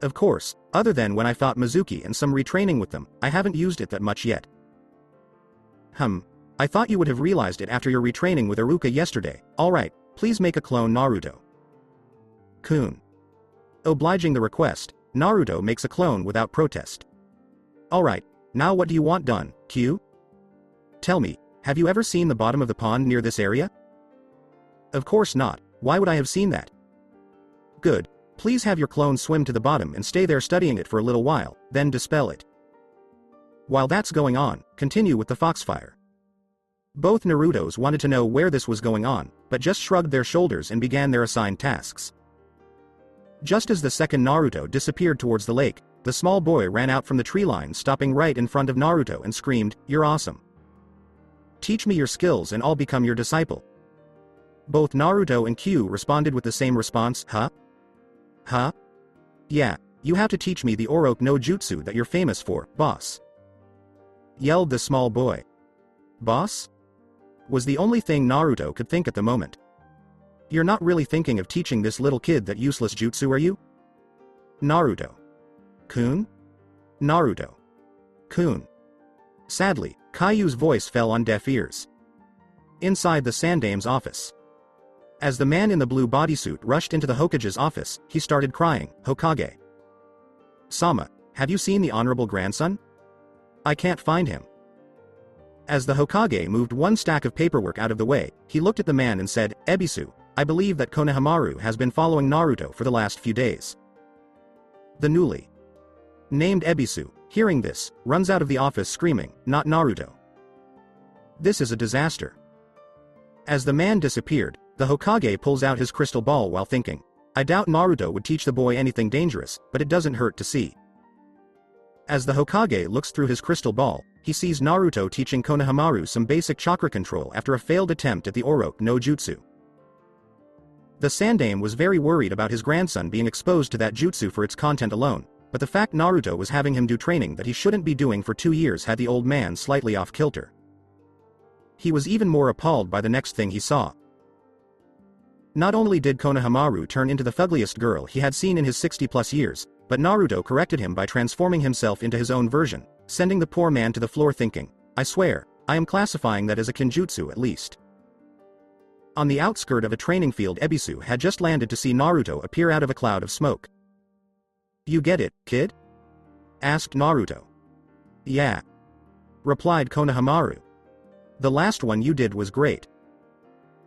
Of course, other than when I fought Mizuki and some retraining with them, I haven't used it that much yet. I thought you would have realized it after your retraining with Iruka yesterday. Alright, please make a clone Naruto. Kun. Obliging the request, Naruto makes a clone without protest. Alright, now what do you want done, Q? Tell me, have you ever seen the bottom of the pond near this area? Of course not, why would I have seen that? Good, please have your clone swim to the bottom and stay there studying it for a little while, then dispel it. While that's going on, continue with the Foxfire. Both Narutos wanted to know where this was going on, but just shrugged their shoulders and began their assigned tasks. Just as the second Naruto disappeared towards the lake, the small boy ran out from the tree line, stopping right in front of Naruto and screamed, "You're awesome. Teach me your skills and I'll become your disciple." Both Naruto and Q responded with the same response, "Huh? Huh? Yeah, you have to teach me the Oroku no Jutsu that you're famous for, boss," yelled the small boy. Boss? Was the only thing Naruto could think at the moment. You're not really thinking of teaching this little kid that useless jutsu, are you? Naruto. Kun? Naruto. Kun. Sadly, Caillou's voice fell on deaf ears. Inside the Sandame's office. As the man in the blue bodysuit rushed into the Hokage's office, he started crying, "Hokage. Sama, have you seen the honorable grandson? I can't find him." As the Hokage moved one stack of paperwork out of the way, he looked at the man and said, "Ebisu, I believe that Konohamaru has been following Naruto for the last few days." The newly named Ebisu, hearing this, runs out of the office screaming, "Not Naruto. This is a disaster." As the man disappeared, the Hokage pulls out his crystal ball while thinking, "I doubt Naruto would teach the boy anything dangerous, but it doesn't hurt to see." As the Hokage looks through his crystal ball, he sees Naruto teaching Konohamaru some basic chakra control after a failed attempt at the Oroku no Jutsu. The Sandame was very worried about his grandson being exposed to that jutsu for its content alone, but the fact Naruto was having him do training that he shouldn't be doing for 2 years had the old man slightly off kilter. He was even more appalled by the next thing he saw. Not only did Konohamaru turn into the fuggliest girl he had seen in his 60+ years, but Naruto corrected him by transforming himself into his own version, sending the poor man to the floor thinking, "I swear, I am classifying that as a kinjutsu at least." On the outskirt of a training field, Ebisu had just landed to see Naruto appear out of a cloud of smoke. "You get it, kid?" asked Naruto. "Yeah," replied Konohamaru. "The last one you did was great.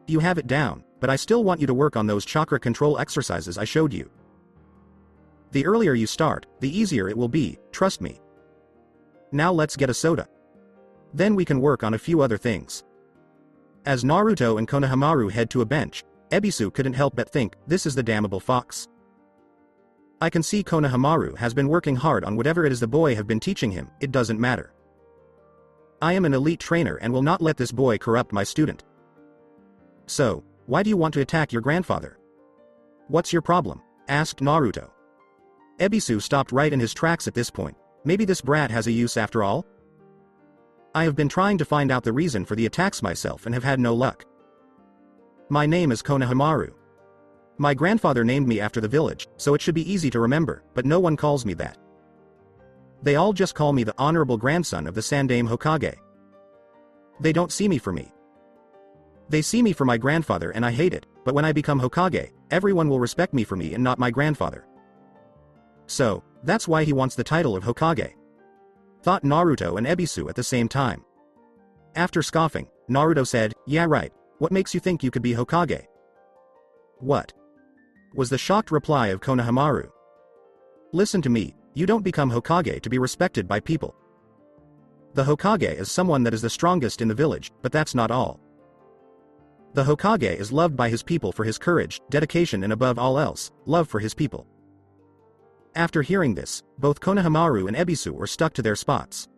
You have it down, but I still want you to work on those chakra control exercises I showed you. The earlier you start, the easier it will be, trust me. Now let's get a soda. Then we can work on a few other things. As Naruto and Konohamaru head to a bench, Ebisu couldn't help but think, this is the damnable fox. I can see Konohamaru has been working hard on whatever it is the boy have been teaching him, it doesn't matter. I am an elite trainer and will not let this boy corrupt my student. So, why do you want to attack your grandfather? What's your problem? Asked Naruto. Ebisu stopped right in his tracks at this point. Maybe this brat has a use after all? I have been trying to find out the reason for the attacks myself and have had no luck. My name is Konohamaru. My grandfather named me after the village, so it should be easy to remember, but no one calls me that. They all just call me the honorable grandson of the Sandaime Hokage. They don't see me for me. They see me for my grandfather and I hate it, but when I become Hokage, everyone will respect me for me and not my grandfather. So, that's why he wants the title of Hokage. Thought Naruto and Ebisu at the same time. After scoffing, Naruto said, yeah right, what makes you think you could be Hokage? What? Was the shocked reply of Konohamaru. Listen to me, you don't become Hokage to be respected by people. The Hokage is someone that is the strongest in the village, but that's not all. The Hokage is loved by his people for his courage, dedication and above all else, love for his people. After hearing this, both Konohamaru and Ebisu were stuck to their spots.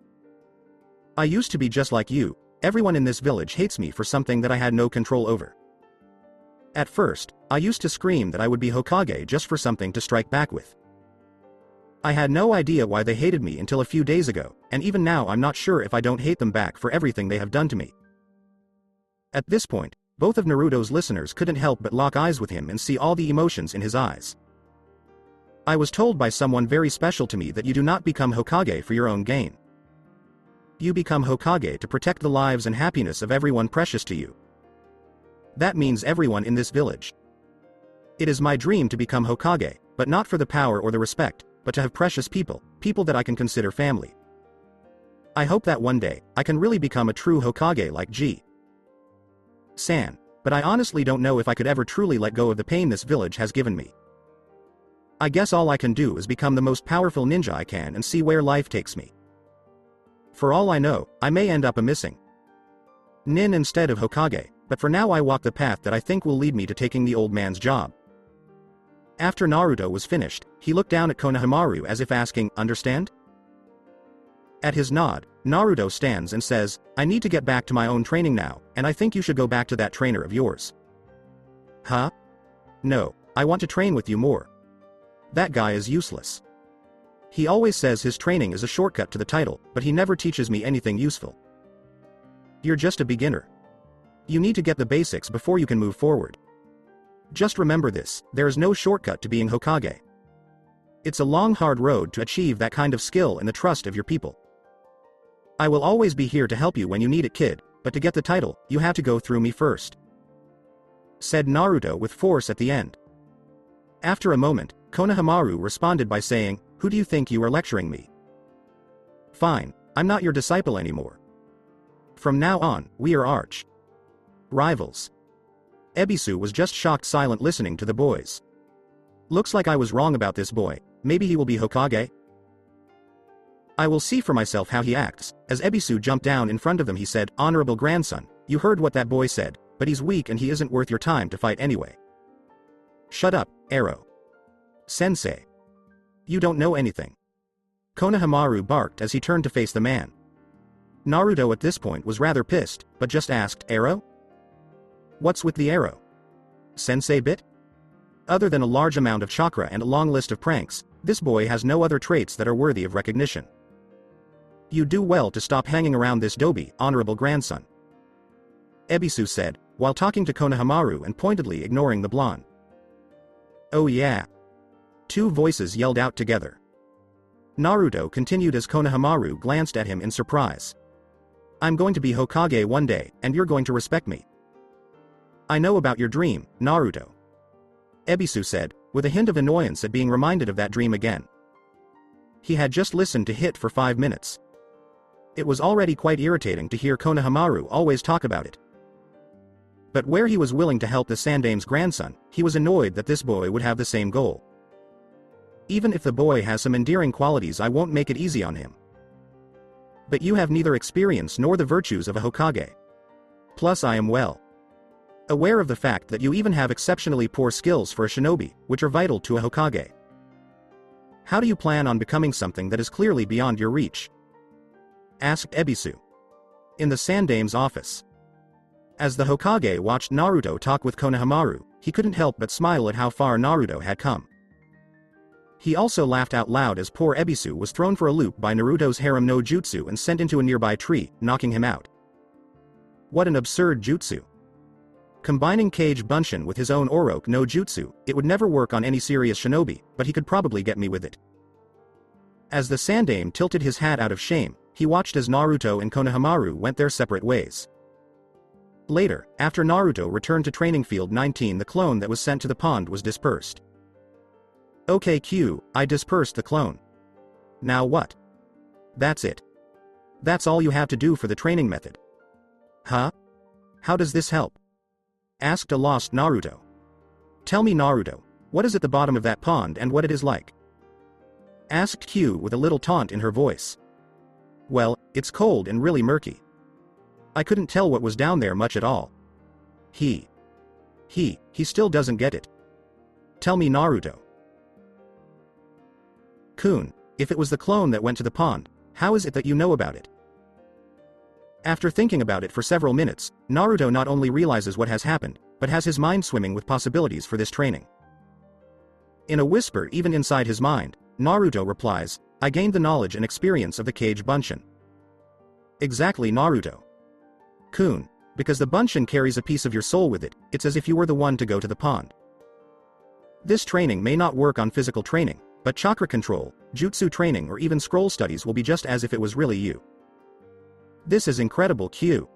I used to be just like you, everyone in this village hates me for something that I had no control over. At first, I used to scream that I would be Hokage just for something to strike back with. I had no idea why they hated me until a few days ago, and even now I'm not sure if I don't hate them back for everything they have done to me. At this point, both of Naruto's listeners couldn't help but lock eyes with him and see all the emotions in his eyes. I was told by someone very special to me that you do not become Hokage for your own gain. You become Hokage to protect the lives and happiness of everyone precious to you. That means everyone in this village. It is my dream to become Hokage, but not for the power or the respect, but to have precious people, people that I can consider family. I hope that one day, I can really become a true Hokage like San, but I honestly don't know if I could ever truly let go of the pain this village has given me. I guess all I can do is become the most powerful ninja I can and see where life takes me. For all I know, I may end up a missing nin instead of Hokage, but for now I walk the path that I think will lead me to taking the old man's job. After Naruto was finished, he looked down at Konohamaru as if asking, understand? At his nod, Naruto stands and says, I need to get back to my own training now, and I think you should go back to that trainer of yours. Huh? No, I want to train with you more. That guy is useless. He always says his training is a shortcut to the title, but he never teaches me anything useful. You're just a beginner. You need to get the basics before you can move forward. Just remember this, there is no shortcut to being Hokage. It's a long hard road to achieve that kind of skill and the trust of your people. I will always be here to help you when you need it, kid, but to get the title, you have to go through me first. Said Naruto with force at the end. After a moment, Konohamaru responded by saying, who do you think you are lecturing me? Fine, I'm not your disciple anymore. From now on, we are arch rivals. Ebisu was just shocked silent listening to the boys. Looks like I was wrong about this boy, maybe he will be Hokage? I will see for myself how he acts. As Ebisu jumped down in front of them he said, honorable grandson, you heard what that boy said, but he's weak and he isn't worth your time to fight anyway. Shut up, Arrow. Sensei. You don't know anything. Konohamaru barked as he turned to face the man. Naruto at this point was rather pissed, but just asked, Arrow? What's with the arrow? Sensei bit? Other than a large amount of chakra and a long list of pranks, this boy has no other traits that are worthy of recognition. You do well to stop hanging around this doby, honorable grandson. Ebisu said, while talking to Konohamaru and pointedly ignoring the blonde. Oh yeah. Two voices yelled out together. Naruto continued as Konohamaru glanced at him in surprise. I'm going to be Hokage one day, and you're going to respect me. I know about your dream, Naruto. Ebisu said, with a hint of annoyance at being reminded of that dream again. He had just listened to Hit for 5 minutes. It was already quite irritating to hear Konohamaru always talk about it. But where he was willing to help the Sandame's grandson, he was annoyed that this boy would have the same goal. Even if the boy has some endearing qualities, I won't make it easy on him. But you have neither experience nor the virtues of a Hokage. Plus I am well aware of the fact that you even have exceptionally poor skills for a shinobi, which are vital to a Hokage. How do you plan on becoming something that is clearly beyond your reach? Asked Ebisu. In the Sandame's office. As the Hokage watched Naruto talk with Konohamaru, he couldn't help but smile at how far Naruto had come. He also laughed out loud as poor Ebisu was thrown for a loop by Naruto's harem no jutsu and sent into a nearby tree, knocking him out. What an absurd jutsu. Combining Kage Bunshin with his own Oroku no jutsu, it would never work on any serious shinobi, but he could probably get me with it. As the Sandame tilted his hat out of shame, he watched as Naruto and Konohamaru went their separate ways. Later, after Naruto returned to Training Field 19, the clone that was sent to the pond was dispersed. Okay Q, I dispersed the clone. Now what? That's it. That's all you have to do for the training method. Huh? How does this help? Asked a lost Naruto. Tell me Naruto, what is at the bottom of that pond and what it is like? Asked Q with a little taunt in her voice. Well, it's cold and really murky. I couldn't tell what was down there much at all. He still doesn't get it. Tell me Naruto. Kun, if it was the clone that went to the pond, how is it that you know about it? After thinking about it for several minutes, Naruto not only realizes what has happened, but has his mind swimming with possibilities for this training. In a whisper even inside his mind, Naruto replies, I gained the knowledge and experience of the Kage Bunshin. Exactly Naruto. Kun, because the Bunshin carries a piece of your soul with it, it's as if you were the one to go to the pond. This training may not work on physical training, but chakra control, jutsu training or even scroll studies will be just as if it was really you. This is incredible Q.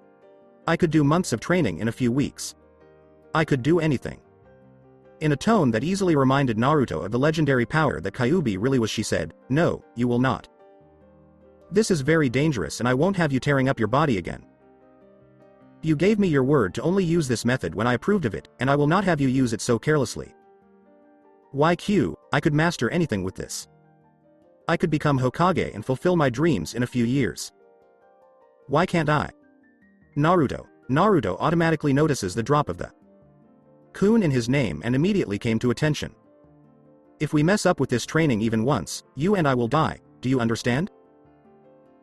I could do months of training in a few weeks. I could do anything. In a tone that easily reminded Naruto of the legendary power that Kyuubi really was, she said, no, you will not. This is very dangerous and I won't have you tearing up your body again. You gave me your word to only use this method when I approved of it, and I will not have you use it so carelessly. Why Q, I could master anything with this. I could become Hokage and fulfill my dreams in a few years. Why can't I? Naruto automatically notices the drop of the Kun in his name and immediately came to attention. If we mess up with this training even once, you and I will die, do you understand?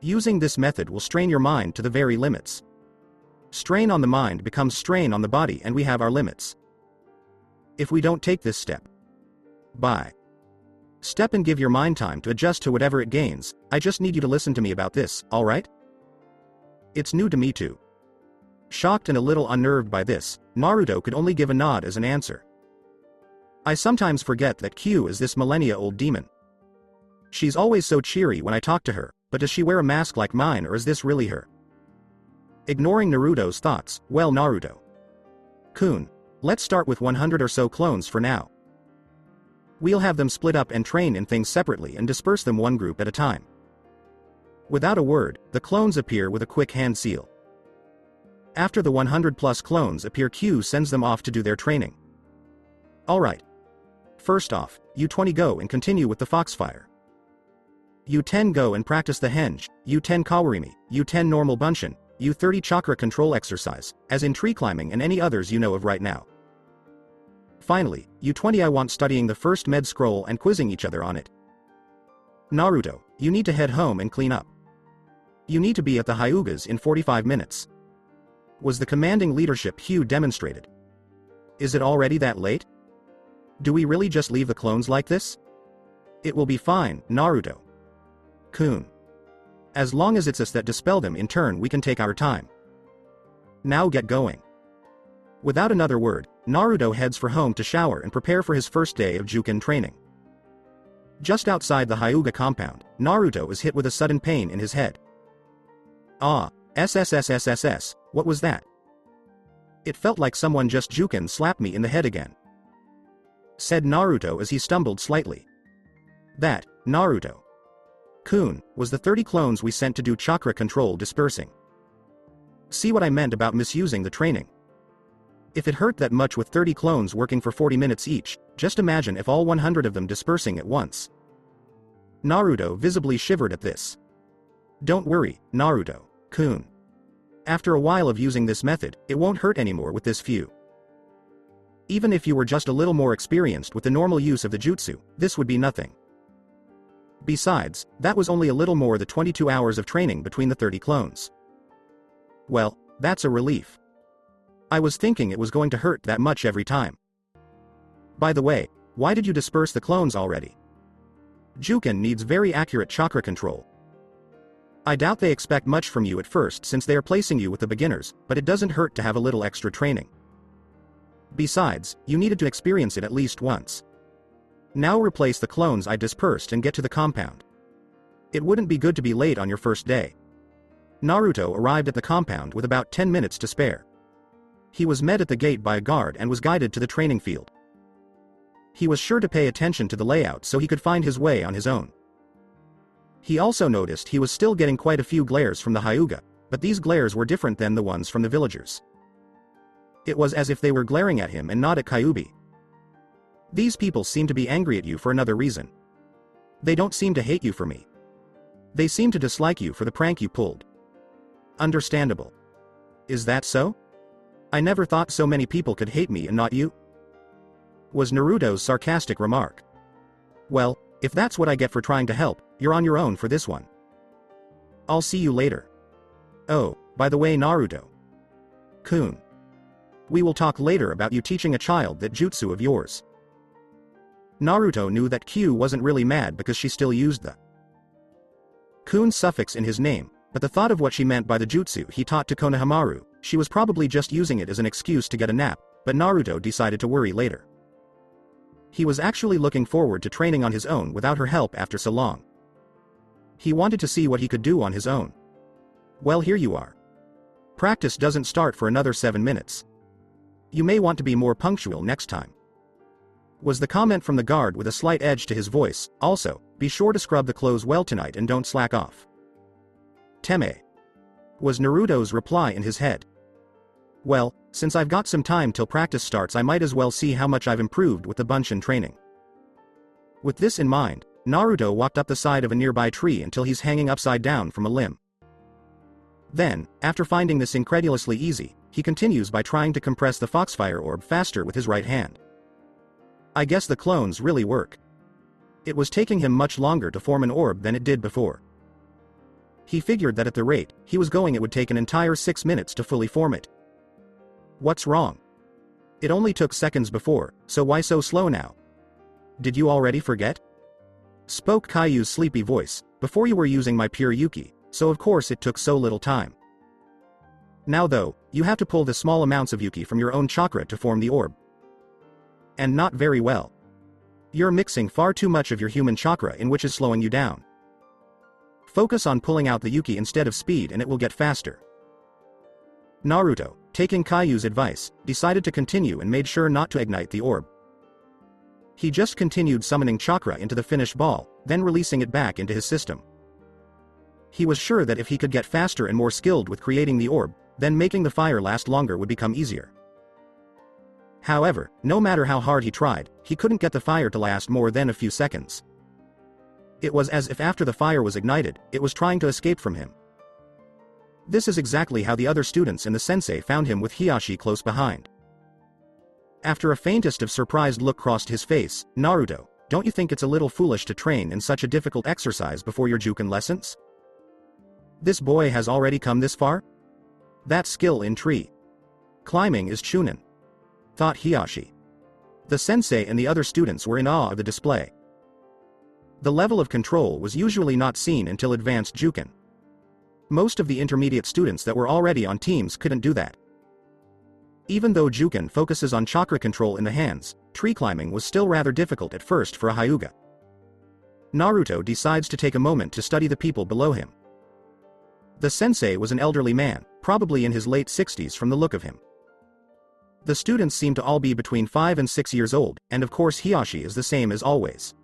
Using this method will strain your mind to the very limits. Strain on the mind becomes strain on the body and we have our limits. If we don't take this step. Step and give your mind time to adjust to whatever it gains, I just need you to listen to me about this, alright? It's new to me too. Shocked and a little unnerved by this, Naruto could only give a nod as an answer. I sometimes forget that Q is this millennia-old demon. She's always so cheery when I talk to her, but does she wear a mask like mine or is this really her? Ignoring Naruto's thoughts, well Naruto. Kun, let's start with 100 or so clones for now. We'll have them split up and train in things separately and disperse them one group at a time. Without a word, the clones appear with a quick hand seal. After the 100 plus clones appear, Q sends them off to do their training. Alright. First off, you 20 go and continue with the Foxfire. You 10 go and practice the henge, you 10 Kawarimi, you 10 normal Bunshin, you 30 chakra control exercise, as in tree climbing and any others you know of right now. Finally, you 20 I want studying the first med scroll and quizzing each other on it. Naruto, you need to head home and clean up. You need to be at the Hyugas in 45 minutes. Was the commanding leadership Hugh demonstrated? Is it already that late? Do we really just leave the clones like this? It will be fine, Naruto. Kun. As long as it's us that dispel them in turn, we can take our time. Now get going. Without another word, Naruto heads for home to shower and prepare for his first day of Juken training. Just outside the Hyuga compound, Naruto is hit with a sudden pain in his head. Ah, SSSSSS, what was that? It felt like someone just Juken slapped me in the head again. Said Naruto as he stumbled slightly. That, Naruto. Kun, was the 30 clones we sent to do chakra control dispersing. See what I meant about misusing the training? If it hurt that much with 30 clones working for 40 minutes each, just imagine if all 100 of them dispersing at once. Naruto visibly shivered at this. Don't worry, Naruto-kun. After a while of using this method, it won't hurt anymore with this few. Even if you were just a little more experienced with the normal use of the jutsu, this would be nothing. Besides, that was only a little more than 22 hours of training between the 30 clones. Well, that's a relief. I was thinking it was going to hurt that much every time. By the way, why did you disperse the clones already? Juken needs very accurate chakra control. I doubt they expect much from you at first since they are placing you with the beginners, but it doesn't hurt to have a little extra training. Besides, you needed to experience it at least once. Now replace the clones I dispersed and get to the compound. It wouldn't be good to be late on your first day. Naruto arrived at the compound with about 10 minutes to spare. He was met at the gate by a guard and was guided to the training field. He was sure to pay attention to the layout so he could find his way on his own. He also noticed he was still getting quite a few glares from the Hyuga, but these glares were different than the ones from the villagers. It was as if they were glaring at him and not at Kyuubi. These people seem to be angry at you for another reason. They don't seem to hate you for me. They seem to dislike you for the prank you pulled. Understandable. Is that so? I never thought so many people could hate me and not you. Was Naruto's sarcastic remark. Well, if that's what I get for trying to help, you're on your own for this one. I'll see you later. Oh, by the way, Naruto-kun. We will talk later about you teaching a child that jutsu of yours. Naruto knew that Q wasn't really mad because she still used the kun suffix in his name, but the thought of what she meant by the jutsu he taught to Konohamaru, she was probably just using it as an excuse to get a nap, but Naruto decided to worry later. He was actually looking forward to training on his own without her help after so long. He wanted to see what he could do on his own. Well, here you are. Practice doesn't start for another 7 minutes. You may want to be more punctual next time. Was the comment from the guard with a slight edge to his voice. Also, be sure to scrub the clothes well tonight and don't slack off. Teme. Was Naruto's reply in his head. Well, since I've got some time till practice starts, I might as well see how much I've improved with the bunshin training. With this in mind, Naruto walked up the side of a nearby tree until he's hanging upside down from a limb. Then, after finding this incredulously easy, he continues by trying to compress the Foxfire orb faster with his right hand. I guess the clones really work. It was taking him much longer to form an orb than it did before. He figured that at the rate he was going it would take an entire 6 minutes to fully form it. What's wrong? It only took seconds before, so why so slow now? Did you already forget? Spoke Caillou's sleepy voice. Before you were using my pure Yuki, so of course it took so little time. Now though, you have to pull the small amounts of Yuki from your own chakra to form the orb. And not very well. You're mixing far too much of your human chakra in, which is slowing you down. Focus on pulling out the Yuki instead of speed and it will get faster. Naruto, taking Caillou's advice, decided to continue and made sure not to ignite the orb. He just continued summoning chakra into the finished ball, then releasing it back into his system. He was sure that if he could get faster and more skilled with creating the orb, then making the fire last longer would become easier. However, no matter how hard he tried, he couldn't get the fire to last more than a few seconds. It was as if after the fire was ignited, it was trying to escape from him. This is exactly how the other students and the sensei found him with Hiyashi close behind. After a faintest of surprised look crossed his face, Naruto, don't you think it's a little foolish to train in such a difficult exercise before your Juken lessons? This boy has already come this far? That skill in tree climbing is chunin, thought Hiyashi. The sensei and the other students were in awe of the display. The level of control was usually not seen until advanced Juken. Most of the intermediate students that were already on teams couldn't do that. Even though Juken focuses on chakra control in the hands, tree climbing was still rather difficult at first for a Hyuga. Naruto decides to take a moment to study the people below him. The sensei was an elderly man, probably in his late 60s from the look of him. The students seem to all be between 5 and 6 years old, and of course Hiyashi is the same as always.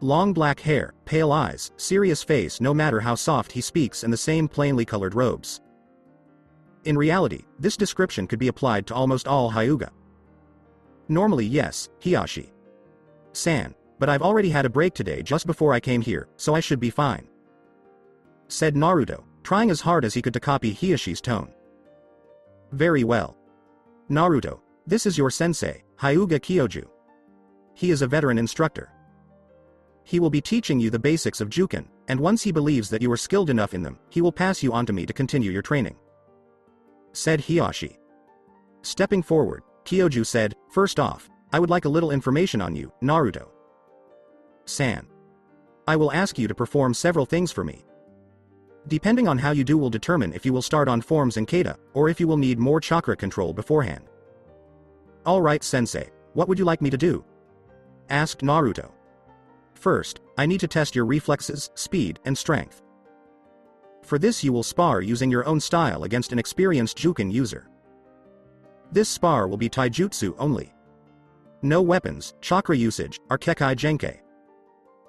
Long black hair, pale eyes, serious face no matter how soft he speaks, and the same plainly colored robes. In reality, this description could be applied to almost all Hyuga. Normally yes, Hiyashi-san, but I've already had a break today just before I came here, so I should be fine, said Naruto, trying as hard as he could to copy Hiyashi's tone. Very well. Naruto, this is your sensei, Hyuga Kyoju. He is a veteran instructor. He will be teaching you the basics of Juken, and once he believes that you are skilled enough in them, he will pass you on to me to continue your training, said Hiyashi. Stepping forward, Kyoju said, first off, I would like a little information on you, Naruto-san. I will ask you to perform several things for me. Depending on how you do will determine if you will start on forms and kata, or if you will need more chakra control beforehand. Alright sensei, what would you like me to do? Asked Naruto. First, I need to test your reflexes, speed, and strength. For this you will spar using your own style against an experienced Juken user. This spar will be taijutsu only. No weapons, chakra usage, or kekai genkei.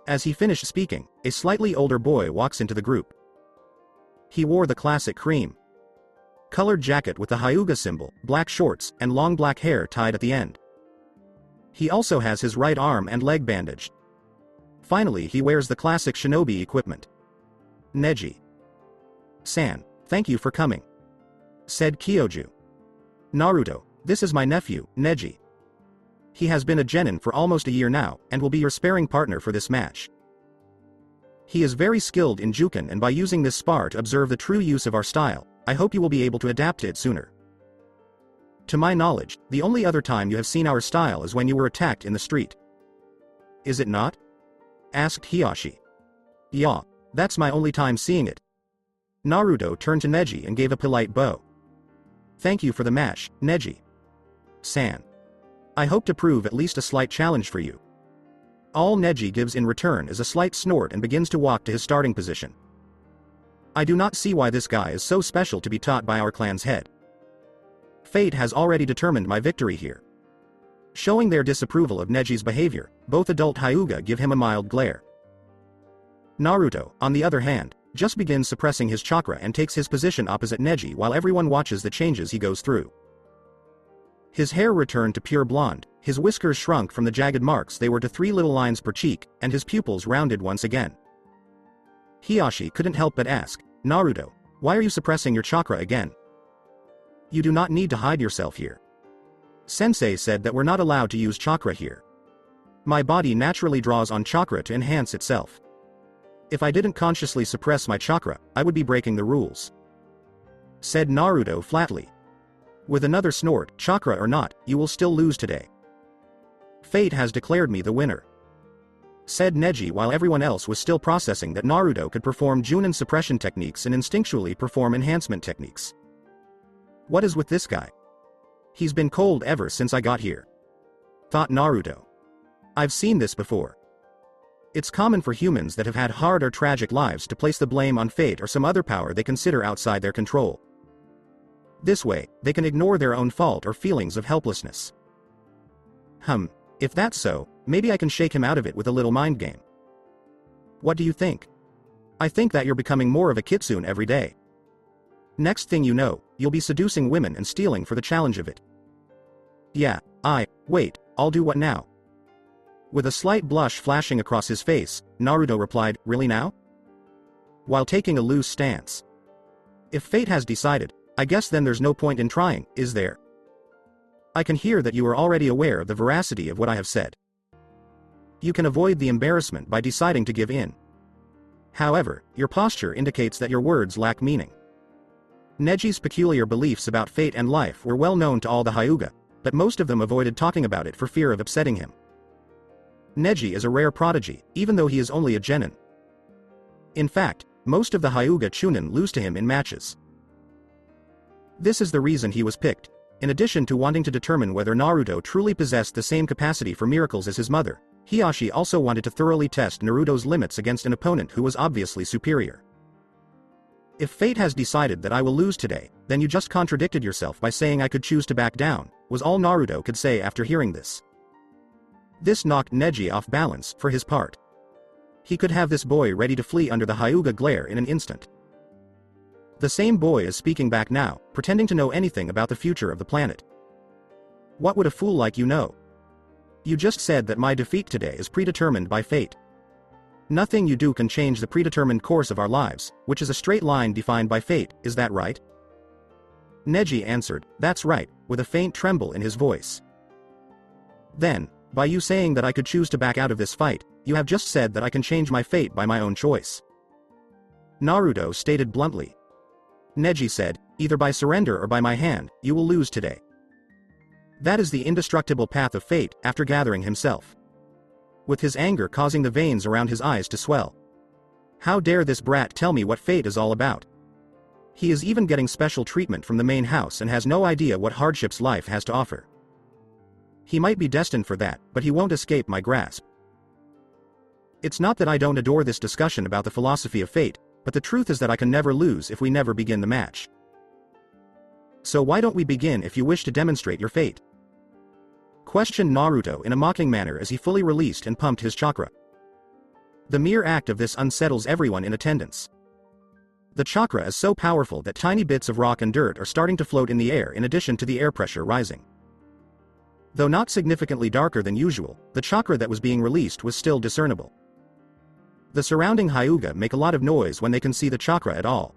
As he finished speaking, a slightly older boy walks into the group. He wore the classic cream colored jacket with the Hyuga symbol, black shorts, and long black hair tied at the end. He also has his right arm and leg bandaged. Finally he wears the classic shinobi equipment. Neji-san, thank you for coming, said Kyoju. Naruto, this is my nephew, Neji. He has been a genin for almost a year now, and will be your sparring partner for this match. He is very skilled in Juken, and by using this spar to observe the true use of our style, I hope you will be able to adapt to it sooner. To my knowledge, the only other time you have seen our style is when you were attacked in the street. Is it not? Asked Hiyashi. Yeah, that's my only time seeing it. Naruto turned to Neji and gave a polite bow. Thank you for the match, Neji-san. I hope to prove at least a slight challenge for you. All Neji gives in return is a slight snort and begins to walk to his starting position. I do not see why this guy is so special to be taught by our clan's head. Fate has already determined my victory here. Showing their disapproval of Neji's behavior, both adult Hyuga give him a mild glare. Naruto, on the other hand, just begins suppressing his chakra and takes his position opposite Neji while everyone watches the changes he goes through. His hair returned to pure blonde, his whiskers shrunk from the jagged marks they were to 3 little lines per cheek, and his pupils rounded once again. Hiyashi couldn't help but ask, Naruto, why are you suppressing your chakra again? You do not need to hide yourself here. Sensei said that we're not allowed to use chakra here. My body naturally draws on chakra to enhance itself. If I didn't consciously suppress my chakra, I would be breaking the rules, said Naruto flatly. With another snort, chakra or not, you will still lose today. Fate has declared me the winner, said Neji while everyone else was still processing that Naruto could perform Junin suppression techniques and instinctually perform enhancement techniques. What is with this guy? He's been cold ever since I got here, thought Naruto. I've seen this before. It's common for humans that have had hard or tragic lives to place the blame on fate or some other power they consider outside their control. This way, they can ignore their own fault or feelings of helplessness. If that's so, maybe I can shake him out of it with a little mind game. What do you think? I think that you're becoming more of a kitsune every day. Next thing you know, you'll be seducing women and stealing for the challenge of it. Yeah, wait, I'll do what now? With a slight blush flashing across his face, Naruto replied, really now? While taking a loose stance. If fate has decided, I guess then there's no point in trying, is there? I can hear that you are already aware of the veracity of what I have said. You can avoid the embarrassment by deciding to give in. However, your posture indicates that your words lack meaning. Neji's peculiar beliefs about fate and life were well known to all the Hyuga, but most of them avoided talking about it for fear of upsetting him. Neji is a rare prodigy, even though he is only a genin. In fact, most of the Hyuga Chunin lose to him in matches. This is the reason he was picked. In addition to wanting to determine whether Naruto truly possessed the same capacity for miracles as his mother, Hiyashi also wanted to thoroughly test Naruto's limits against an opponent who was obviously superior. If fate has decided that I will lose today, then you just contradicted yourself by saying I could choose to back down, was all Naruto could say after hearing this. This knocked Neji off balance, for his part. He could have this boy ready to flee under the Hyuga glare in an instant. The same boy is speaking back now, pretending to know anything about the future of the planet. What would a fool like you know? You just said that my defeat today is predetermined by fate. Nothing you do can change the predetermined course of our lives, which is a straight line defined by fate, is that right? Neji answered, that's right, with a faint tremble in his voice. Then, by you saying that I could choose to back out of this fight, you have just said that I can change my fate by my own choice. Naruto stated bluntly. Neji said, either by surrender or by my hand, you will lose today. That is the indestructible path of fate, after gathering himself. With his anger causing the veins around his eyes to swell. How dare this brat tell me what fate is all about? He is even getting special treatment from the main house and has no idea what hardships life has to offer. He might be destined for that, but he won't escape my grasp. It's not that I don't adore this discussion about the philosophy of fate, but the truth is that I can never lose if we never begin the match. So why don't we begin if you wish to demonstrate your fate? Questioned Naruto in a mocking manner as he fully released and pumped his chakra. The mere act of this unsettles everyone in attendance. The chakra is so powerful that tiny bits of rock and dirt are starting to float in the air in addition to the air pressure rising. Though not significantly darker than usual, the chakra that was being released was still discernible. The surrounding Hyuga make a lot of noise when they can see the chakra at all.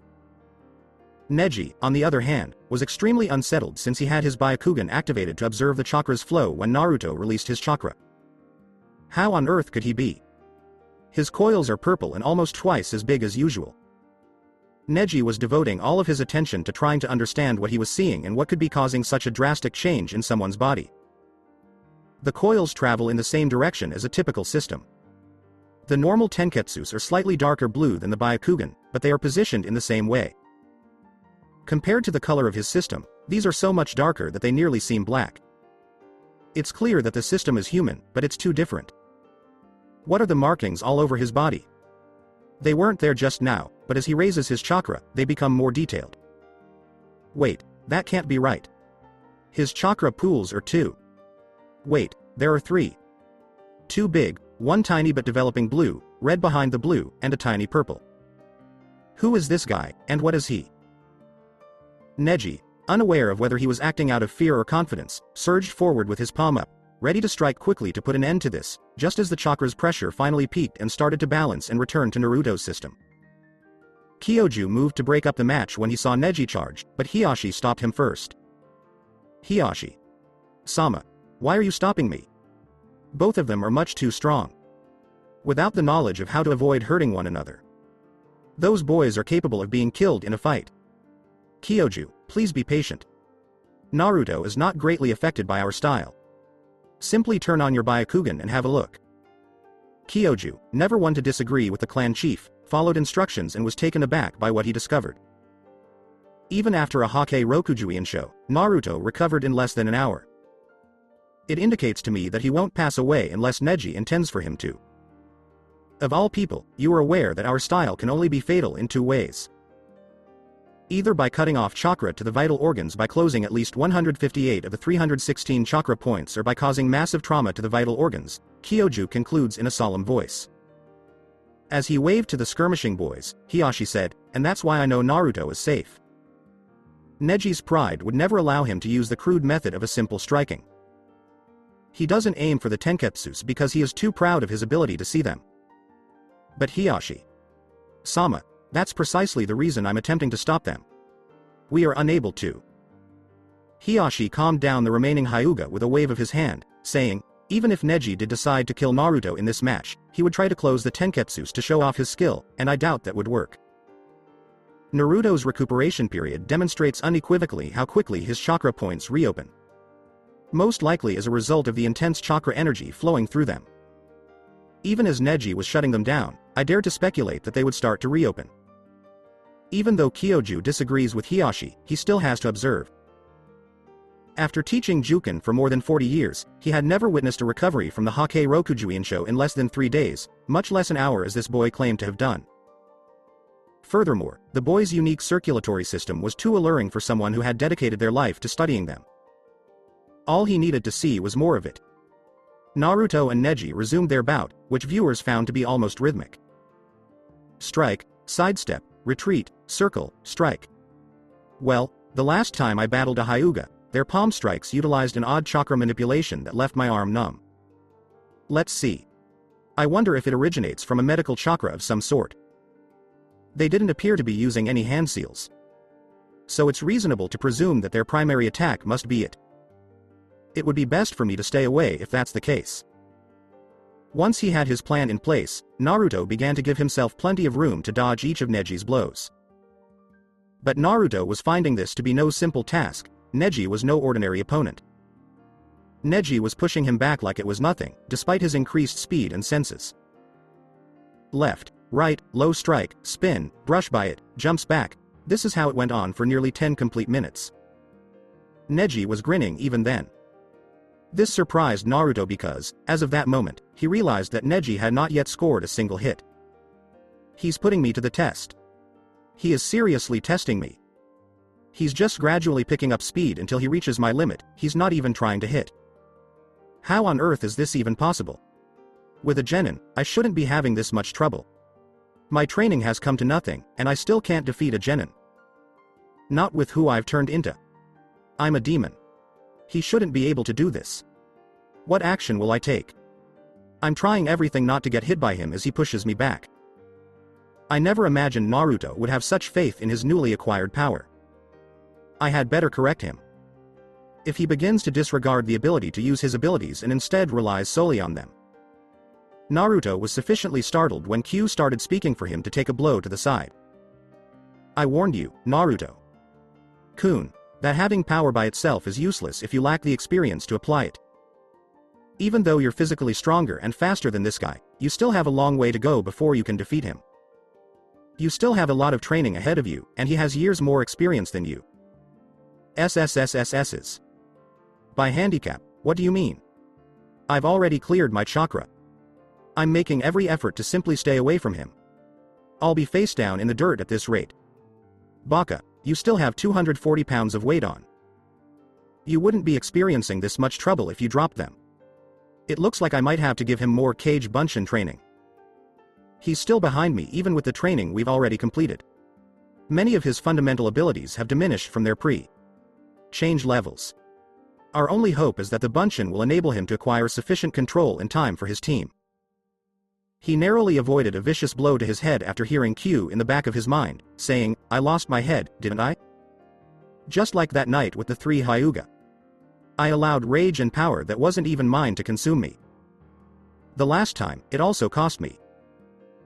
Neji, on the other hand, was extremely unsettled since he had his Byakugan activated to observe the chakra's flow when Naruto released his chakra. How on earth could he be? His coils are purple and almost twice as big as usual. Neji was devoting all of his attention to trying to understand what he was seeing and what could be causing such a drastic change in someone's body. The coils travel in the same direction as a typical system. The normal tenketsus are slightly darker blue than the Byakugan, but they are positioned in the same way. Compared to the color of his system, these are so much darker that they nearly seem black. It's clear that the system is human, but it's too different. What are the markings all over his body? They weren't there just now, but as he raises his chakra, they become more detailed. Wait, that can't be right. His chakra pools are 2. Wait, there are 3. 2 big, 1 tiny but developing blue, red behind the blue, and a tiny purple. Who is this guy, and what is he? Neji, unaware of whether he was acting out of fear or confidence, surged forward with his palm up, ready to strike quickly to put an end to this, just as the chakra's pressure finally peaked and started to balance and return to Naruto's system. Kyoju moved to break up the match when he saw Neji charge, but Hiashi stopped him first. Hiashi. Sama. Why are you stopping me? Both of them are much too strong. Without the knowledge of how to avoid hurting one another. Those boys are capable of being killed in a fight. Kyoju, please be patient. Naruto is not greatly affected by our style. Simply turn on your Byakugan and have a look. Kyoju, never one to disagree with the clan chief, followed instructions and was taken aback by what he discovered. Even after a Hokage Rokujuin show, Naruto recovered in less than an hour. It indicates to me that he won't pass away unless Neji intends for him to. Of all people, you are aware that our style can only be fatal in 2 ways. Either by cutting off chakra to the vital organs by closing at least 158 of the 316 chakra points or by causing massive trauma to the vital organs, Kyoju concludes in a solemn voice. As he waved to the skirmishing boys, Hiashi said, and that's why I know Naruto is safe. Neji's pride would never allow him to use the crude method of a simple striking. He doesn't aim for the tenketsus because he is too proud of his ability to see them. But Hiashi. Sama. That's precisely the reason I'm attempting to stop them. We are unable to. Hiashi calmed down the remaining Hyuga with a wave of his hand, saying, even if Neji did decide to kill Naruto in this match, he would try to close the tenketsus to show off his skill, and I doubt that would work. Naruto's recuperation period demonstrates unequivocally how quickly his chakra points reopen. Most likely as a result of the intense chakra energy flowing through them. Even as Neji was shutting them down, I dare to speculate that they would start to reopen. Even though Kyoju disagrees with Hiashi, he still has to observe. After teaching Juken for more than 40 years, he had never witnessed a recovery from the Hokage Rokujuin show in less than 3 days, much less an hour as this boy claimed to have done. Furthermore, the boy's unique circulatory system was too alluring for someone who had dedicated their life to studying them. All he needed to see was more of it. Naruto and Neji resumed their bout, which viewers found to be almost rhythmic. Strike, sidestep, retreat, circle, strike. Well, the last time I battled a Hyuga, their palm strikes utilized an odd chakra manipulation that left my arm numb. Let's see. I wonder if it originates from a medical chakra of some sort. They didn't appear to be using any hand seals. So it's reasonable to presume that their primary attack must be it. It would be best for me to stay away if that's the case. Once he had his plan in place, Naruto began to give himself plenty of room to dodge each of Neji's blows. But Naruto was finding this to be no simple task. Neji was no ordinary opponent. Neji was pushing him back like it was nothing, despite his increased speed and senses. Left, right, low strike, spin, brush by it, jumps back. This is how it went on for nearly 10 complete minutes. Neji was grinning even then. This surprised Naruto because, as of that moment, he realized that Neji had not yet scored a single hit. He's putting me to the test. He is seriously testing me. He's just gradually picking up speed until he reaches my limit. He's not even trying to hit. How on earth is this even possible? With a genin, I shouldn't be having this much trouble. My training has come to nothing, and I still can't defeat a genin. Not with who I've turned into. I'm a demon. He shouldn't be able to do this. What action will I take? I'm trying everything not to get hit by him as he pushes me back. I never imagined Naruto would have such faith in his newly acquired power. I had better correct him. If he begins to disregard the ability to use his abilities and instead relies solely on them. Naruto was sufficiently startled when Q started speaking for him to take a blow to the side. I warned you, Naruto. Kun, that having power by itself is useless if you lack the experience to apply it. Even though you're physically stronger and faster than this guy, you still have a long way to go before you can defeat him. You still have a lot of training ahead of you, and he has years more experience than you. SSSSS's. By handicap, what do you mean? I've already cleared my chakra. I'm making every effort to simply stay away from him. I'll be face down in the dirt at this rate. Baka, you still have 240 pounds of weight on. You wouldn't be experiencing this much trouble if you dropped them. It looks like I might have to give him more Kage Bunshin training. He's still behind me even with the training we've already completed. Many of his fundamental abilities have diminished from their pre-change levels. Our only hope is that the Bunshin will enable him to acquire sufficient control in time for his team. He narrowly avoided a vicious blow to his head after hearing Q in the back of his mind, saying, I lost my head, didn't I? Just like that night with the 3 Hyuga. I allowed rage and power that wasn't even mine to consume me. The last time, it also cost me.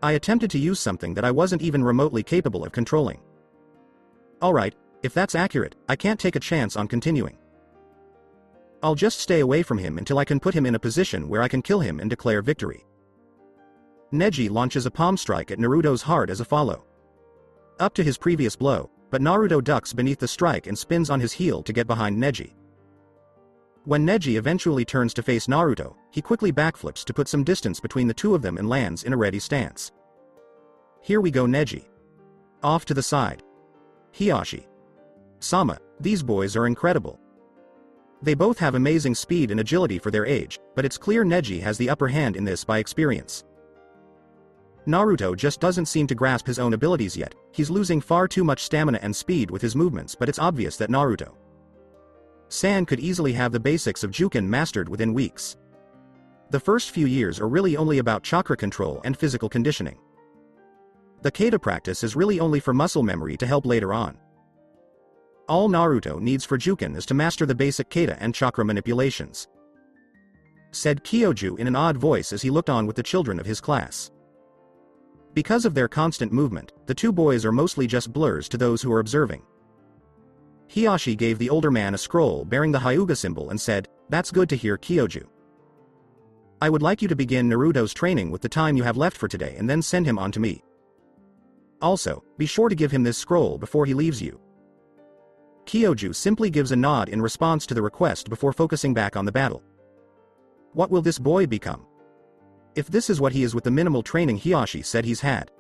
I attempted to use something that I wasn't even remotely capable of controlling. Alright, if that's accurate, I can't take a chance on continuing. I'll just stay away from him until I can put him in a position where I can kill him and declare victory. Neji launches a palm strike at Naruto's heart as a follow. Up to his previous blow, but Naruto ducks beneath the strike and spins on his heel to get behind Neji. When Neji eventually turns to face Naruto, he quickly backflips to put some distance between the two of them and lands in a ready stance. Here we go Neji. Off to the side. Hiyashi. Sama, these boys are incredible. They both have amazing speed and agility for their age, but it's clear Neji has the upper hand in this by experience. Naruto just doesn't seem to grasp his own abilities yet. He's losing far too much stamina and speed with his movements, but it's obvious that Naruto-san could easily have the basics of Juken mastered within weeks. The first few years are really only about chakra control and physical conditioning. The Kata practice is really only for muscle memory to help later on. All Naruto needs for Juken is to master the basic Kata and chakra manipulations, said Kyoju in an odd voice as he looked on with the children of his class. Because of their constant movement, the two boys are mostly just blurs to those who are observing. Hiyashi gave the older man a scroll bearing the Hyuga symbol and said, That's good to hear Kyoju. I would like you to begin Naruto's training with the time you have left for today and then send him on to me. Also, be sure to give him this scroll before he leaves you. Kyoju simply gives a nod in response to the request before focusing back on the battle. What will this boy become? If this is what he is with the minimal training Hiyashi said he's had.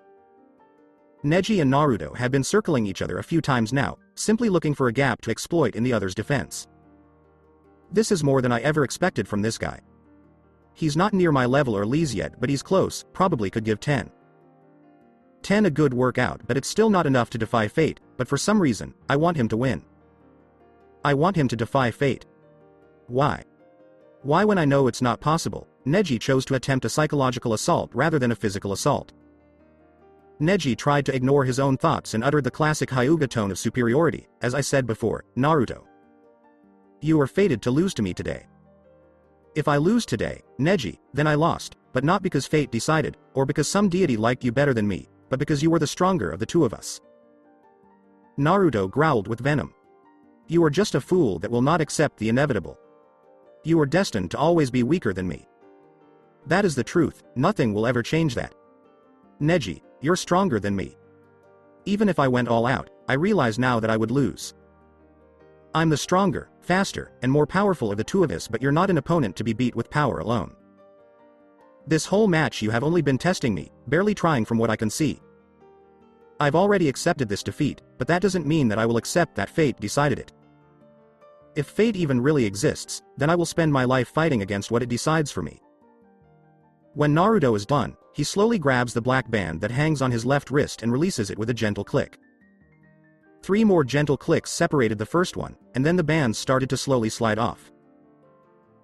Neji and Naruto had been circling each other a few times now, simply looking for a gap to exploit in the other's defense. This is more than I ever expected from this guy. He's not near my level or Lee's yet, but he's close, probably could give 10. 10 a good workout, but it's still not enough to defy fate, but for some reason, I want him to win. I want him to defy fate. Why? Why, when I know it's not possible, Neji chose to attempt a psychological assault rather than a physical assault. Neji tried to ignore his own thoughts and uttered the classic Hyuga tone of superiority, as I said before, Naruto. You are fated to lose to me today. If I lose today, Neji, then I lost, but not because fate decided, or because some deity liked you better than me, but because you were the stronger of the two of us. Naruto growled with venom. You are just a fool that will not accept the inevitable. You are destined to always be weaker than me. That is the truth, nothing will ever change that. Neji, you're stronger than me. Even if I went all out, I realize now that I would lose. I'm the stronger, faster, and more powerful of the two of us, but you're not an opponent to be beat with power alone. This whole match you have only been testing me, barely trying from what I can see. I've already accepted this defeat, but that doesn't mean that I will accept that fate decided it. If fate even really exists, then I will spend my life fighting against what it decides for me. When Naruto is done, he slowly grabs the black band that hangs on his left wrist and releases it with a gentle click. 3 more gentle clicks separated the first one, and then the bands started to slowly slide off.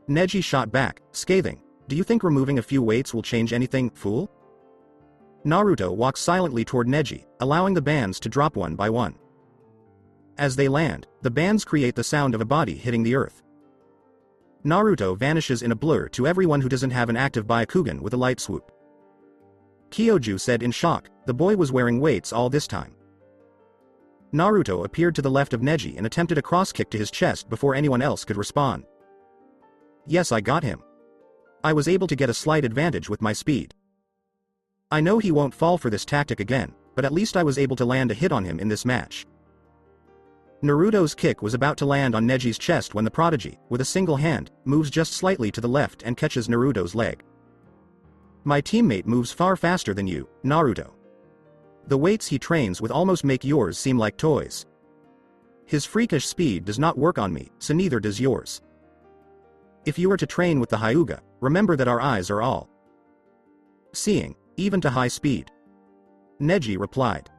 Neji shot back, scathing, "Do you think removing a few weights will change anything, fool?" Naruto walks silently toward Neji, allowing the bands to drop one by one. As they land, the bands create the sound of a body hitting the earth. Naruto vanishes in a blur to everyone who doesn't have an active Byakugan with a light swoop. Kyoju said in shock, the boy was wearing weights all this time. Naruto appeared to the left of Neji and attempted a cross-kick to his chest before anyone else could respond. Yes, I got him. I was able to get a slight advantage with my speed. I know he won't fall for this tactic again, but at least I was able to land a hit on him in this match. Naruto's kick was about to land on Neji's chest when the prodigy, with a single hand, moves just slightly to the left and catches Naruto's leg. My teammate moves far faster than you, Naruto. The weights he trains with almost make yours seem like toys. His freakish speed does not work on me, so neither does yours. If you are to train with the Hyuga, remember that our eyes are all seeing, even to high speed. Neji replied.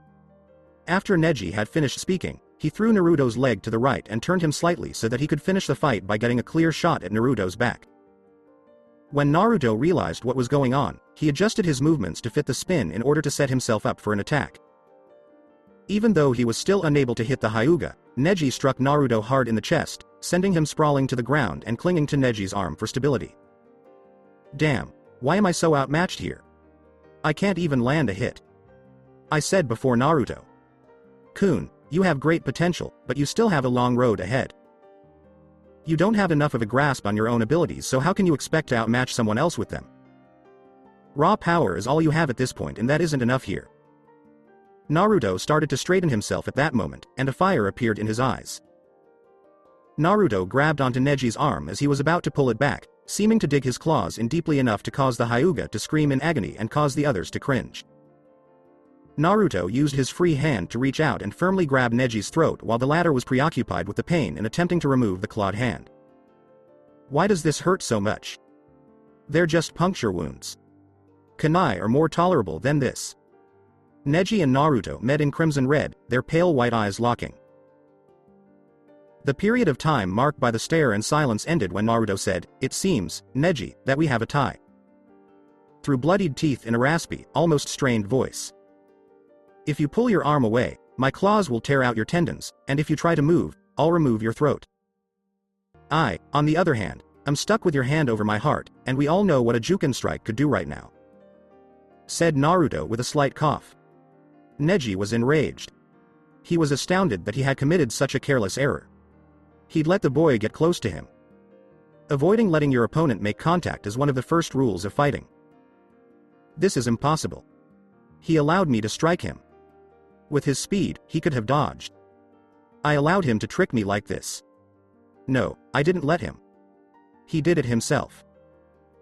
After Neji had finished speaking, he threw Naruto's leg to the right and turned him slightly so that he could finish the fight by getting a clear shot at Naruto's back. When Naruto realized what was going on, he adjusted his movements to fit the spin in order to set himself up for an attack. Even though he was still unable to hit the Hyuga, Neji struck Naruto hard in the chest, sending him sprawling to the ground and clinging to Neji's arm for stability. Damn, why am I so outmatched here? I can't even land a hit. I said before Naruto. Kun, you have great potential, but you still have a long road ahead. You don't have enough of a grasp on your own abilities, so how can you expect to outmatch someone else with them? Raw power is all you have at this point, and that isn't enough here. Naruto started to straighten himself at that moment, and a fire appeared in his eyes. Naruto grabbed onto Neji's arm as he was about to pull it back, seeming to dig his claws in deeply enough to cause the Hyuga to scream in agony and cause the others to cringe. Naruto used his free hand to reach out and firmly grab Neji's throat while the latter was preoccupied with the pain and attempting to remove the clawed hand. Why does this hurt so much? They're just puncture wounds. Kunai are more tolerable than this. Neji and Naruto met in crimson red, their pale white eyes locking. The period of time marked by the stare and silence ended when Naruto said, "It seems, Neji, that we have a tie." Through bloodied teeth in a raspy, almost strained voice. If you pull your arm away, my claws will tear out your tendons, and if you try to move, I'll remove your throat. I, on the other hand, am stuck with your hand over my heart, and we all know what a Juken strike could do right now," said Naruto with a slight cough. Neji was enraged. He was astounded that he had committed such a careless error. He'd let the boy get close to him. Avoiding letting your opponent make contact is one of the first rules of fighting. This is impossible. He allowed me to strike him. With his speed, he could have dodged. I allowed him to trick me like this. No, I didn't let him. He did it himself.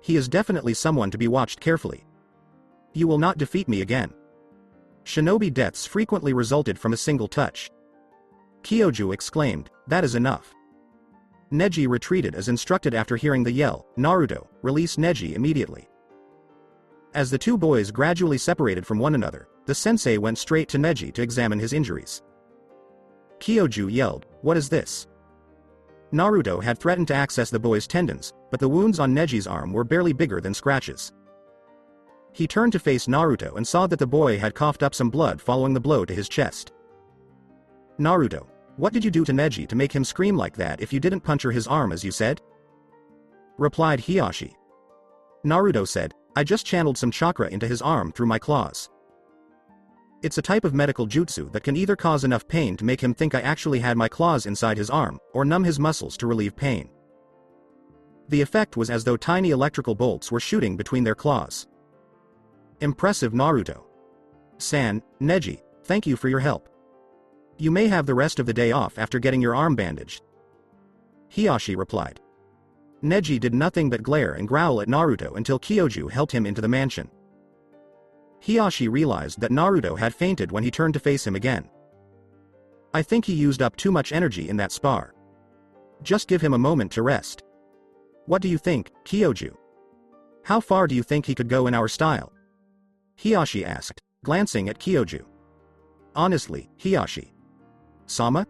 He is definitely someone to be watched carefully. You will not defeat me again. Shinobi deaths frequently resulted from a single touch. Kyoju exclaimed, "That is enough." Neji retreated as instructed after hearing the yell, "Naruto, release Neji immediately." As the two boys gradually separated from one another, the sensei went straight to Neji to examine his injuries. Kyoju yelled, "What is this?" Naruto had threatened to access the boy's tendons, but the wounds on Neji's arm were barely bigger than scratches. He turned to face Naruto and saw that the boy had coughed up some blood following the blow to his chest. "Naruto, what did you do to Neji to make him scream like that if you didn't puncture his arm as you said?" replied Hiyashi. Naruto said, "I just channeled some chakra into his arm through my claws. It's a type of medical jutsu that can either cause enough pain to make him think I actually had my claws inside his arm, or numb his muscles to relieve pain." The effect was as though tiny electrical bolts were shooting between their claws. Impressive, Naruto. San, Neji, thank you for your help. You may have the rest of the day off after getting your arm bandaged. Hiyashi replied. Neji did nothing but glare and growl at Naruto until Kyoju helped him into the mansion. Hiyashi realized that Naruto had fainted when he turned to face him again. I think he used up too much energy in that spar. Just give him a moment to rest. What do you think, Kyoju? How far do you think he could go in our style? Hiyashi asked, glancing at Kyoju. Honestly, Hiyashi. Sama?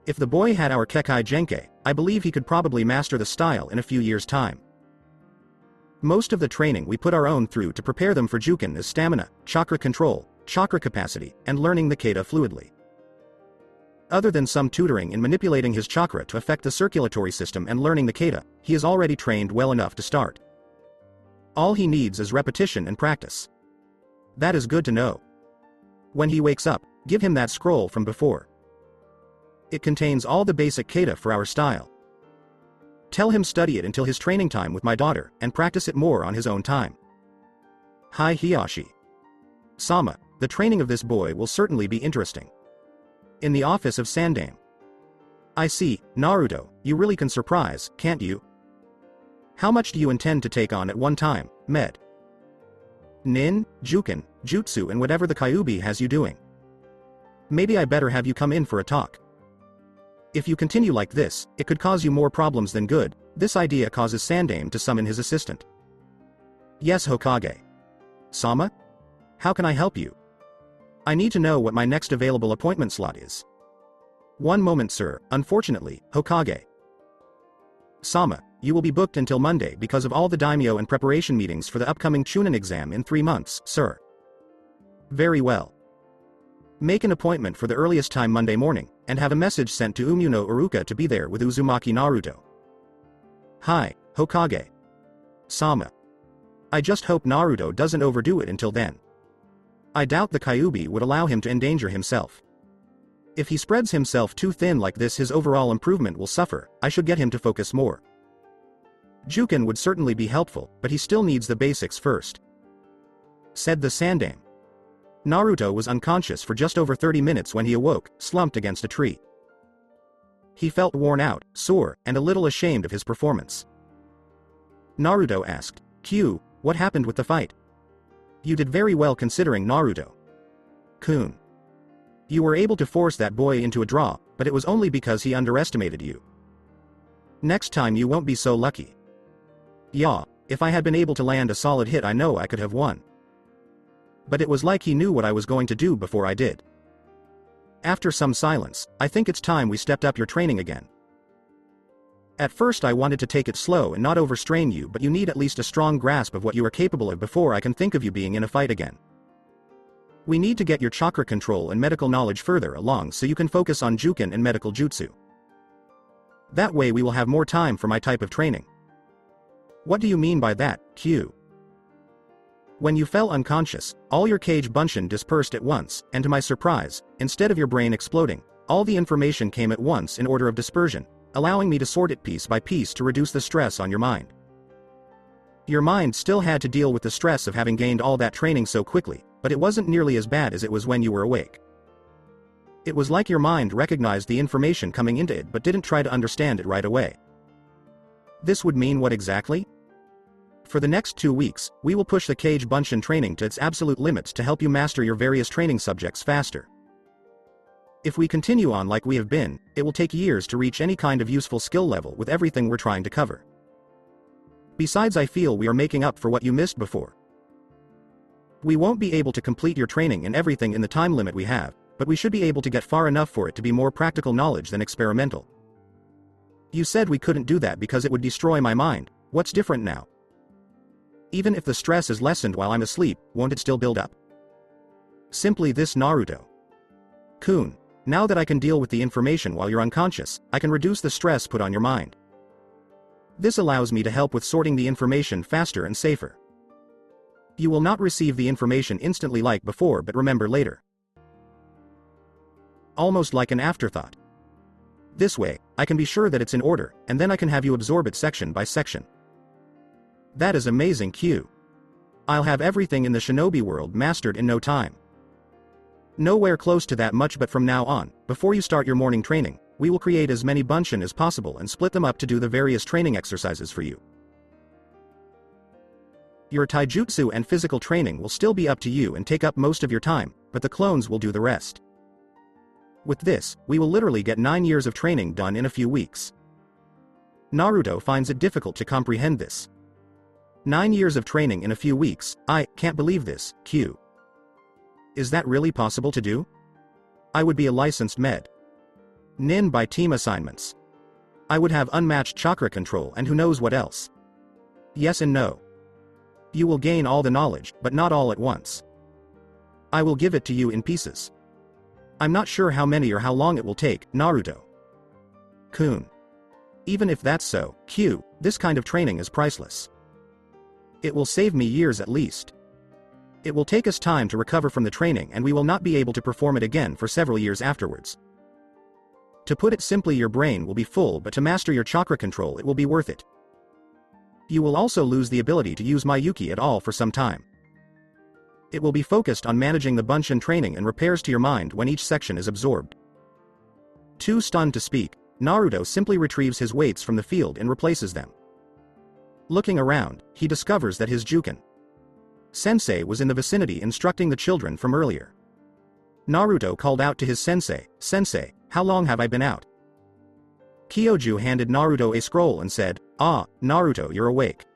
If the boy had our Kekai Genkai, I believe he could probably master the style in a few years' time. Most of the training we put our own through to prepare them for Juken is stamina, chakra control, chakra capacity, and learning the Kata fluidly. Other than some tutoring in manipulating his chakra to affect the circulatory system and learning the Kata, he is already trained well enough to start. All he needs is repetition and practice. That is good to know. When he wakes up, give him that scroll from before. It contains all the basic Kata for our style. Tell him study it until his training time with my daughter, and practice it more on his own time. Hi Hiyashi. Sama, the training of this boy will certainly be interesting. In the office of Sandame. I see, Naruto, you really can surprise, can't you? How much do you intend to take on at one time, Med? Nin, Juken, Jutsu and whatever the Kyuubi has you doing. Maybe I better have you come in for a talk. If you continue like this, it could cause you more problems than good. This idea causes Sandame to summon his assistant. Yes Hokage. Sama? How can I help you? I need to know what my next available appointment slot is. One moment sir, unfortunately, Hokage. Sama, you will be booked until Monday because of all the daimyo and preparation meetings for the upcoming Chunin exam in 3 months, sir. Very well. Make an appointment for the earliest time Monday morning, and have a message sent to Umuno Uruka to be there with Uzumaki Naruto. Hi, Hokage. Sama. I just hope Naruto doesn't overdo it until then. I doubt the Kyuubi would allow him to endanger himself. If he spreads himself too thin like this his overall improvement will suffer. I should get him to focus more. Juken would certainly be helpful, but he still needs the basics first. Said the Sandame. Naruto was unconscious for just over 30 minutes when he awoke, slumped against a tree. He felt worn out, sore, and a little ashamed of his performance. Naruto asked, Q, what happened with the fight? You did very well considering Naruto. Kun. You were able to force that boy into a draw, but it was only because he underestimated you. Next time you won't be so lucky. Yeah, if I had been able to land a solid hit I know I could have won. But it was like he knew what I was going to do before I did. After some silence, I think it's time we stepped up your training again. At first I wanted to take it slow and not overstrain you, but you need at least a strong grasp of what you are capable of before I can think of you being in a fight again. We need to get your chakra control and medical knowledge further along so you can focus on Juken and medical jutsu. That way we will have more time for my type of training. What do you mean by that, Q? When you fell unconscious, all your Kage Bunshin dispersed at once, and to my surprise, instead of your brain exploding, all the information came at once in order of dispersion, allowing me to sort it piece by piece to reduce the stress on your mind. Your mind still had to deal with the stress of having gained all that training so quickly, but it wasn't nearly as bad as it was when you were awake. It was like your mind recognized the information coming into it but didn't try to understand it right away. This would mean what exactly? For the next 2 weeks, we will push the Kage Bunshin training to its absolute limits to help you master your various training subjects faster. If we continue on like we have been, it will take years to reach any kind of useful skill level with everything we're trying to cover. Besides, I feel we are making up for what you missed before. We won't be able to complete your training and everything in the time limit we have, but we should be able to get far enough for it to be more practical knowledge than experimental. You said we couldn't do that because it would destroy my mind. What's different now? Even if the stress is lessened while I'm asleep, won't it still build up? Simply this, Naruto-kun. Now that I can deal with the information while you're unconscious, I can reduce the stress put on your mind. This allows me to help with sorting the information faster and safer. You will not receive the information instantly like before but remember later. Almost like an afterthought. This way, I can be sure that it's in order, and then I can have you absorb it section by section. That is amazing, Q. I'll have everything in the shinobi world mastered in no time. Nowhere close to that much, but from now on, before you start your morning training, we will create as many bunshin as possible and split them up to do the various training exercises for you. Your taijutsu and physical training will still be up to you and take up most of your time, but the clones will do the rest. With this, we will literally get 9 years of training done in a few weeks. Naruto finds it difficult to comprehend this. 9 years of training in a few weeks, I can't believe this, Q. Is that really possible to do? I would be a licensed nin by team assignments. I would have unmatched chakra control and who knows what else. Yes and no. You will gain all the knowledge, but not all at once. I will give it to you in pieces. I'm not sure how many or how long it will take, Naruto-kun. Even if that's so, Q, this kind of training is priceless. It will save me years at least. It will take us time to recover from the training and we will not be able to perform it again for several years afterwards. To put it simply, your brain will be full, but to master your chakra control it will be worth it. You will also lose the ability to use Miyuki at all for some time. It will be focused on managing the bunshin training and repairs to your mind when each section is absorbed. Too stunned to speak, Naruto simply retrieves his weights from the field and replaces them. Looking around, he discovers that his Juken sensei was in the vicinity instructing the children from earlier. Naruto called out to his sensei, "Sensei, how long have I been out?" Kyoju handed Naruto a scroll and said, "Ah, Naruto, you're awake.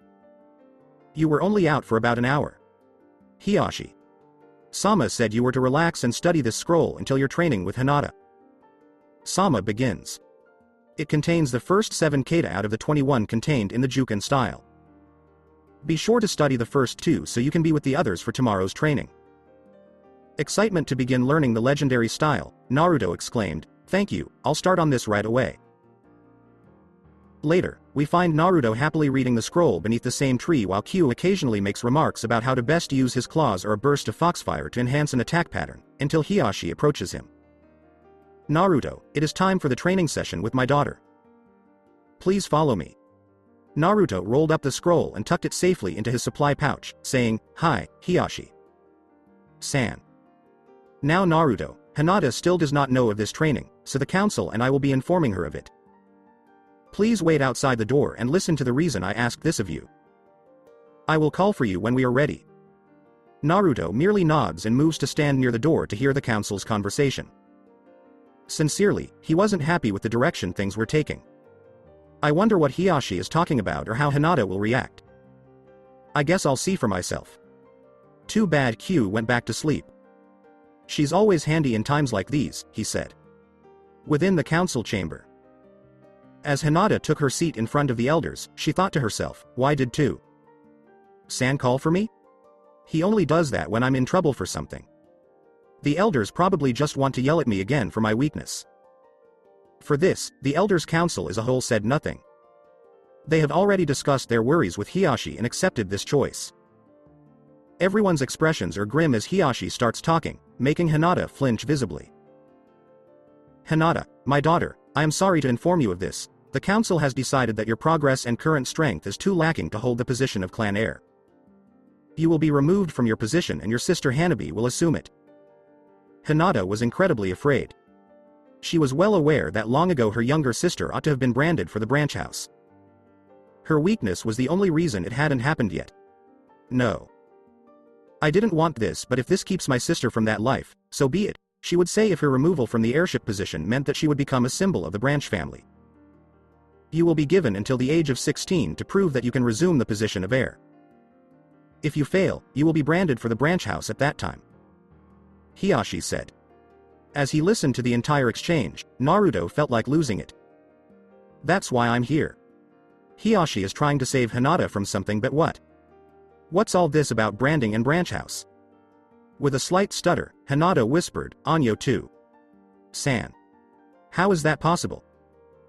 You were only out for about an hour. Hiyashi-sama said you were to relax and study this scroll until your training with Hinata. Sama begins. It contains the first 7 kata out of the 21 contained in the Juken style. Be sure to study the first 2 so you can be with the others for tomorrow's training." Excitement to begin learning the legendary style, Naruto exclaimed, "Thank you, I'll start on this right away." Later, we find Naruto happily reading the scroll beneath the same tree while Q occasionally makes remarks about how to best use his claws or a burst of Foxfire to enhance an attack pattern, until Hiyashi approaches him. "Naruto, it is time for the training session with my daughter. Please follow me." Naruto rolled up the scroll and tucked it safely into his supply pouch, saying, "Hi, Hiyashi-san." Now Naruto, Hinata still does not know of this training, so the council and I will be informing her of it. Please wait outside the door and listen to the reason I asked this of you. I will call for you when we are ready. Naruto merely nods and moves to stand near the door to hear the council's conversation. Sincerely, he wasn't happy with the direction things were taking. I wonder what Hiyashi is talking about or how Hinata will react. I guess I'll see for myself. Too bad Q went back to sleep. She's always handy in times like these, he said. Within the council chamber. As Hinata took her seat in front of the elders, she thought to herself, why did San call for me? He only does that when I'm in trouble for something. The elders probably just want to yell at me again for my weakness. For this, the elders' council as a whole said nothing. They have already discussed their worries with Hiyashi and accepted this choice. Everyone's expressions are grim as Hiyashi starts talking, making Hinata flinch visibly. Hinata, my daughter, I am sorry to inform you of this. The council has decided that your progress and current strength is too lacking to hold the position of clan heir. You will be removed from your position and your sister Hanabi will assume it. Hinata was incredibly afraid. She was well aware that long ago her younger sister ought to have been branded for the branch house. Her weakness was the only reason it hadn't happened yet. No. I didn't want this, but if this keeps my sister from that life, so be it, she would say if her removal from the heirship position meant that she would become a symbol of the branch family. You will be given until the age of 16 to prove that you can resume the position of heir. If you fail, you will be branded for the branch house at that time," Hiyashi said. As he listened to the entire exchange, Naruto felt like losing it. "That's why I'm here. Hiyashi is trying to save Hinata from something, but what? What's all this about branding and branch house?" With a slight stutter, Hinata whispered, "Anyo too. San. How is that possible?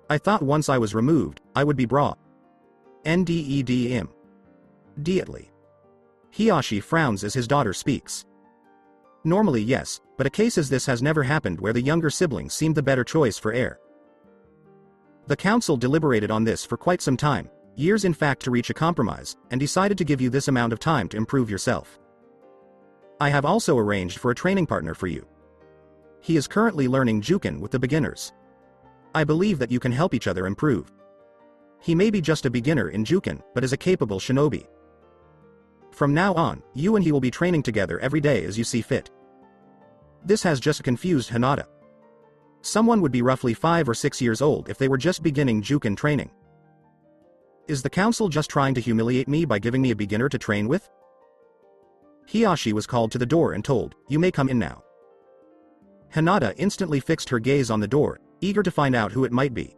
I thought once I was removed, I would be brought. Ndedm. Dietly." Hiyashi frowns as his daughter speaks. Normally yes, but a case as this has never happened where the younger siblings seemed the better choice for heir. The council deliberated on this for quite some time, years in fact, to reach a compromise, and decided to give you this amount of time to improve yourself. I have also arranged for a training partner for you. He is currently learning Juken with the beginners. I believe that you can help each other improve. He may be just a beginner in Juken, but is a capable shinobi. From now on, you and he will be training together every day as you see fit. This has just confused Hinata. Someone would be roughly 5 or 6 years old if they were just beginning Juken training. Is the council just trying to humiliate me by giving me a beginner to train with? Hiyashi was called to the door and told, "You may come in now." Hinata instantly fixed her gaze on the door, eager to find out who it might be.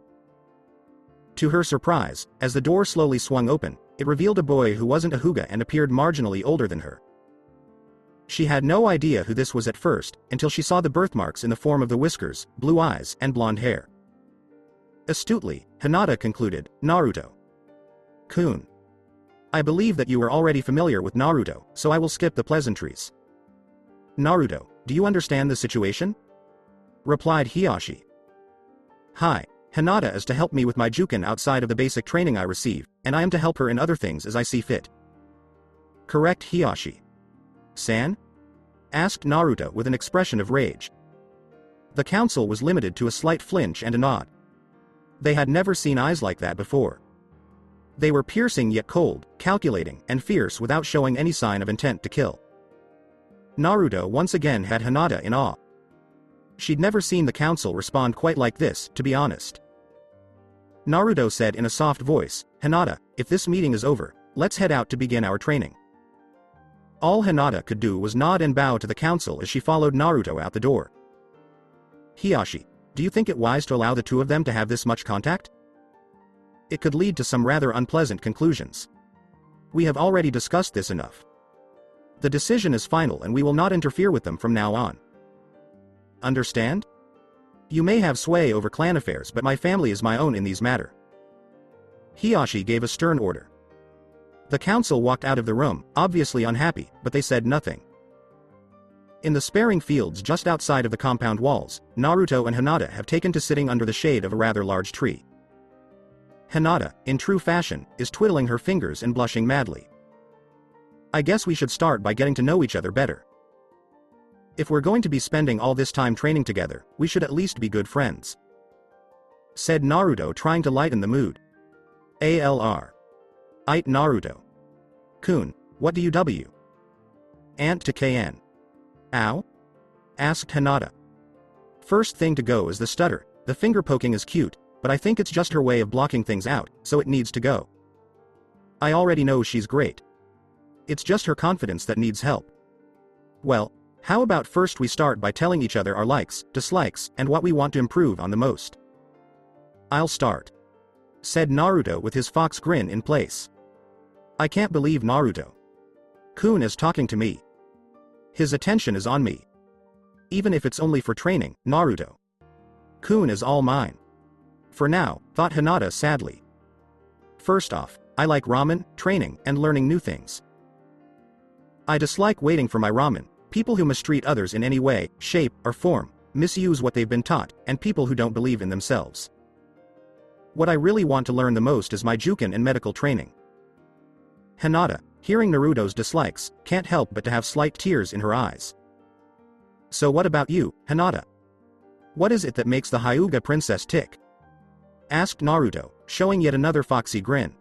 To her surprise, as the door slowly swung open, it revealed a boy who wasn't a Hyuga and appeared marginally older than her. She had no idea who this was at first, until she saw the birthmarks in the form of the whiskers, blue eyes, and blonde hair. Astutely, Hinata concluded, "Naruto-kun. I believe that you are already familiar with Naruto, so I will skip the pleasantries. Naruto, do you understand the situation?" replied Hiyashi. "Hi, Hinata is to help me with my Juken outside of the basic training I receive, and I am to help her in other things as I see fit. Correct, Hiyashi? San?" asked Naruto with an expression of rage. The council was limited to a slight flinch and a nod. They had never seen eyes like that before. They were piercing yet cold, calculating, and fierce without showing any sign of intent to kill. Naruto once again had Hinata in awe. She'd never seen the council respond quite like this, to be honest. Naruto said in a soft voice, "Hinata, if this meeting is over, let's head out to begin our training." All Hinata could do was nod and bow to the council as she followed Naruto out the door. "Hiyashi, do you think it wise to allow the two of them to have this much contact? It could lead to some rather unpleasant conclusions. We have already discussed this enough. The decision is final and we will not interfere with them from now on. Understand? You may have sway over clan affairs, but my family is my own in these matters." Hiyashi gave a stern order. The council walked out of the room, obviously unhappy, but they said nothing. In the sparring fields just outside of the compound walls, Naruto and Hinata have taken to sitting under the shade of a rather large tree. Hinata, in true fashion, is twiddling her fingers and blushing madly. "I guess we should start by getting to know each other better. If we're going to be spending all this time training together, we should at least be good friends," said Naruto, trying to lighten the mood. "ALR. Ait Naruto. Kun, what do you w? Ant to KN. Ow?" asked Hinata. First thing to go is the stutter. The finger poking is cute, but I think it's just her way of blocking things out, so it needs to go. I already know she's great. It's just her confidence that needs help. Well, how about first we start by telling each other our likes, dislikes, and what we want to improve on the most? "I'll start," said Naruto with his fox grin in place. I can't believe Naruto-kun is talking to me. His attention is on me. Even if it's only for training, Naruto-kun is all mine. For now, thought Hinata sadly. First off, I like ramen, training, and learning new things. I dislike waiting for my ramen, people who mistreat others in any way, shape, or form, misuse what they've been taught, and people who don't believe in themselves. What I really want to learn the most is my Juken and medical training." Hinata, hearing Naruto's dislikes, can't help but to have slight tears in her eyes. "So what about you, Hinata? What is it that makes the Hyuga princess tick?" asked Naruto, showing yet another foxy grin.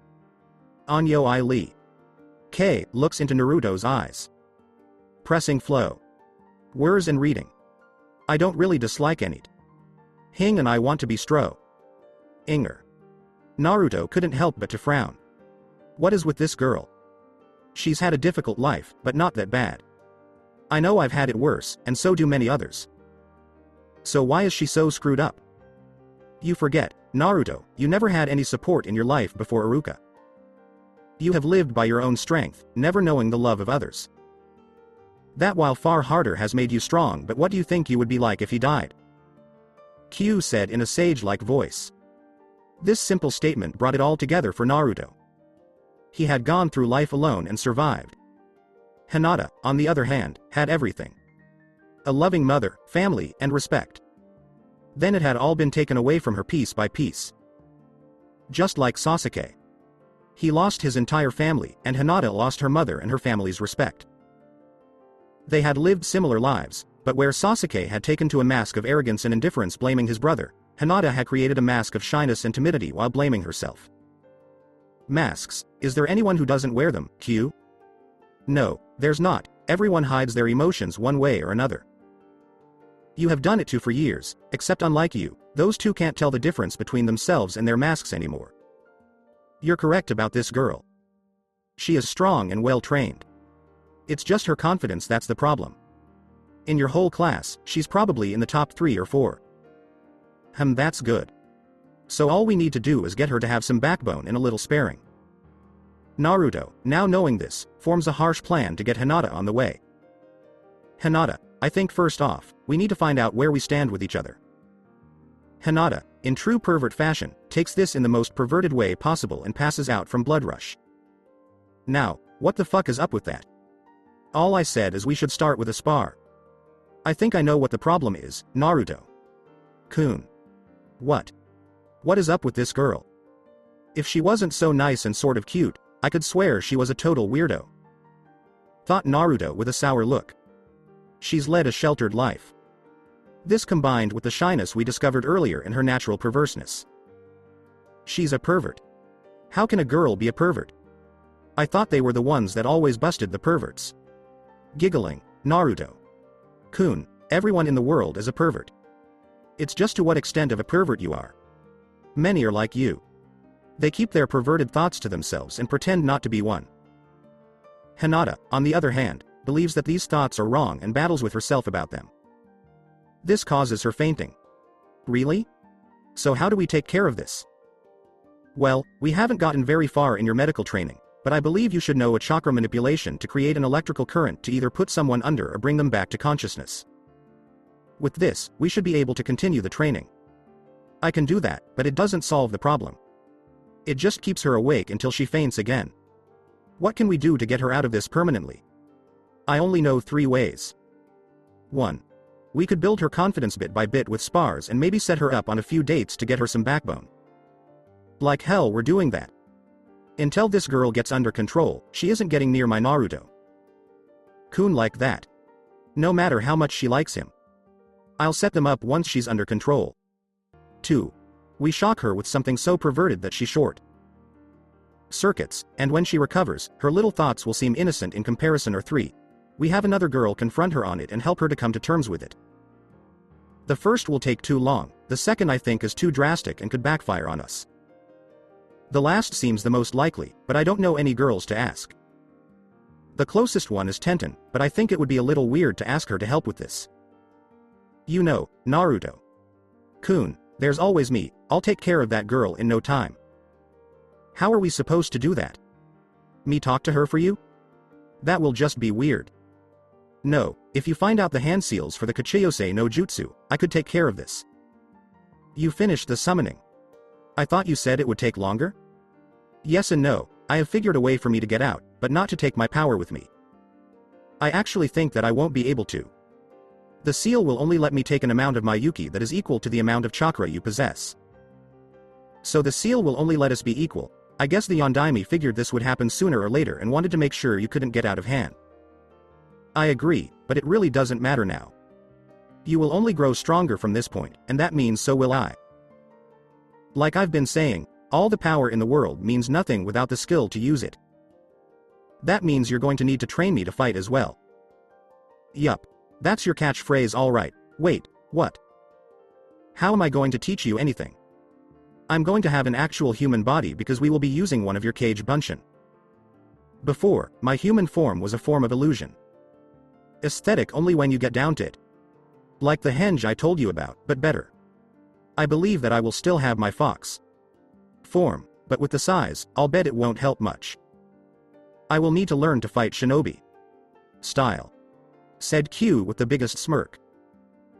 Anyo I Lee. K looks into Naruto's eyes. Pressing flow. Words and reading. I don't really dislike any. Hing and I want to be stro. Inger. Naruto couldn't help but to frown. What is with this girl? She's had a difficult life, but not that bad. I know I've had it worse, and so do many others. So why is she so screwed up? You forget, Naruto, you never had any support in your life before Iruka. You have lived by your own strength, never knowing the love of others. That while far harder has made you strong, but what do you think you would be like if he died? Q said in a sage-like voice. This simple statement brought it all together for Naruto. He had gone through life alone and survived. Hinata, on the other hand, had everything. A loving mother, family, and respect. Then it had all been taken away from her piece by piece. Just like Sasuke. He lost his entire family, and Hinata lost her mother and her family's respect. They had lived similar lives, but where Sasuke had taken to a mask of arrogance and indifference blaming his brother, Hinata had created a mask of shyness and timidity while blaming herself. Masks, is there anyone who doesn't wear them, Q? No, there's not, everyone hides their emotions one way or another. You have done it too for years, except unlike you, those two can't tell the difference between themselves and their masks anymore. You're correct about this girl. She is strong and well trained. It's just her confidence that's the problem. In your whole class, she's probably in the top 3 or 4. That's good. So all we need to do is get her to have some backbone and a little sparring. Naruto, now knowing this, forms a harsh plan to get Hinata on the way. Hinata, I think first off, we need to find out where we stand with each other. Hinata, in true pervert fashion, takes this in the most perverted way possible and passes out from blood rush. Now, what the fuck is up with that? All I said is we should start with a spar. I think I know what the problem is, Naruto-kun. What? What is up with this girl? If she wasn't so nice and sort of cute, I could swear she was a total weirdo. Thought Naruto with a sour look. She's led a sheltered life. This combined with the shyness we discovered earlier in her natural perverseness. She's a pervert. How can a girl be a pervert? I thought they were the ones that always busted the perverts. Giggling, Naruto-kun, everyone in the world is a pervert. It's just to what extent of a pervert you are. Many are like you. They keep their perverted thoughts to themselves and pretend not to be one. Hinata, on the other hand, believes that these thoughts are wrong and battles with herself about them. This causes her fainting. Really? So how do we take care of this? Well, we haven't gotten very far in your medical training, but I believe you should know a chakra manipulation to create an electrical current to either put someone under or bring them back to consciousness. With this, we should be able to continue the training. I can do that, but it doesn't solve the problem. It just keeps her awake until she faints again. What can we do to get her out of this permanently? I only know 3 ways. 1. We could build her confidence bit by bit with spars and maybe set her up on a few dates to get her some backbone. Like hell we're doing that. Until this girl gets under control, she isn't getting near my Naruto-kun like that. No matter how much she likes him. I'll set them up once she's under control. 2. We shock her with something so perverted that she's short circuits, and when she recovers, her little thoughts will seem innocent in comparison. Or 3. We have another girl confront her on it and help her to come to terms with it. The first will take too long, the second I think is too drastic and could backfire on us. The last seems the most likely, but I don't know any girls to ask. The closest one is Tenten, but I think it would be a little weird to ask her to help with this. You know, Naruto-kun, there's always me, I'll take care of that girl in no time. How are we supposed to do that? Me talk to her for you? That will just be weird. No, if you find out the hand seals for the Kachiyose no Jutsu, I could take care of this. You finished the summoning. I thought you said it would take longer? Yes and no, I have figured a way for me to get out, but not to take my power with me. I actually think that I won't be able to. The seal will only let me take an amount of my Yuki that is equal to the amount of chakra you possess. So the seal will only let us be equal. I guess the Yondaime figured this would happen sooner or later and wanted to make sure you couldn't get out of hand. I agree, but it really doesn't matter now. You will only grow stronger from this point, and that means so will I. Like I've been saying, all the power in the world means nothing without the skill to use it. That means you're going to need to train me to fight as well. Yup. That's your catchphrase all right. Wait, what? How am I going to teach you anything? I'm going to have an actual human body because we will be using one of your cage bunshin. Before, my human form was a form of illusion. Aesthetic only when you get down to it. Like the henge I told you about, but better. I believe that I will still have my fox form, but with the size, I'll bet it won't help much. I will need to learn to fight shinobi style, said Q with the biggest smirk.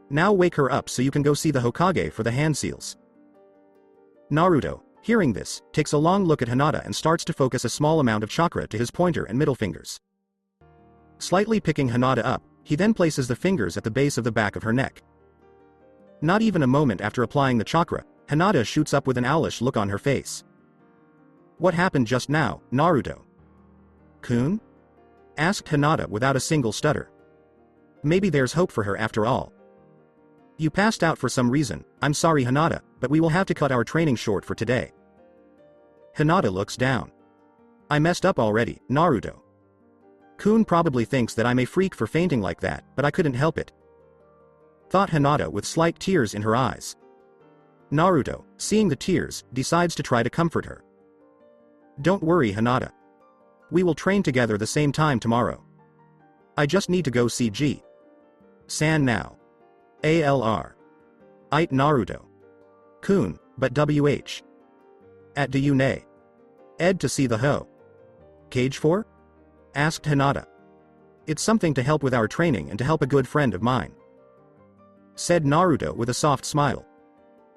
Now wake her up so you can go see the Hokage for the hand seals. Naruto, hearing this, takes a long look at Hinata and starts to focus a small amount of chakra to his pointer and middle fingers. Slightly picking Hinata up, he then places the fingers at the base of the back of her neck. Not even a moment after applying the chakra, Hinata shoots up with an owlish look on her face. What happened just now, Naruto? Kun? Asked Hinata without a single stutter. Maybe there's hope for her after all. You passed out for some reason, I'm sorry Hinata, but we will have to cut our training short for today. Hinata looks down. I messed up already, Naruto. Kun probably thinks that I'm a freak for fainting like that, but I couldn't help it. Thought Hinata with slight tears in her eyes. Naruto, seeing the tears, decides to try to comfort her. Don't worry Hinata. We will train together the same time tomorrow. I just need to go see San now. ALR. Ite Naruto. Kun, but WH. At do you nay? Ed to see the Hokage for? Asked Hinata. It's something to help with our training and to help a good friend of mine. Said Naruto with a soft smile.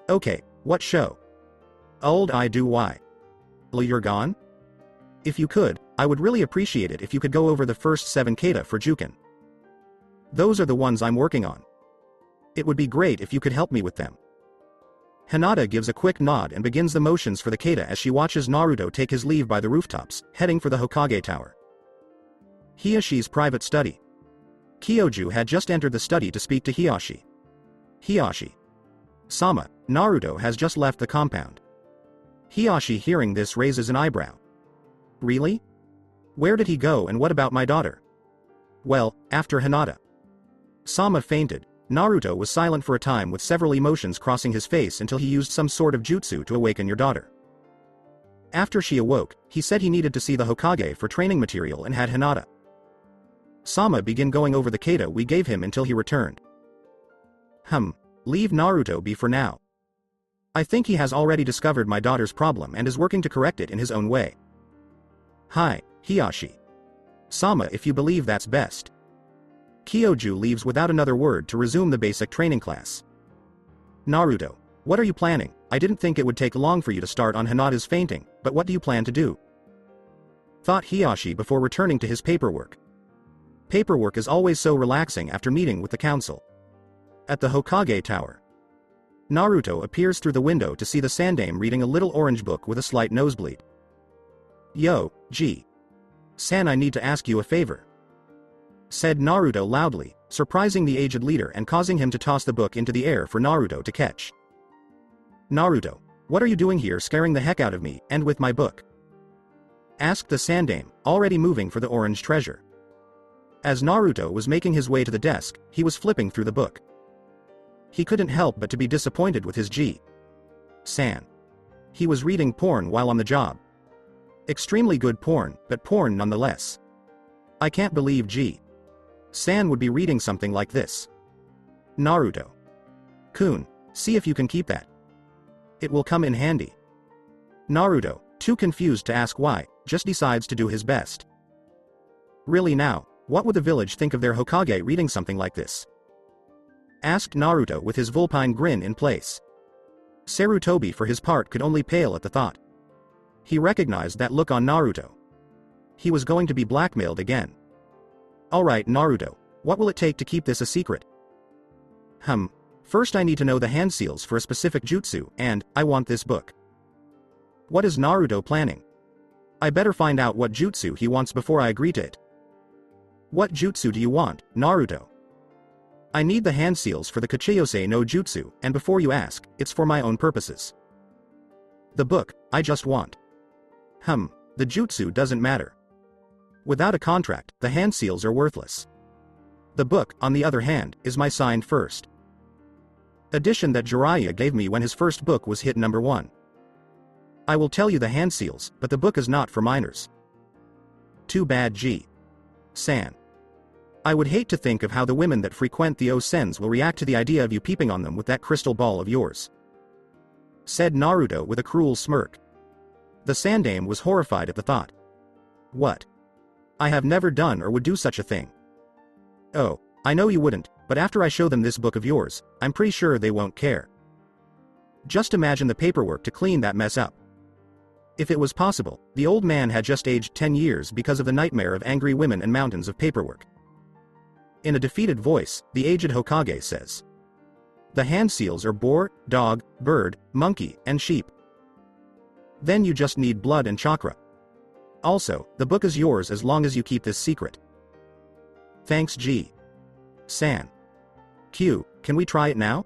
Okay, what show? Old I do why? You're gone? If you could, I would really appreciate it if you could go over the first 7 kata for Juken. Those are the ones I'm working on. It would be great if you could help me with them. Hinata gives a quick nod and begins the motions for the kata as she watches Naruto take his leave by the rooftops, heading for the Hokage Tower. Hiyashi's private study. Kyoju had just entered the study to speak to Hiyashi. Hiyashi. Sama, Naruto has just left the compound. Hiyashi hearing this raises an eyebrow. Really? Where did he go and what about my daughter? Well, after Hinata Sama fainted, Naruto was silent for a time with several emotions crossing his face until he used some sort of jutsu to awaken your daughter. After she awoke, he said he needed to see the Hokage for training material and had Hinata Sama begin going over the kata we gave him until he returned. Leave Naruto be for now. I think he has already discovered my daughter's problem and is working to correct it in his own way. Hi, Hiyashi. Sama if you believe that's best. Kyoju leaves without another word to resume the basic training class. Naruto, what are you planning? I didn't think it would take long for you to start on Hinata's fainting, but what do you plan to do? Thought Hiyashi before returning to his paperwork. Paperwork is always so relaxing after meeting with the council. At the Hokage Tower. Naruto appears through the window to see the Sandaime reading a little orange book with a slight nosebleed. Yo, San I need to ask you a favor. Said Naruto loudly, surprising the aged leader and causing him to toss the book into the air for Naruto to catch. Naruto, what are you doing here scaring the heck out of me, and with my book? Asked the Sandaime, already moving for the orange treasure. As Naruto was making his way to the desk, he was flipping through the book. He couldn't help but to be disappointed with his San. He was reading porn while on the job. Extremely good porn, but porn nonetheless. I can't believe San would be reading something like this. Naruto. Kun, see if you can keep that. It will come in handy. Naruto, too confused to ask why, just decides to do his best. Really now, what would the village think of their Hokage reading something like this? Asked Naruto with his vulpine grin in place. Sarutobi for his part could only pale at the thought. He recognized that look on Naruto. He was going to be blackmailed again. Alright Naruto, what will it take to keep this a secret? First I need to know the hand seals for a specific jutsu, and, I want this book. What is Naruto planning? I better find out what jutsu he wants before I agree to it. What jutsu do you want, Naruto? I need the hand seals for the Kachiyose no jutsu, and before you ask, it's for my own purposes. The book, I just want. The jutsu doesn't matter. Without a contract, the hand seals are worthless. The book, on the other hand, is my signed first edition that Jiraiya gave me when his first book was hit #1. I will tell you the hand seals, but the book is not for minors. Too bad San. I would hate to think of how the women that frequent the Osens will react to the idea of you peeping on them with that crystal ball of yours. Said Naruto with a cruel smirk. The Sandaime was horrified at the thought. What? I have never done or would do such a thing. Oh, I know you wouldn't, but after I show them this book of yours, I'm pretty sure they won't care. Just imagine the paperwork to clean that mess up. If it was possible, the old man had just aged 10 years because of the nightmare of angry women and mountains of paperwork. In a defeated voice, the aged Hokage says. The hand seals are boar, dog, bird, monkey, and sheep. Then you just need blood and chakra. Also, the book is yours as long as you keep this secret. Thanks San. Q, can we try it now?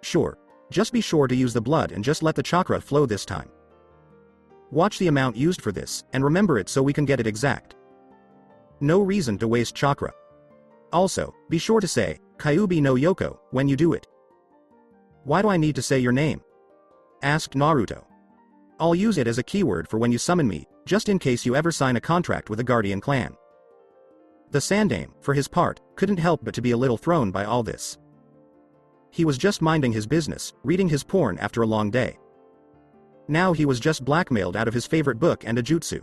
Sure. Just be sure to use the blood and just let the chakra flow this time. Watch the amount used for this, and remember it so we can get it exact. No reason to waste chakra. Also, be sure to say, Kyuubi no Yoko, when you do it. Why do I need to say your name? Asked Naruto. I'll use it as a keyword for when you summon me, just in case you ever sign a contract with a guardian clan. The Sandaime, for his part, couldn't help but to be a little thrown by all this. He was just minding his business, reading his porn after a long day. Now he was just blackmailed out of his favorite book and a jutsu.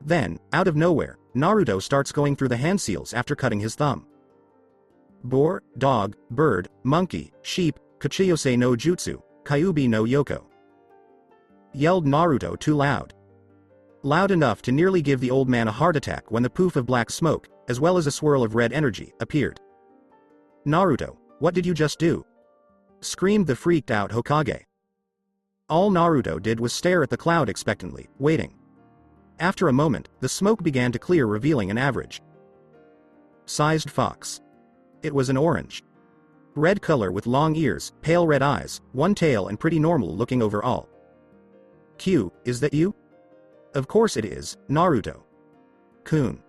Then, out of nowhere, Naruto starts going through the hand seals after cutting his thumb. Boar, dog, bird, monkey, sheep, Kachiyose no jutsu, Kyuubi no Yoko. Yelled Naruto too loud. Loud enough to nearly give the old man a heart attack when the poof of black smoke, as well as a swirl of red energy, appeared. Naruto, what did you just do? Screamed the freaked out Hokage. All Naruto did was stare at the cloud expectantly, waiting. After a moment, the smoke began to clear, revealing an average sized fox. It was an orange. Red color with long ears, pale red eyes, one tail and pretty normal looking overall. Q, is that you? Of course it is, Naruto. Kun.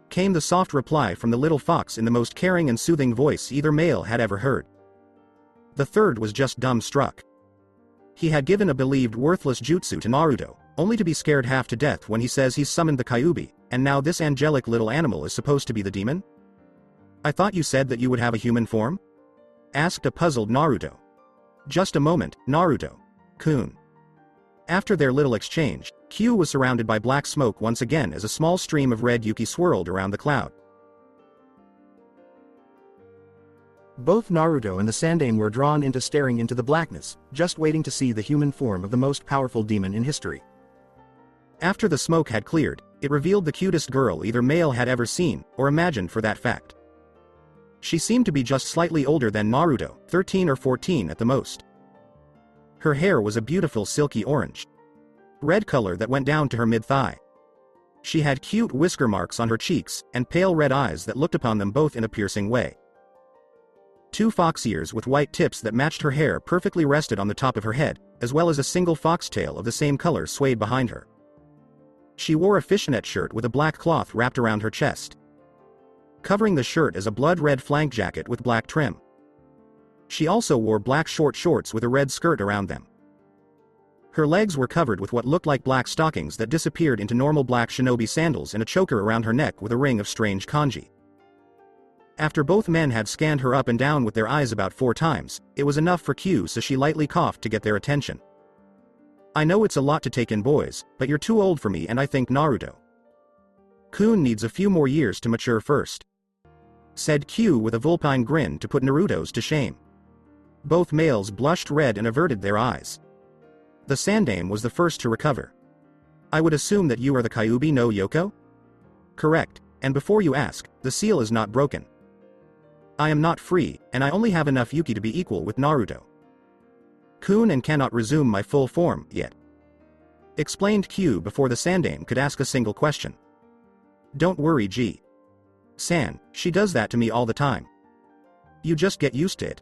Came the soft reply from the little fox in the most caring and soothing voice either male had ever heard. The third was just dumbstruck. He had given a believed worthless jutsu to Naruto, only to be scared half to death when he says he's summoned the Kyuubi, and now this angelic little animal is supposed to be the demon? I thought you said that you would have a human form? Asked a puzzled Naruto. Just a moment, Naruto. Kun. After their little exchange, Q was surrounded by black smoke once again as a small stream of red yuki swirled around the cloud. Both Naruto and the Sandaime were drawn into staring into the blackness, just waiting to see the human form of the most powerful demon in history. After the smoke had cleared, it revealed the cutest girl either male had ever seen, or imagined for that fact. She seemed to be just slightly older than Naruto, 13 or 14 at the most. Her hair was a beautiful silky orange. Red color that went down to her mid-thigh. She had cute whisker marks on her cheeks, and pale red eyes that looked upon them both in a piercing way. 2 fox ears with white tips that matched her hair perfectly rested on the top of her head, as well as a single foxtail of the same color swayed behind her. She wore a fishnet shirt with a black cloth wrapped around her chest. Covering the shirt is a blood-red flank jacket with black trim. She also wore black short shorts with a red skirt around them. Her legs were covered with what looked like black stockings that disappeared into normal black shinobi sandals and a choker around her neck with a ring of strange kanji. After both men had scanned her up and down with their eyes about 4 times, it was enough for Q, so she lightly coughed to get their attention. I know it's a lot to take in, boys, but you're too old for me, and I think Naruto Kun needs a few more years to mature first. Said Q with a vulpine grin to put Naruto's to shame. Both males blushed red and averted their eyes. The Sandaime was the first to recover. I would assume that you are the Kyuubi no Yoko? Correct, and before you ask, the seal is not broken. I am not free, and I only have enough Yuki to be equal with Naruto Kun and cannot resume my full form yet. Explained Q before the Sandaime could ask a single question. Don't worry San, she does that to me all the time. You just get used to it.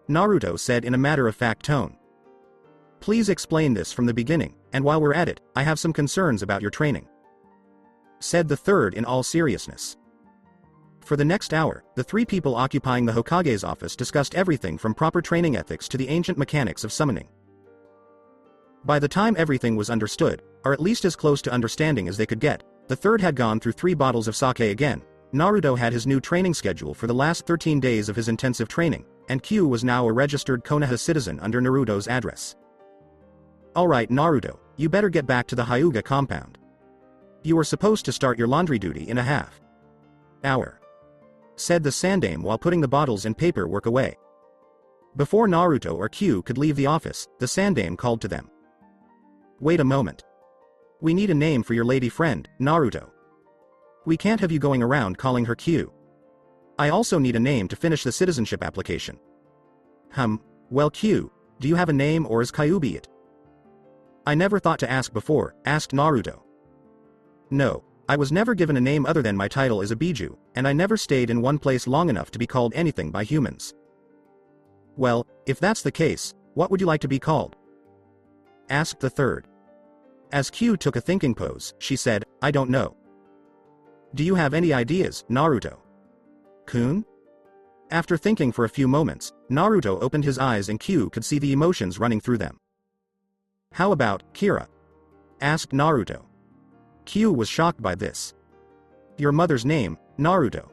Naruto said in a matter-of-fact tone. Please explain this from the beginning, and while we're at it, I have some concerns about your training. Said the third in all seriousness. For the next hour, the 3 people occupying the Hokage's office discussed everything from proper training ethics to the ancient mechanics of summoning. By the time everything was understood, or at least as close to understanding as they could get, the third had gone through 3 bottles of sake again. Naruto had his new training schedule for the last 13 days of his intensive training, and Q was now a registered Konoha citizen under Naruto's address. Alright Naruto, you better get back to the Hyuga compound. You were supposed to start your laundry duty in a half hour, said the Sandame while putting the bottles and paperwork away. Before Naruto or Q could leave the office, the Sandame called to them. Wait a moment. We need a name for your lady friend, Naruto. We can't have you going around calling her Q. I also need a name to finish the citizenship application. Well Q, do you have a name or is Kyuubi it? I never thought to ask before, asked Naruto. No, I was never given a name other than my title is a Biju, and I never stayed in one place long enough to be called anything by humans. Well, if that's the case, what would you like to be called? Asked the third. As Q took a thinking pose, she said, I don't know. Do you have any ideas, Naruto? Kun? After thinking for a few moments, Naruto opened his eyes and Q could see the emotions running through them. How about, Kira? Asked Naruto. Q was shocked by this. Your mother's name, Naruto.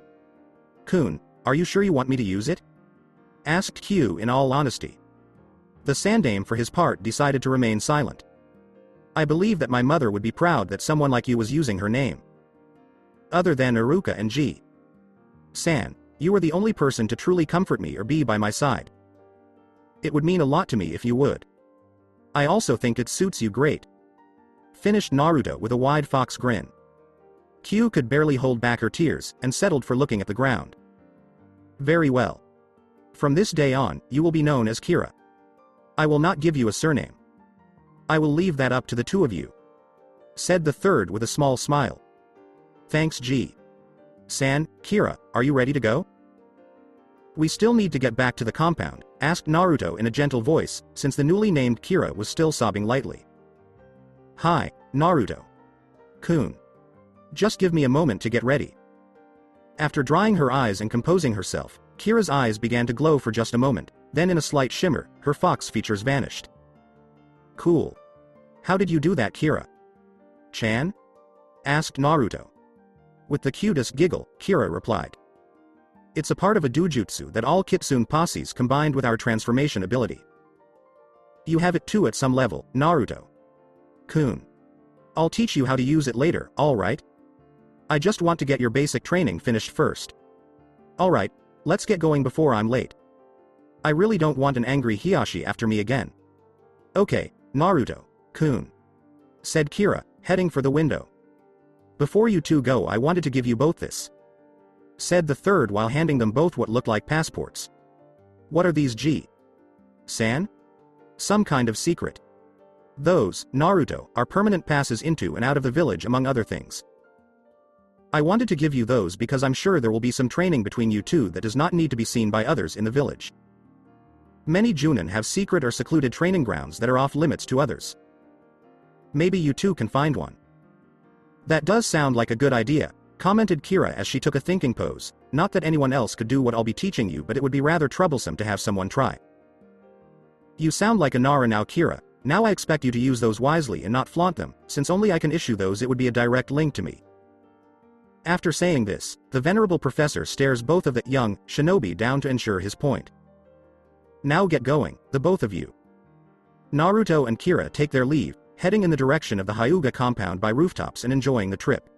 Kun, are you sure you want me to use it? Asked Q in all honesty. The Sandame for his part decided to remain silent. I believe that my mother would be proud that someone like you was using her name. Other than Iruka and G. San, you are the only person to truly comfort me or be by my side. It would mean a lot to me if you would. I also think it suits you great. Finished Naruto with a wide fox grin. Q could barely hold back her tears and settled for looking at the ground. Very well. From this day on, you will be known as Kira. I will not give you a surname. I will leave that up to the two of you, said the third with a small smile. Thanks G. San, Kira, are you ready to go? We still need to get back to the compound, asked Naruto in a gentle voice, since the newly named Kira was still sobbing lightly. Hi, Naruto. Kun. Just give me a moment to get ready. After drying her eyes and composing herself, Kira's eyes began to glow for just a moment, then in a slight shimmer, her fox features vanished. Cool. How did you do that, Kira? Chan? Asked Naruto. With the cutest giggle, Kira replied. It's a part of a dojutsu that all kitsune posses combined with our transformation ability. You have it too at some level, Naruto. Kun. I'll teach you how to use it later, alright? I just want to get your basic training finished first. Alright, let's get going before I'm late. I really don't want an angry Hiyashi after me again. Okay, Naruto, Kun. Said Kira, heading for the window. Before you two go, I wanted to give you both this. Said the third while handing them both what looked like passports. What are these G? San? Some kind of secret. Those, Naruto, are permanent passes into and out of the village among other things. I wanted to give you those because I'm sure there will be some training between you two that does not need to be seen by others in the village. Many Junin have secret or secluded training grounds that are off limits to others. Maybe you two can find one. That does sound like a good idea, commented Kira as she took a thinking pose, not that anyone else could do what I'll be teaching you, but it would be rather troublesome to have someone try. You sound like a Nara now, Kira. Now I expect you to use those wisely and not flaunt them, since only I can issue those. It would be a direct link to me. After saying this, the venerable professor stares both of the young shinobi down to ensure his point. Now get going, the both of you. Naruto and Kira take their leave, heading in the direction of the Hyuga compound by rooftops and enjoying the trip.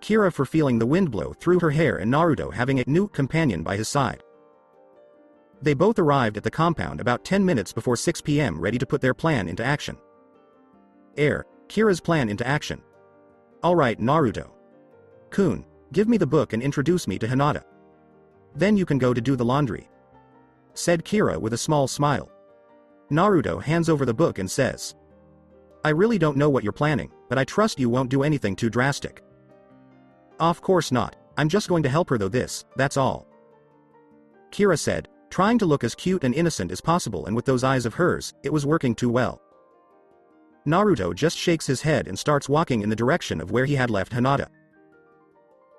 Kira for feeling the wind blow through her hair and Naruto having a new companion by his side. They both arrived at the compound about 10 minutes before 6 p.m. ready to put their plan into action. Kira's plan into action. Alright Naruto. Kun, give me the book and introduce me to Hinata. Then you can go to do the laundry. Said Kira with a small smile. Naruto hands over the book and says. I really don't know what you're planning, but I trust you won't do anything too drastic. Of course not, I'm just going to help her that's all. Kira said, trying to look as cute and innocent as possible, and with those eyes of hers, it was working too well. Naruto just shakes his head and starts walking in the direction of where he had left Hinata.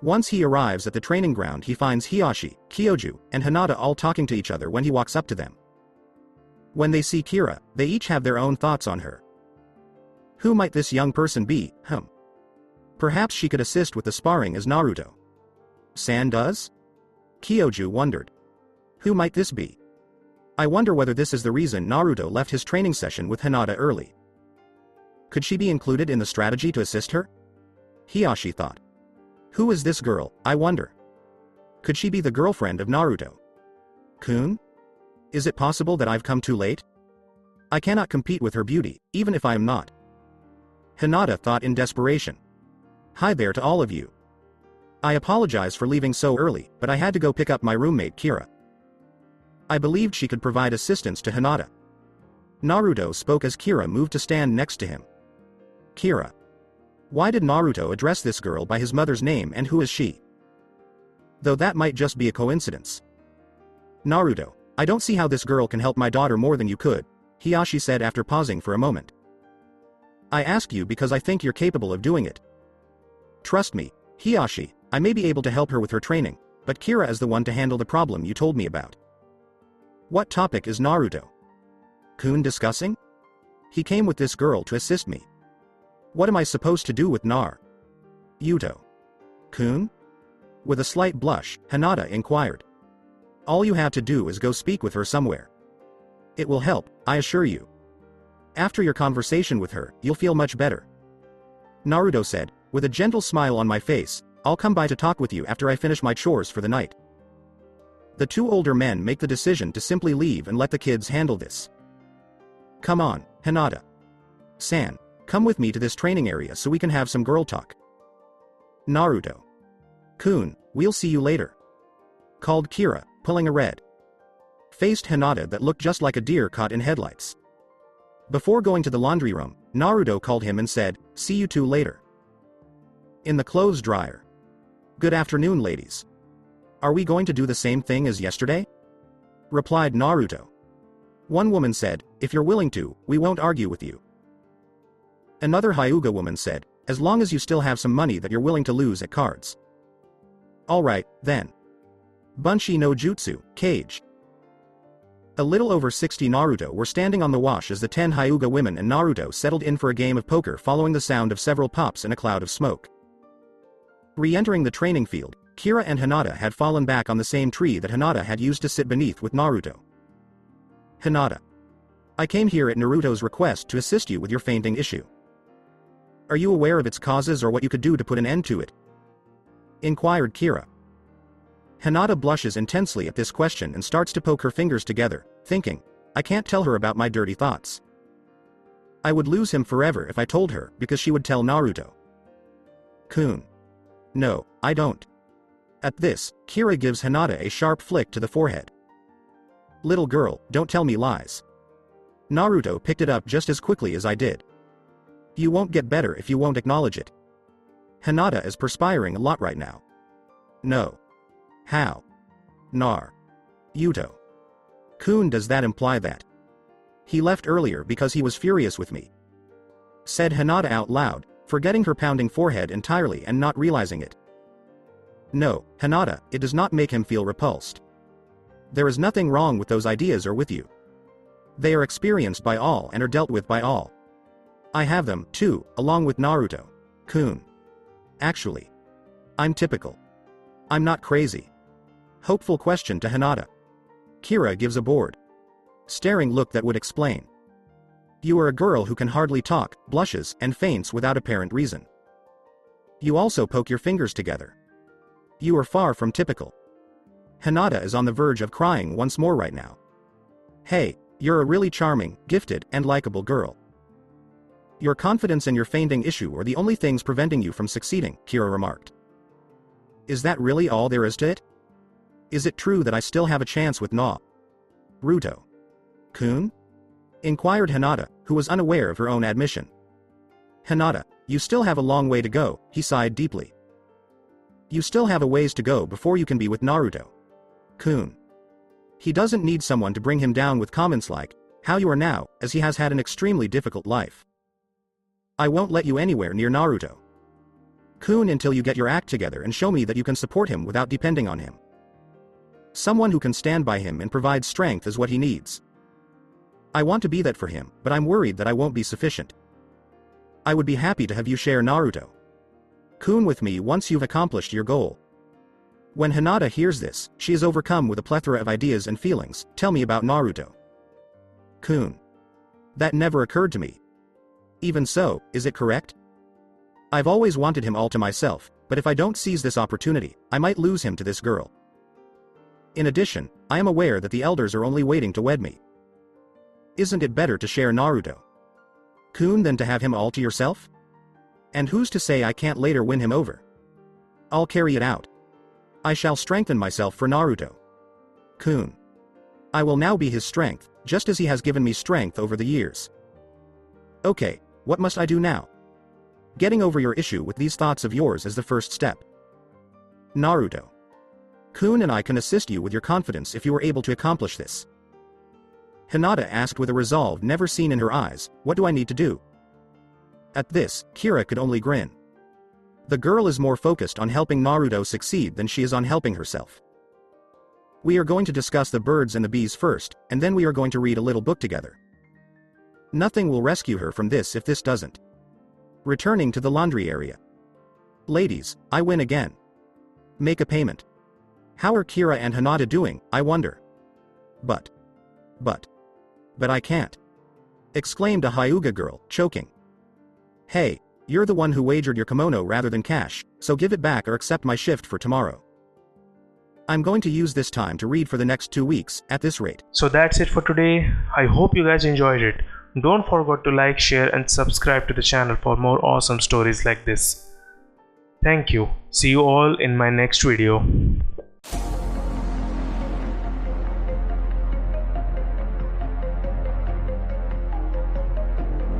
Once he arrives at the training ground, he finds Hiyashi, Kyoju, and Hinata all talking to each other when he walks up to them. When they see Kira, they each have their own thoughts on her. Who might this young person be? Perhaps she could assist with the sparring as Naruto. San does? Kyoju wondered. Who might this be? I wonder whether this is the reason Naruto left his training session with Hinata early. Could she be included in the strategy to assist her? Hiyashi thought. Who is this girl, I wonder? Could she be the girlfriend of Naruto? Kun? Is it possible that I've come too late? I cannot compete with her beauty, even if I am not. Hinata thought in desperation. Hi there to all of you. I apologize for leaving so early, but I had to go pick up my roommate Kira. I believed she could provide assistance to Hinata. Naruto spoke as Kira moved to stand next to him. Kira. Why did Naruto address this girl by his mother's name, and who is she? Though that might just be a coincidence. Naruto, I don't see how this girl can help my daughter more than you could, Hiyashi said after pausing for a moment. I ask you because I think you're capable of doing it. Trust me, Hiyashi, I may be able to help her with her training, but Kira is the one to handle the problem you told me about. What topic is Naruto Kun discussing? He came with this girl to assist me. What am I supposed to do with Yuto Kun? With a slight blush, Hinata inquired. All you have to do is go speak with her somewhere. It will help, I assure you. After your conversation with her, you'll feel much better. Naruto said, with a gentle smile on my face, I'll come by to talk with you after I finish my chores for the night. The two older men make the decision to simply leave and let the kids handle this. Come on, Hinata. San, come with me to this training area so we can have some girl talk. Naruto. Kun, we'll see you later. Called Kira, pulling a red-faced Hinata that looked just like a deer caught in headlights. Before going to the laundry room, Naruto called him and said, see you two later. In the clothes dryer. Good afternoon, ladies. Are we going to do the same thing as yesterday? Replied Naruto. One woman said, if you're willing to, we won't argue with you. Another Hyuga woman said, as long as you still have some money that you're willing to lose at cards. Alright, then. Bunshi no Jutsu, Cage. A little over 60 Naruto were standing on the wash as the 10 Hyuga women and Naruto settled in for a game of poker following the sound of several pops and a cloud of smoke. Re-entering the training field, Kira and Hinata had fallen back on the same tree that Hinata had used to sit beneath with Naruto. Hinata. I came here at Naruto's request to assist you with your fainting issue. Are you aware of its causes or what you could do to put an end to it? Inquired Kira. Hinata blushes intensely at this question and starts to poke her fingers together, thinking, I can't tell her about my dirty thoughts. I would lose him forever if I told her because she would tell Naruto. Kun. No, I don't. At this, Kira gives Hinata a sharp flick to the forehead. Little girl, don't tell me lies. Naruto picked it up just as quickly as I did. You won't get better if you won't acknowledge it. Hinata is perspiring a lot right now. No. How? Yuto. Kun, does that imply that he left earlier because he was furious with me? Said Hinata out loud, forgetting her pounding forehead entirely and not realizing it. No, Hinata, it does not make him feel repulsed. There is nothing wrong with those ideas or with you. They are experienced by all and are dealt with by all. I have them, too, along with Naruto. Kun. Actually. I'm typical. I'm not crazy. Hopeful question to Hinata. Kira gives a bored, staring look that would explain. You are a girl who can hardly talk, blushes, and faints without apparent reason. You also poke your fingers together. You are far from typical. Hinata is on the verge of crying once more right now. Hey, you're a really charming, gifted, and likable girl. Your confidence and your fainting issue are the only things preventing you from succeeding, Kira remarked. Is that really all there is to it? Is it true that I still have a chance with Naruto Kun? Inquired Hinata, who was unaware of her own admission. Hinata, you still have a long way to go, he sighed deeply. You still have a ways to go before you can be with Naruto Kun. He doesn't need someone to bring him down with comments like, how you are now, as he has had an extremely difficult life. I won't let you anywhere near Naruto Kun until you get your act together and show me that you can support him without depending on him. Someone who can stand by him and provide strength is what he needs. I want to be that for him, but I'm worried that I won't be sufficient. I would be happy to have you share Naruto-kun with me once you've accomplished your goal. When Hinata hears this, she is overcome with a plethora of ideas and feelings. Tell me about Naruto-kun. That never occurred to me. Even so, is it correct? I've always wanted him all to myself, but if I don't seize this opportunity, I might lose him to this girl. In addition, I am aware that the elders are only waiting to wed me. Isn't it better to share Naruto-kun than to have him all to yourself? And who's to say I can't later win him over? I'll carry it out. I shall strengthen myself for Naruto-kun. I will now be his strength, just as he has given me strength over the years. Okay, what must I do now? Getting over your issue with these thoughts of yours is the first step. Naruto-kun and I can assist you with your confidence if you are able to accomplish this. Hinata asked with a resolve never seen in her eyes. What do I need to do? At this, Kira could only grin. The girl is more focused on helping Naruto succeed than she is on helping herself. We are going to discuss the birds and the bees first, and then we are going to read a little book together. Nothing will rescue her from this if this doesn't. Returning to the laundry area. Ladies, I win again. Make a payment. How are Kira and Hinata doing, I wonder? But I can't. Exclaimed a Hyuga girl, choking. Hey, you're the one who wagered your kimono rather than cash, so give it back or accept my shift for tomorrow. I'm going to use this time to read for the next 2 weeks, at this rate. So that's it for today. I hope you guys enjoyed it. Don't forget to like, share and subscribe to the channel for more awesome stories like this. Thank you. See you all in my next video.